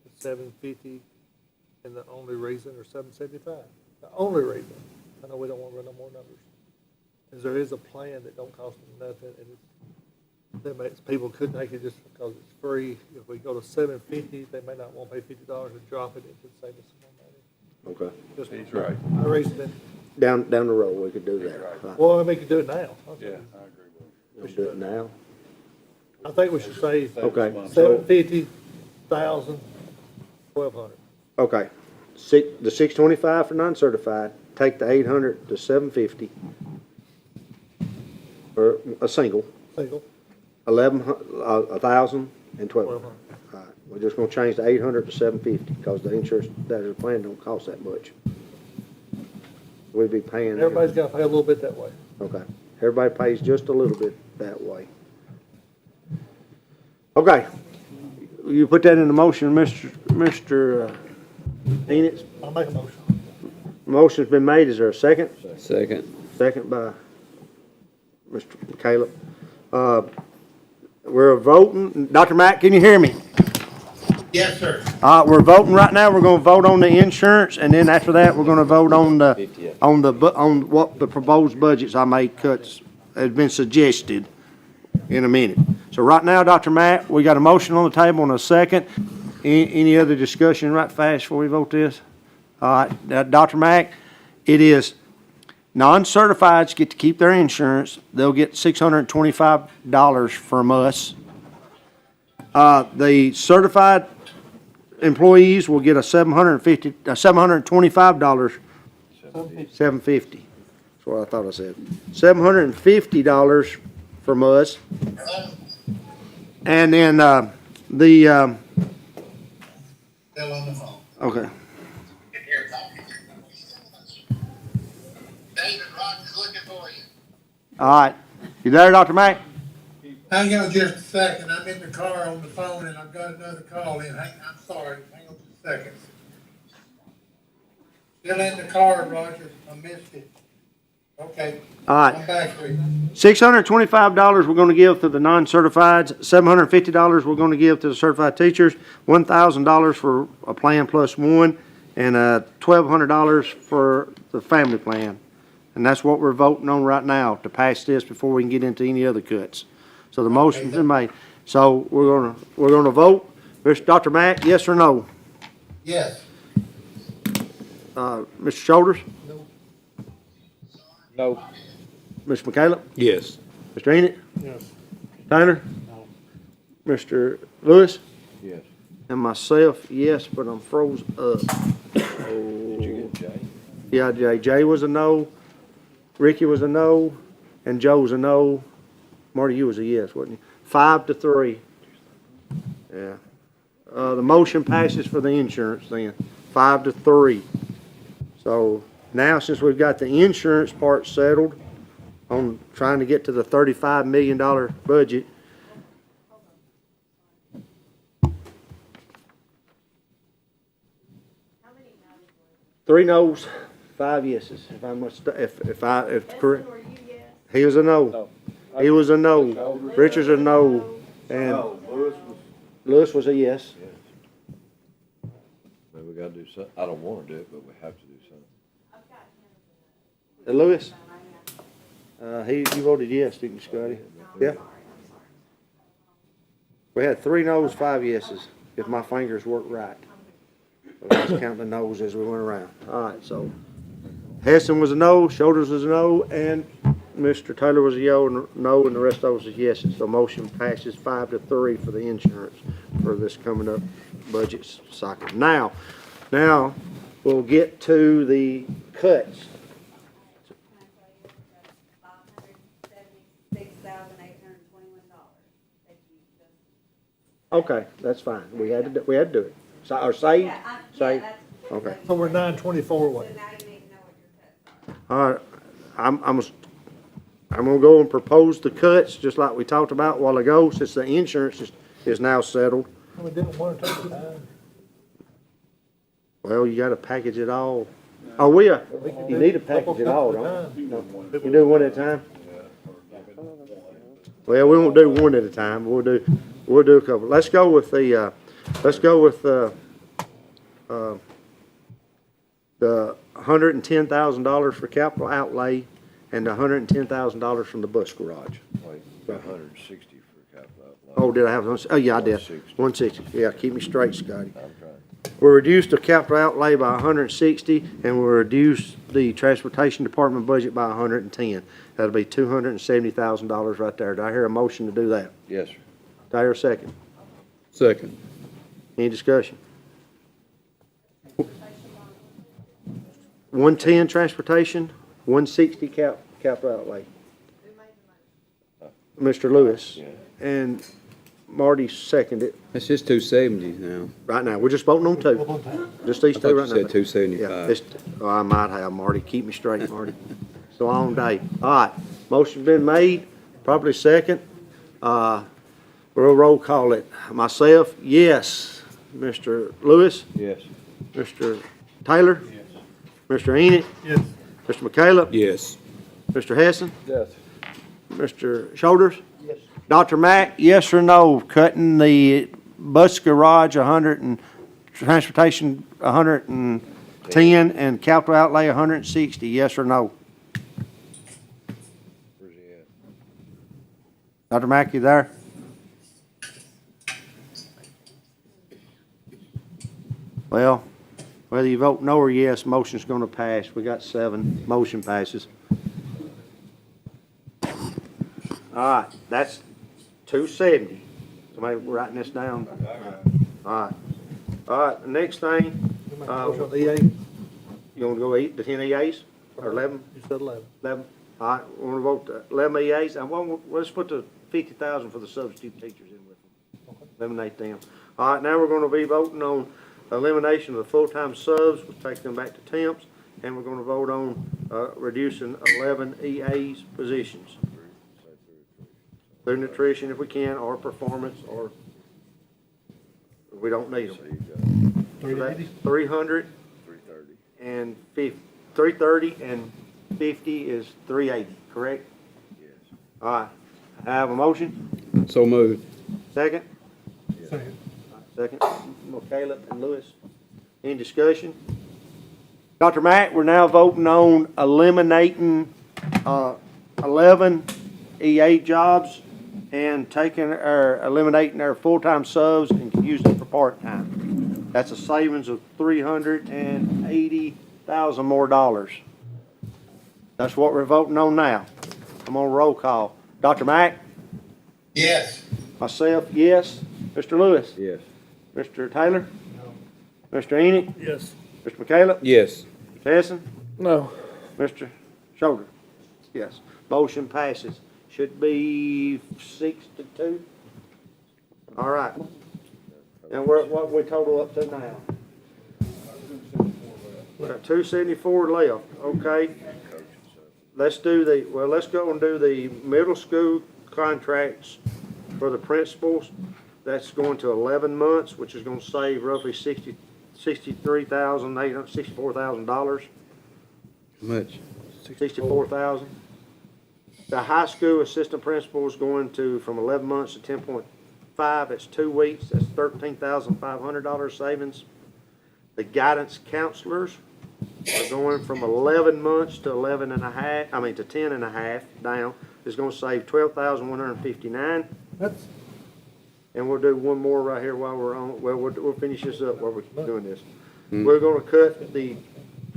to 750, and the only reason, or 775. The only reason, I know we don't want to run no more numbers, is there is a plan that don't cost them nothing, and that makes, people could take it just because it's free. If we go to 750, they may not want to pay $50 and drop it, it could save us some more money. Okay. Just He's right. my reason, Down the road, we could do that. Right. well, I mean, we could do it now. Yeah, I agree with you. We should do it now. I think we should say Okay. 750, 1,000, 1,200. Okay. The 625 for non-certified, take the 800 to 750 for a single, Single, 1,000 and 1,200. 1,200. All right, we're just gonna change the 800 to 750, because the insurance, that is plan don't cost that much. We'd be paying. Everybody's got to pay a little bit that way. Okay, everybody pays just a little bit that way. Okay, you put that in the motion, Mr. Enid? I'll make a motion. Motion's been made, is there a second? Second. Second by Mr. Caleb. We're voting, Dr. Mack, can you hear me? Yes, sir. We're voting right now, we're gonna vote on the insurance, and then after that, we're gonna vote on on what the proposed budgets I made cuts, has been suggested in a minute. So right now, Dr. Mack, we got a motion on the table and a second. Any other discussion right fast before we vote this? All right, now, Dr. Mack, it is non-certifieds get to keep their insurance. They'll get $625 from us. The certified employees will get a $725, $750. That's what I thought I said. $750 from us. And then, Still on the phone. okay. David Rogers looking for you. All right. You there, Dr. Mack? Hang on just a second. I'm in the car on the phone and I've got another call in. I'm sorry. Hang on just a second. Still in the car, Roger. I missed it. Okay. All right. I'm back for you. $625 we're gonna give to the non-certifieds, $750 we're gonna give to the certified teachers, $1,000 for a plan plus one, and $1,200 for the family plan. And that's what we're voting on right now, to pass this before we can get into any other cuts. So the motion's been made. So we're gonna vote. Dr. Mack, yes or no? Yes. Mr. Shoulders? No. Mr. McCallum? Yes. Mr. Enid? Yes. Tanner? No. Mr. Lewis? Yes. And myself, yes, but I'm froze up. Did you get Jay? Yeah, Jay was a no, Ricky was a no, and Joe was a no. Marty, you was a yes, wasn't you? 5-3. Yeah. The motion passes for the insurance then, 5-3. So now, since we've got the insurance part settled on trying to get to the $35 million budget, three no's, 5 yeses. If correct, he was a no. He was a no. Richard's a no, and Lewis was a yes. Maybe we gotta do something. I don't wanna do it, but we have to do something. Lewis, you voted yes, didn't you, Scotty? Yeah. We had 3 no's, 5 yeses, if my fingers work right. So let's count the no's as we went around. All right, so Heston was a no, Shoulders was a no, and Mr. Taylor was a no, and the rest of us is yeses. So motion passes 5-3 for the insurance for this coming up budget cycle. Now we'll get to the cuts. Okay, that's fine. We had to do it. Say. Okay. So we're 924 away. All right, I'm gonna go and propose the cuts, just like we talked about a while ago, since the insurance is now settled. Can we do it one or two at a time? Well, you gotta package it all. Oh, you need to package it all, don't you? No. You do one at a time? Well, we won't do one at a time, we'll do a couple. Let's go with the $110,000 for capital outlay and the $110,000 from the bus garage. Wait, 160 for capital outlay. Oh, did I have, oh, yeah, I did. 160. 160, yeah, keep me straight, Scotty. I'm trying. We reduced the capital outlay by 160, and we reduced the transportation department budget by 110. That'll be $270,000 right there. Do I hear a motion to do that? Yes, sir. Do I hear a second? Second. Any discussion? 110 transportation, 160 capital outlay. Mr. Lewis. Yeah. And Marty seconded it. That's just 270 now. Right now, we're just voting on two. Just these I two thought you right now. said 275. Yeah, I might have, Marty. Keep me straight, Marty. It's a long day. All right, motion's been made, probably second. We'll roll call it. Myself, yes. Mr. Lewis? Yes. Mr. Taylor? Yes. Mr. Enid? Yes. Mr. McCallum? Yes. Mr. Hessen? Yes. Mr. Shoulders? Yes. Dr. Mack, yes or no, cutting the bus garage 100 and transportation 110 and capital outlay 160, yes or no? Where's he at? Dr. Mack, you there? Well, whether you vote no or yes, motion's gonna pass. We got 7, motion passes. All right, that's 270. Somebody writing this down? All right, the next thing, Motion on the EA, you wanna go eat the 10 EAs or 11? you said 11. 11? All right, we wanna vote the 11 EAs, and let's put the 50,000 for the substitute teachers in with them. Eliminate them. All right, now we're gonna be voting on elimination of the full-time subs, we'll take them back to temps, and we're gonna vote on, reducing 11 EAs positions. Through nutrition if we can, or performance, or we don't need So them. you got 380? 300 330. and 50, 330 and 50 is 380, correct? Yes. All right, I have a motion, So moved. second? Second. Second, Caleb and Lewis. Any discussion? Dr. Mack, we're now voting on eliminating, 11 EA jobs and eliminating our full-time subs and using them for part-time. That's a savings of $380,000 more dollars. That's what we're voting on now. I'm on roll call. Dr. Mack? Yes. Myself, yes. Mr. Lewis? Yes. Mr. Taylor? Mr. Enid? Yes. Mr. McCallum? Yes. Mr. Hessen? No. Mr. Shoulder? Yes. Motion passes. Should be 6-2. All right. And we're at what we total up to now? We got 274 left, okay? Let's go and do the middle school contracts for the principals. That's going to 11 months, which is gonna save roughly $64,000. How much? 64,000. The high school assistant principal is going to, from 11 months to 10.5, that's 2 weeks, that's $13,500 savings. The guidance counselors are going from 11 months to 11 and a half, to 10 and a half down. It's gonna save $12,159. That's, And we'll do one more right here while we're on, we'll finish this up while we're doing this. We're gonna cut the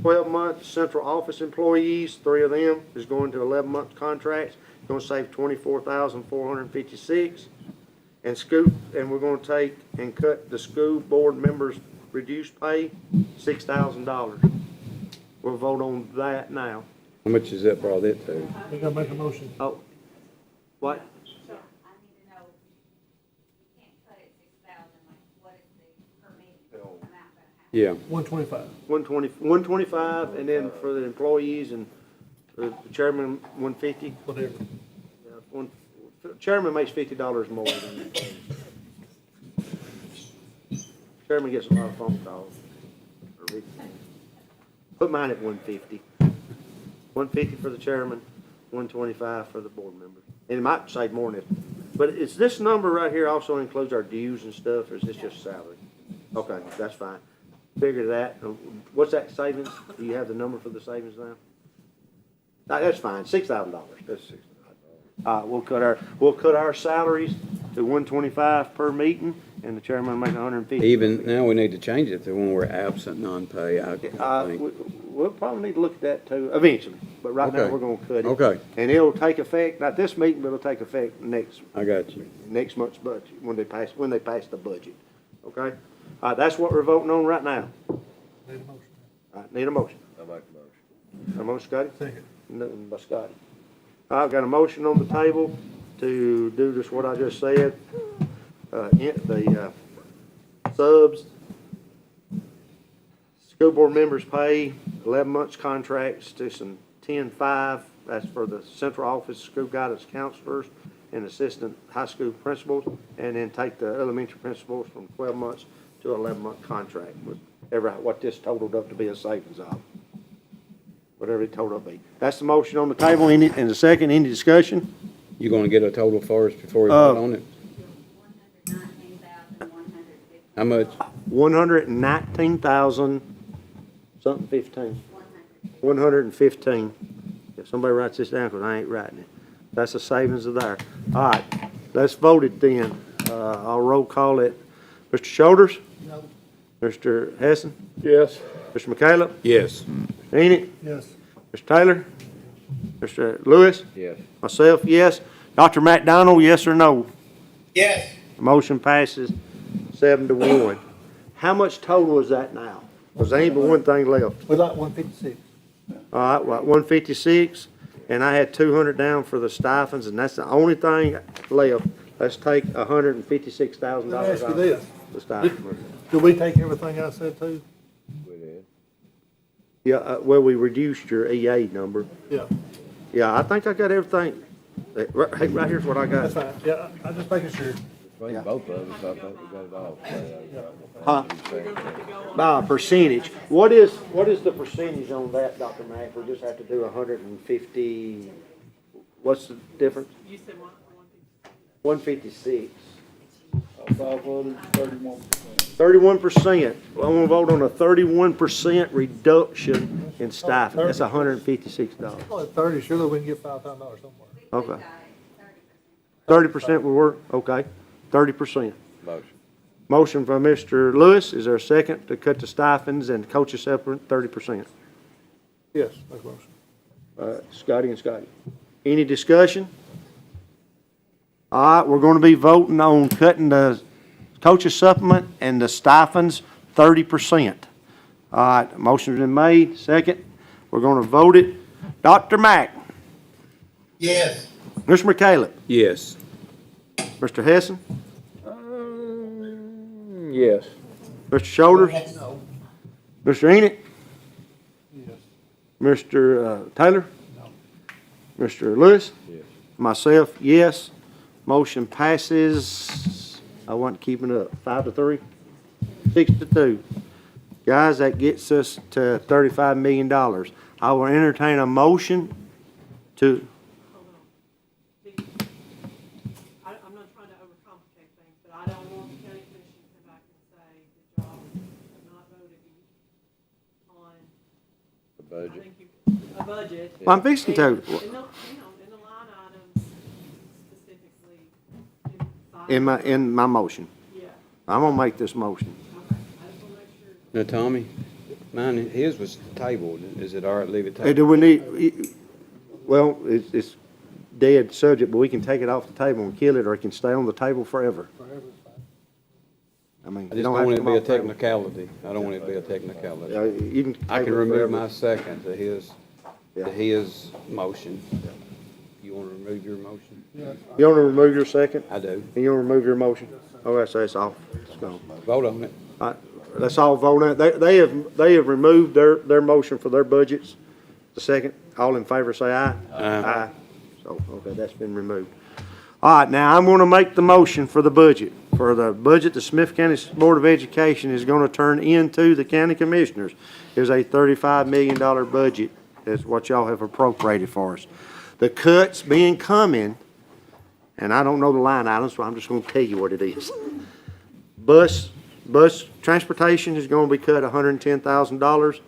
12-month central office employees, 3 of them is going to 11-month contracts, gonna save $24,456. And we're gonna take and cut the school board members' reduced pay, $6,000. We'll vote on that now. How much is that brought it to? we gotta make a motion. Oh, what? So I need to know, you can't cut it 6,000, like, what is the per meeting amount gonna happen? Yeah. 125. 125, and then for the employees and the chairman, 150. Whatever. Chairman makes $50 more than Chairman gets a lot of phone calls. Put mine at 150. 150 for the chairman, 125 for the board members. And it might say more than this. But is this number right here also includes our dues and stuff, or is this just salary? Okay, that's fine. Figure that. What's that savings? Do you have the number for the savings now? That's fine, $6,000. That's $6,000. We'll cut our salaries to 125 per meeting, and the chairman will make 150. Even, now we need to change it to when we're absent, non-pay, I think. We'll probably need to look at that too, eventually, but right now, Okay. we're gonna cut it. Okay. And it'll take effect, not this meeting, but it'll take effect I got you. next month's budget, when they pass the budget, okay? That's what we're voting on right now. Need a motion. Need a motion. I make a motion. A motion, Scotty? Second. Nothing by Scotty. I've got a motion on the table to do just what I just said. The subs, school board members pay 11 months contracts to some 10-5. That's for the central office, school guidance counselors, and assistant high school principals, and then take the elementary principals from 12 months to 11-month contract with what this totaled up to be a savings of. Whatever it totaled up to be. That's the motion on the table. And the second, any discussion? You gonna get a total for us before we vote on it? 119,150. How much? 119,000, something 15. 115. If somebody writes this down, because I ain't writing it. That's a savings of there. All right, let's vote it then. I'll roll call it. Mr. Shoulders? No. Mr. Hessen? Yes. Mr. McCallum? Yes. Enid? Yes. Mr. Taylor? Mr. Lewis? Yes. Myself, yes. Dr. McDonald, yes or no? Yes. Motion passes 7-1. How much total is that now? Because there ain't but one thing left. We like 156. All right, well, 156, and I had 200 down for the stipends, and that's the only thing left. Let's take $156,000 Let me ask you out this. of the stipend. Did we take everything I said too? We did. Yeah, well, we reduced your EA number. Yeah, Yeah, I think I got everything. Hey, right here's what I that's got. fine. Yeah, I'm just making sure. Between both of us, I think we got it all. Huh? By a percentage. What is the percentage on that, Dr. Mack? We just have to do 150, what's the difference? You said 156. 531. 31%. Well, I'm gonna vote on a 31% reduction in stipend. That's $156. Oh, at 30, surely we can get $5,000 somewhere. Okay. 30% will work? Okay. 30%. Motion. Motion from Mr. Lewis. Is there a second to cut the stipends and coaches separate 30%? Yes, that's a motion. Scotty and Scotty. Any discussion? All right, we're gonna be voting on cutting the coaches supplement and the stipends 30%. All right, motion's been made. Second, we're gonna vote it. Dr. Mack, Yes. Mr. McCallum, Yes. Mr. Hessen, Yes. Mr. Shoulders, No. Mr. Enid, Yes. Mr. Taylor, Mr. Lewis, Yes. myself, yes. Motion passes. I wasn't keeping up. 5-3, 6-2. Guys, that gets us to $35 million. I will entertain a motion to, I'm not trying to overcomplicate things, but I don't want the county commission to come back and say that y'all have not voted on, The I budget. think you, a budget. I'm fixing to. And, hang on, in the line items specifically. In my motion. Yeah, I'm gonna make this motion. okay, I just wanna make sure. Now, Tommy, his was tabled. Is it all right, leave it Hey, tabled? do we need, well, it's dead subject, but we can take it off the table and kill it, or it can stay on the table forever. I mean, I you just don't don't have want to it to come be a off the table. technicality. I don't want it to be a technicality. You can. I can table it remove forever. my second to his Yeah. motion. You wanna remove your motion? You wanna remove your second? I do. And you wanna remove your motion? Okay, so it's off. It's gone. Vote on it. All right, let's all vote on it. They have removed their motion for their budgets. The second, all in favor say aye. Aye. So, okay, that's been removed. All right, now I'm gonna make the motion for the budget. for the budget the Smith County Board of Education is gonna turn into the county commissioners is a $35 million budget. That's what y'all have appropriated for us. The cuts being coming, and I don't know the line items, so I'm just gonna tell you what it is. Bus transportation is gonna be cut $110,000.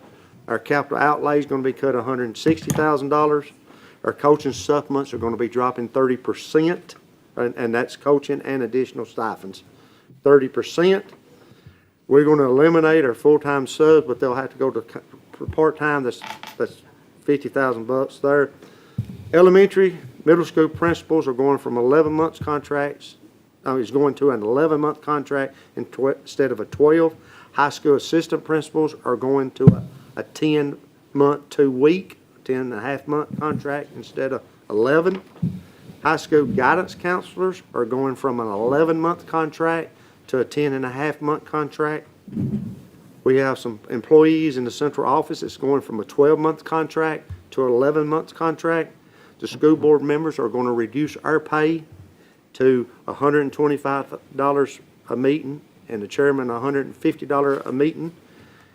Our capital outlay is gonna be cut $160,000. Our coaching supplements are gonna be dropping 30%, and that's coaching and additional stipends. 30%. We're gonna eliminate our full-time subs, but they'll have to go to part-time, that's $50,000 there. Elementary, middle school principals are going from 11 months contracts, it's going to an 11-month contract instead of a 12. High school assistant principals are going to a 10-month, 2-week, 10.5-month contract instead of 11. High school guidance counselors are going from an 11-month contract to a 10.5-month contract. We have some employees in the central office that's going from a 12-month contract to an 11-month contract. The school board members are going to reduce our pay to $125 a meeting, and the chairman $150 a meeting.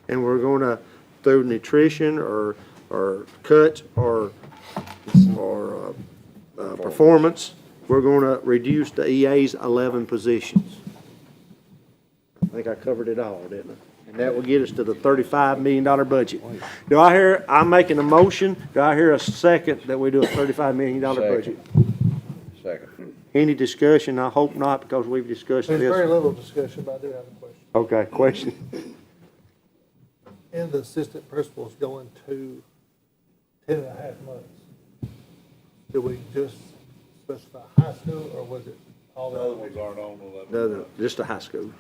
And we're going to, through nutrition or cuts or performance, we're going to reduce the EA's 11 positions. I think I covered it all, didn't I? And that will get us to the $35 million budget. Do I hear, I'm making a motion, do I hear a second that we do a $35 million budget? Second. Any discussion? I hope not, because we've discussed There's very this. little discussion, but I do have a question. Okay, question? In the assistant principals going to 10.5 months, did we just specify high school, or was it all the The other other ones aren't on 11. No, just a high school.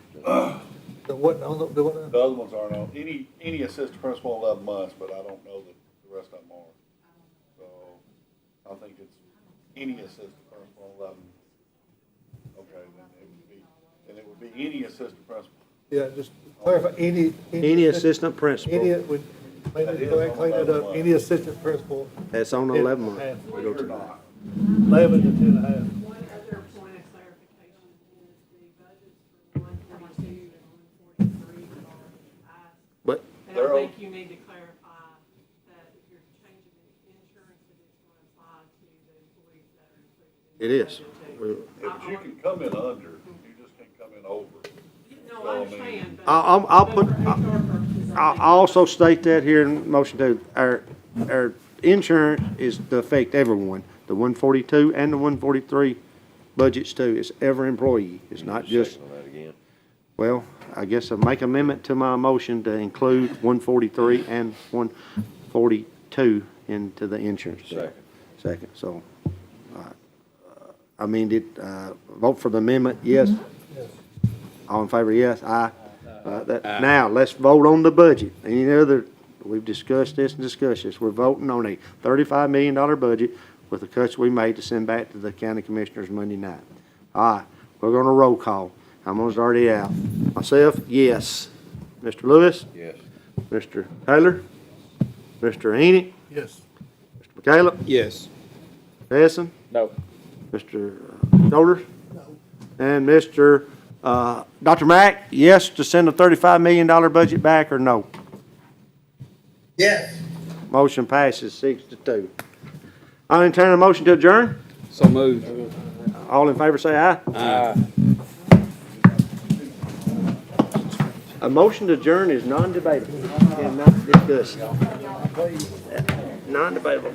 The what, on the what? The other ones aren't on, any assistant principal on 11 months, but I don't know that the rest of them are. So, I think it's any assistant principal on 11. Okay, then it would be any assistant principal. Yeah, just clarify, Any assistant principal Any, would, maybe go ahead and clean it up, any assistant principal. that's on 11 months. 10.5. Believe it or not. 11 to 10.5. One other point of clarification is the budgets for 142 and 143 are asked. But And I think you need to clarify that if you're changing the insurance, that it's going to apply to the employees that are included in it the is. budget too. If you can come in under, you just can't come in over. No, I understand, but. I'll put, but for HR purposes, I I'll think- also state that here in motion two, our insurance is to affect everyone, the 142 and the 143 budgets too, it's every employee, it's not just, Second on that again. well, I guess I'll make amendment to my motion to include 143 and 142 into the insurance. Second, so, I mean, vote for the amendment, yes? Yes. All in favor, yes, aye. Now, let's vote on the budget. Any other, we've discussed this and discussed this. We're voting on a $35 million budget with the cuts we made to send back to the county commissioners Monday night. All right, we're gonna roll call. I'm gonna start it out. Myself, yes. Mr. Lewis? Yes. Mr. Taylor? Mr. Enoch? Yes. Mr. McCallum? Yes. Essen? No. Mr. Shoulders? No. And Mr. Dr. Mack, yes to send a $35 million budget back or no? Yes. Motion passes 6-2. I'll entertain a motion to adjourn. So moved. All in favor say aye. Aye. A motion to adjourn is non-debatable and not discussed. Non-debatable.